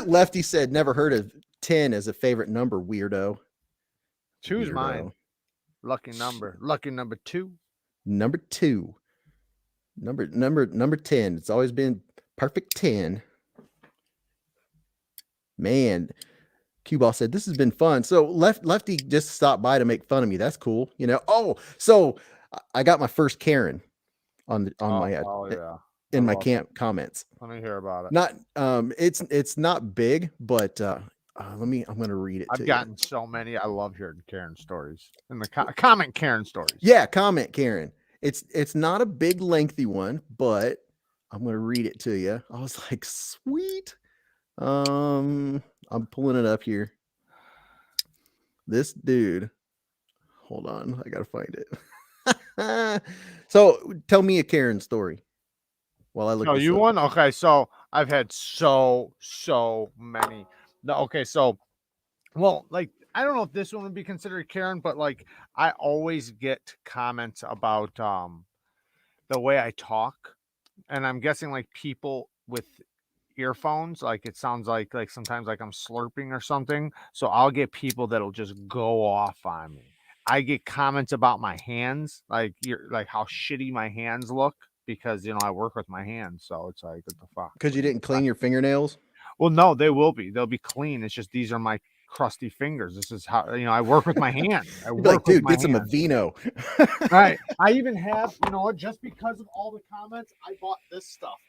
Lefty said, "Never heard of 10 as a favorite number, weirdo." Choose Weirdo. mine. Lucky number. Lucky number 2. Number 2. Number 10. It's always been perfect 10. Man, Q-Ball said this has been fun. So Lefty just stopped by to make fun of me. That's cool. Oh, so I got my first Karen on my yeah. in my camp comments. Let me hear about it. Not it's not big, but I'm gonna read it. I've gotten so many. I love hearing Karen stories and the comment Karen stories. Yeah, comment Karen. It's not a big lengthy one, but I'm gonna read it to you. I was like, sweet. I'm pulling it up here. This dude, hold on, I gotta find it. So tell me a Karen story while I look. No, you won. Okay, so I've had so many. Okay, so well, like I don't know if this one would be considered Karen, but like I always get comments about the way I talk, and I'm guessing like people with earphones, like it sounds like sometimes like I'm slurping or something. So I'll get people that'll just go off on me. I get comments about my hands, like how shitty my hands look because I work with my hands. So it's like what the fuck? Because you didn't clean your fingernails? Well, no, they'll be clean. It's just these are my crusty fingers. This is how I work with my hands. I work like, dude, with get some Aveeno. Right. I even have, just because of all the comments, I bought this stuff,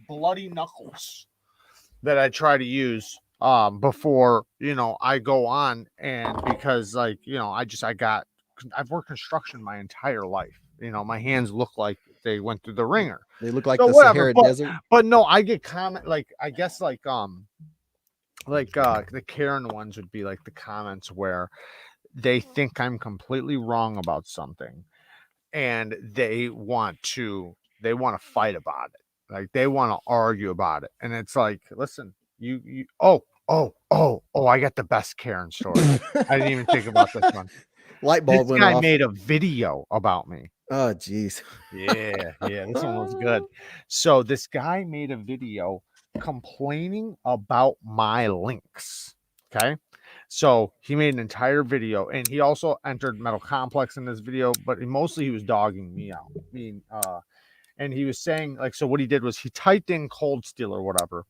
Bloody Knuckles, that I try to use before I go on, and because I've worked construction my entire life. My hands look like they went through the ringer. They look like the Sahara Desert. But no, I get comment the Karen ones would be like the comments where they think I'm completely wrong about something, and they want to fight about it. Like they want to argue about it, and it's like, listen, you I got the best Karen story. I didn't even think about this one. Light bulb went off. This guy made a video about me. Oh, geez. Yeah, this one was good. So this guy made a video complaining about my links. Okay. So he made an entire video, and he also entered Metal Complex in this video, but he was dogging me out. And he was saying, like, so what he did was he typed in Cold Steel or whatever,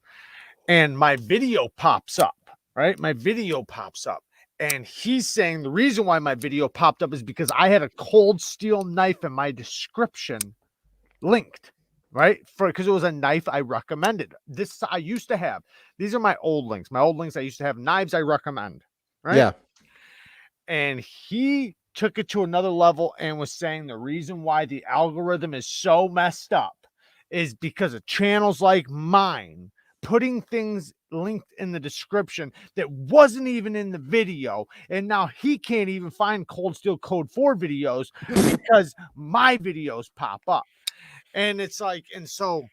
and my video pops up, right? My video pops up. And he's saying the reason why my video popped up is because I had a Cold Steel knife in my description linked, right? Because it was a knife I recommended. This I used to have. These are my old links. My old links I used to have knives I recommend, right? Yeah. And he took it to another level and was saying the reason why the algorithm is so messed up is because of channels like mine putting things linked in the description that wasn't even in the video, and now he can't even find Cold Steel Code 4 videos because my videos pop up. And it's like, and so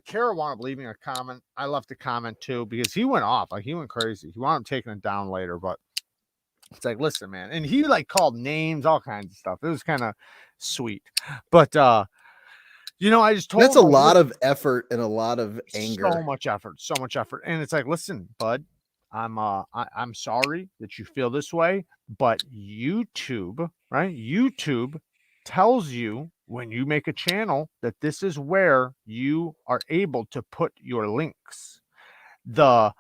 Kara wound up leaving a comment. I left a comment too because he went off, like he went crazy. He wound up taking it down later, but it's like, listen, man, and he like called names, all kinds of stuff. It was kind of sweet, but I just told that's a lot of effort and a lot of anger. So much effort. And it's like, listen, bud, I'm sorry that you feel this way, but YouTube, right? YouTube tells you when you make a channel that this is where you are able to put your links. The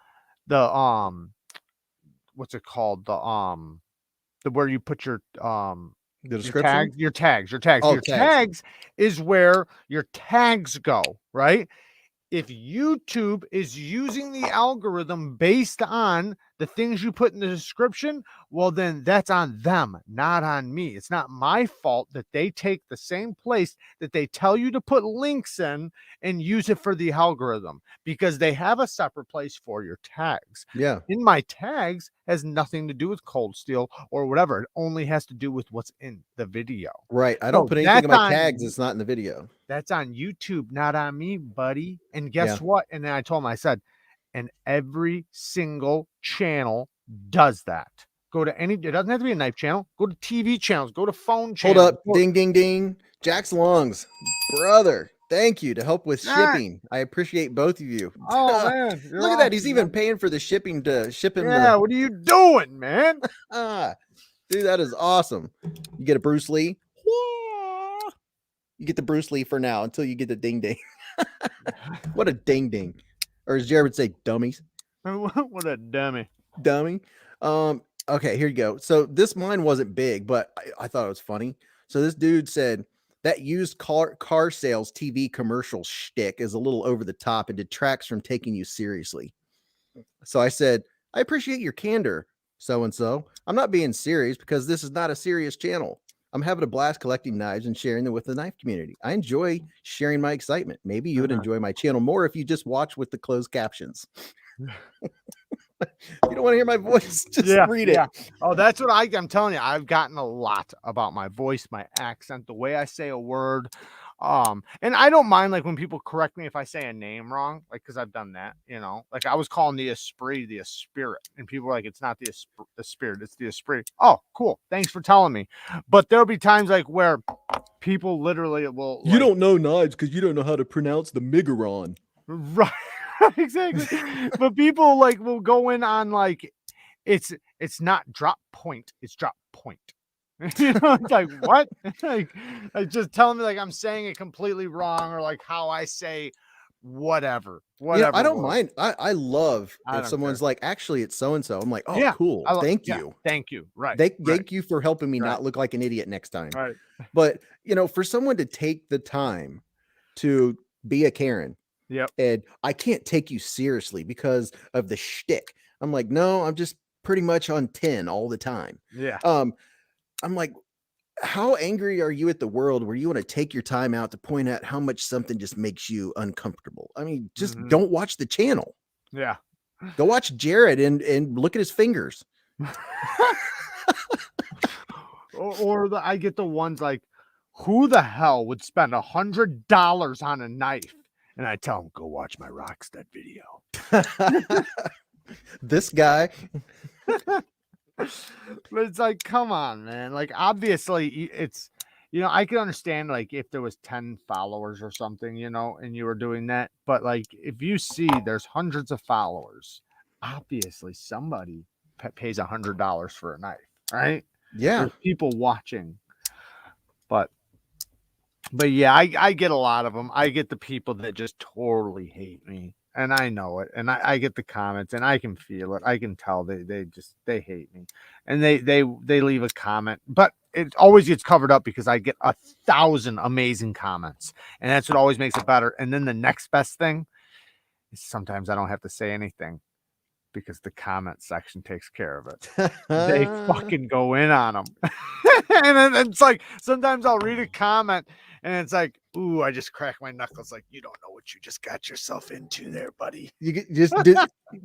what's it called? The where you put your the description, your tags. Your tags is where your tags go, right? If YouTube is using the algorithm based on the things you put in the description, well, then that's on them, not on me. It's not my fault that they take the same place that they tell you to put links in and use it for the algorithm, because they have a separate place for your tags. Yeah. In my tags has nothing to do with Cold Steel or whatever. It only has to do with what's in the video. Right. I don't put anything in my tags that's not in the video. That's on YouTube, not on me, buddy. And guess what? And then I told him, I said, and every single channel does that. Go to it doesn't have to be a knife channel. Go to TV channels. Go to phone channels. Hold up. Ding, ding, ding. Jack's Lungs. Brother, thank you to help with shipping. I appreciate both of you. Oh, man. Look at that. He's even paying for the shipping to ship him. Yeah, what are you doing, man? Dude, that is awesome. You get a Bruce Lee. You get the Bruce Lee for now until you get the ding ding. What a ding ding. Or as Jared would say, dummies. What a dummy. Dummy. Okay, here you go. So this mine wasn't big, but I thought it was funny. So this dude said that used car sales TV commercial shtick is a little over the top and detracts from taking you seriously. So I said, I appreciate your candor, so and so. I'm not being serious because this is not a serious channel. I'm having a blast collecting knives and sharing them with the knife community. I enjoy sharing my excitement. Maybe you would enjoy my channel more if you just watch with the closed captions. You don't want to hear my voice, just read it. Oh, that's what I'm telling you. I've gotten a lot about my voice, my accent, the way I say a word. And I don't mind like when people correct me if I say a name wrong, like because I've done that, you know, like I was calling the Esprit the Spirit, and people were like, it's not the Spirit, it's the Esprit. Oh, cool. Thanks for telling me. But there'll be times like where people literally will. You don't know knives because you don't know how to pronounce the Migaron. Right. Exactly. But people like will go in on like it's not drop point, it's drop point. You know, it's like what? like just telling me like I'm saying it completely wrong, or like how I say whatever. Yeah, I don't mind. I love if someone's like, actually, it's so and so. I'm like, oh, yeah, cool. Thank you. Thank you. Right. Thank you for helping me not look like an idiot next time. Right. But you know, for someone to take the time to be a Karen. Yep. And I can't take you seriously because of the shtick. I'm like, no, I'm just pretty much on 10 all the time. Yeah. I'm like, how angry are you at the world where you want to take your time out to point out how much something just makes you uncomfortable? I mean, just don't watch the channel. Yeah. Go watch Jared and look at his fingers. I get the ones like, who the hell would spend $100 on a knife? And I tell him, go watch my Rockstead video. This guy. But it's like, come on, man. Like, obviously, it's, you know, I can understand, like, if there was 10 followers or something, you know, and you were doing that. But, like, if you see there's hundreds of followers, obviously somebody pays $100 for a knife, right? Yeah. There's people watching. But yeah, I get a lot of them. I get the people that just totally hate me, and I know it. And I get the comments, and I can feel it. I can tell they hate me, and they leave a comment, but it always gets covered up because I get 1,000 amazing comments, and that's what always makes it better. And then the next best thing is sometimes I don't have to say anything because the comment section takes care of it. They fucking go in on them. And then it's like, sometimes I'll read a comment and it's like, ooh, I just crack my knuckles. Like, you don't know what you just got yourself into there, buddy. You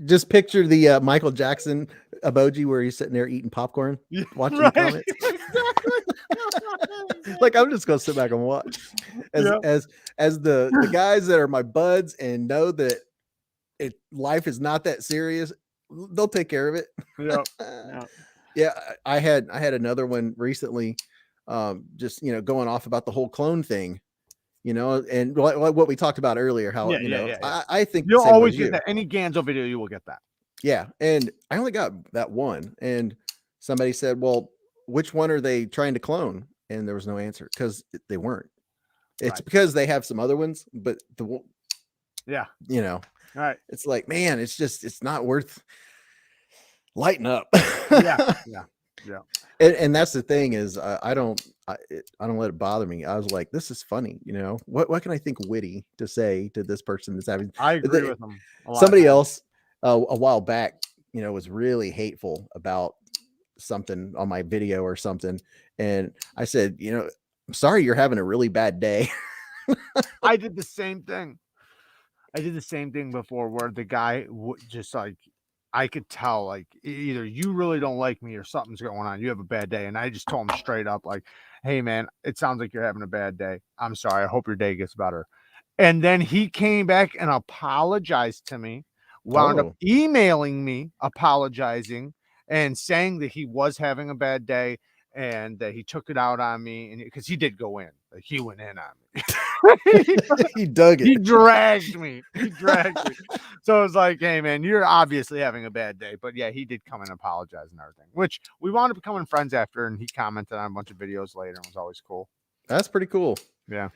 just picture the Michael Jackson emoji where he's sitting there eating popcorn, watching the comments. Like, I'm just gonna sit back and watch as the guys that are my buds and know that life is not that serious. They'll take care of it. Yeah. I had another one recently, just, you know, going off about the whole clone thing, you know, and like what we talked about earlier, how, I think you'll always get that. Any Ganzo video, you will get that. Yeah. And I only got that one. And somebody said, well, which one are they trying to clone? And there was no answer because they weren't. It's because they have some other ones, but you know, right. It's like, man, it's not worth lighten up. Yeah. And that's the thing is, I don't let it bother me. I was like, this is funny, you know. What can I think witty to say to this person that's having? I agree with them. Somebody else a while back, you know, was really hateful about something on my video or something, and I said, you know, I'm sorry you're having a really bad day. I did the same thing. Before, where the guy just like, I could tell, like, either you really don't like me or something's going on. You have a bad day. And I just told him straight up, like, hey, man, it sounds like you're having a bad day. I'm sorry. I hope your day gets better. And then he came back and apologized to me, wound up emailing me, apologizing and saying that he was having a bad day and that he took it out on me. And because he did go in, like, he went in on me. He dug it. He dragged me. So it was like, hey man, you're obviously having a bad day. But yeah, he did come and apologize and everything, which we wound up becoming friends after, and he commented on a bunch of videos later and was always cool. That's pretty cool. Yeah.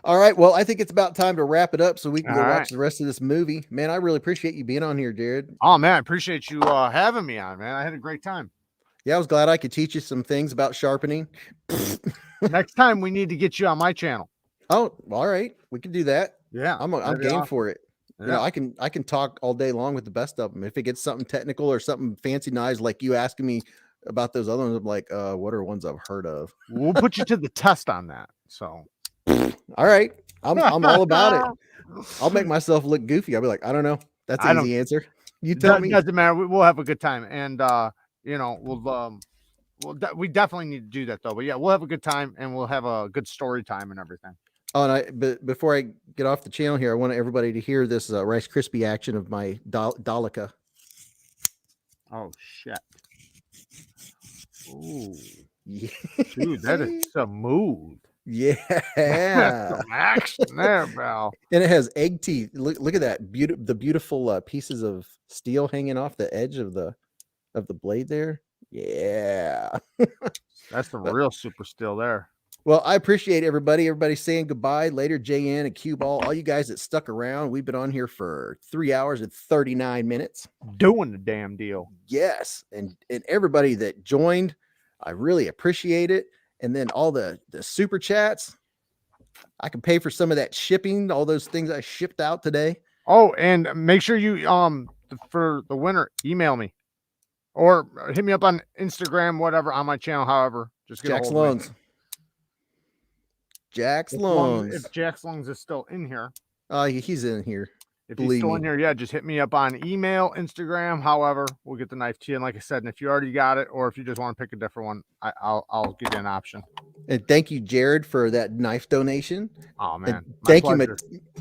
All right. Well, I think it's about time to wrap it up so we can go All watch right. the rest of this movie. Man, I really appreciate you being on here, Jared. Oh man, I appreciate you having me on, man. I had a great time. Yeah, I was glad I could teach you some things about sharpening. Next time we need to get you on my channel. Oh, all right. We can do that. Yeah. I'm that'd be game awesome. for it. Yeah. You know, I can talk all day long with the best of them. If it gets something technical or something fancy knives like you asking me about those other ones, I'm like, what are ones I've heard of? We'll put you to the test on that. So all right. I'm all about it. I'll make myself look goofy. I'll be like, I don't know. That's an easy answer. You tell me. Doesn't matter. We'll have a good time. And you know, we definitely need to do that though. But yeah, we'll have a good time and we'll have a good story time and everything. Oh, and but before I get off the channel here, I want everybody to hear this Rice Krispie action of my Daleka. Oh shit! Ooh, yeah. Dude, that is smooth. Yeah, some action there, pal. And it has egg teeth. Look at that the beautiful pieces of steel hanging off the edge of the blade there. Yeah, that's the real super steel there. Well, I appreciate everybody. Everybody's saying goodbye. Later, JN and Cue Ball, all you guys that stuck around. We've been on here for 3 hours and 39 minutes. Doing the damn deal. Yes. And everybody that joined, I really appreciate it. And then all the super chats. I can pay for some of that shipping, all those things I shipped out today. Oh, and make sure you, for the winner, email me. Or hit me up on Instagram, whatever, on my channel, however. Just get Jack's Lungs. Jack's Lungs. If Jack's Lungs is still in here. He's in here. If he's still in here, yeah, just hit me up on email, Instagram, however, we'll get the knife to you. And like I said, and if you already got it, or if you just want to pick a different one, I'll give you an option. And thank you, Jared, for that knife donation. Oh man.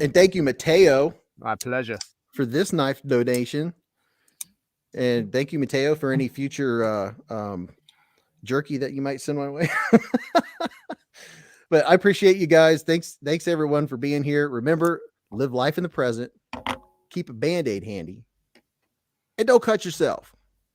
And thank you, Mateo. My pleasure. For this knife donation. And thank you, Mateo, for any future jerky that you might send my way. But I appreciate you guys. Thanks everyone for being here. Remember, live life in the present. Keep a Band-Aid handy. And don't cut yourself.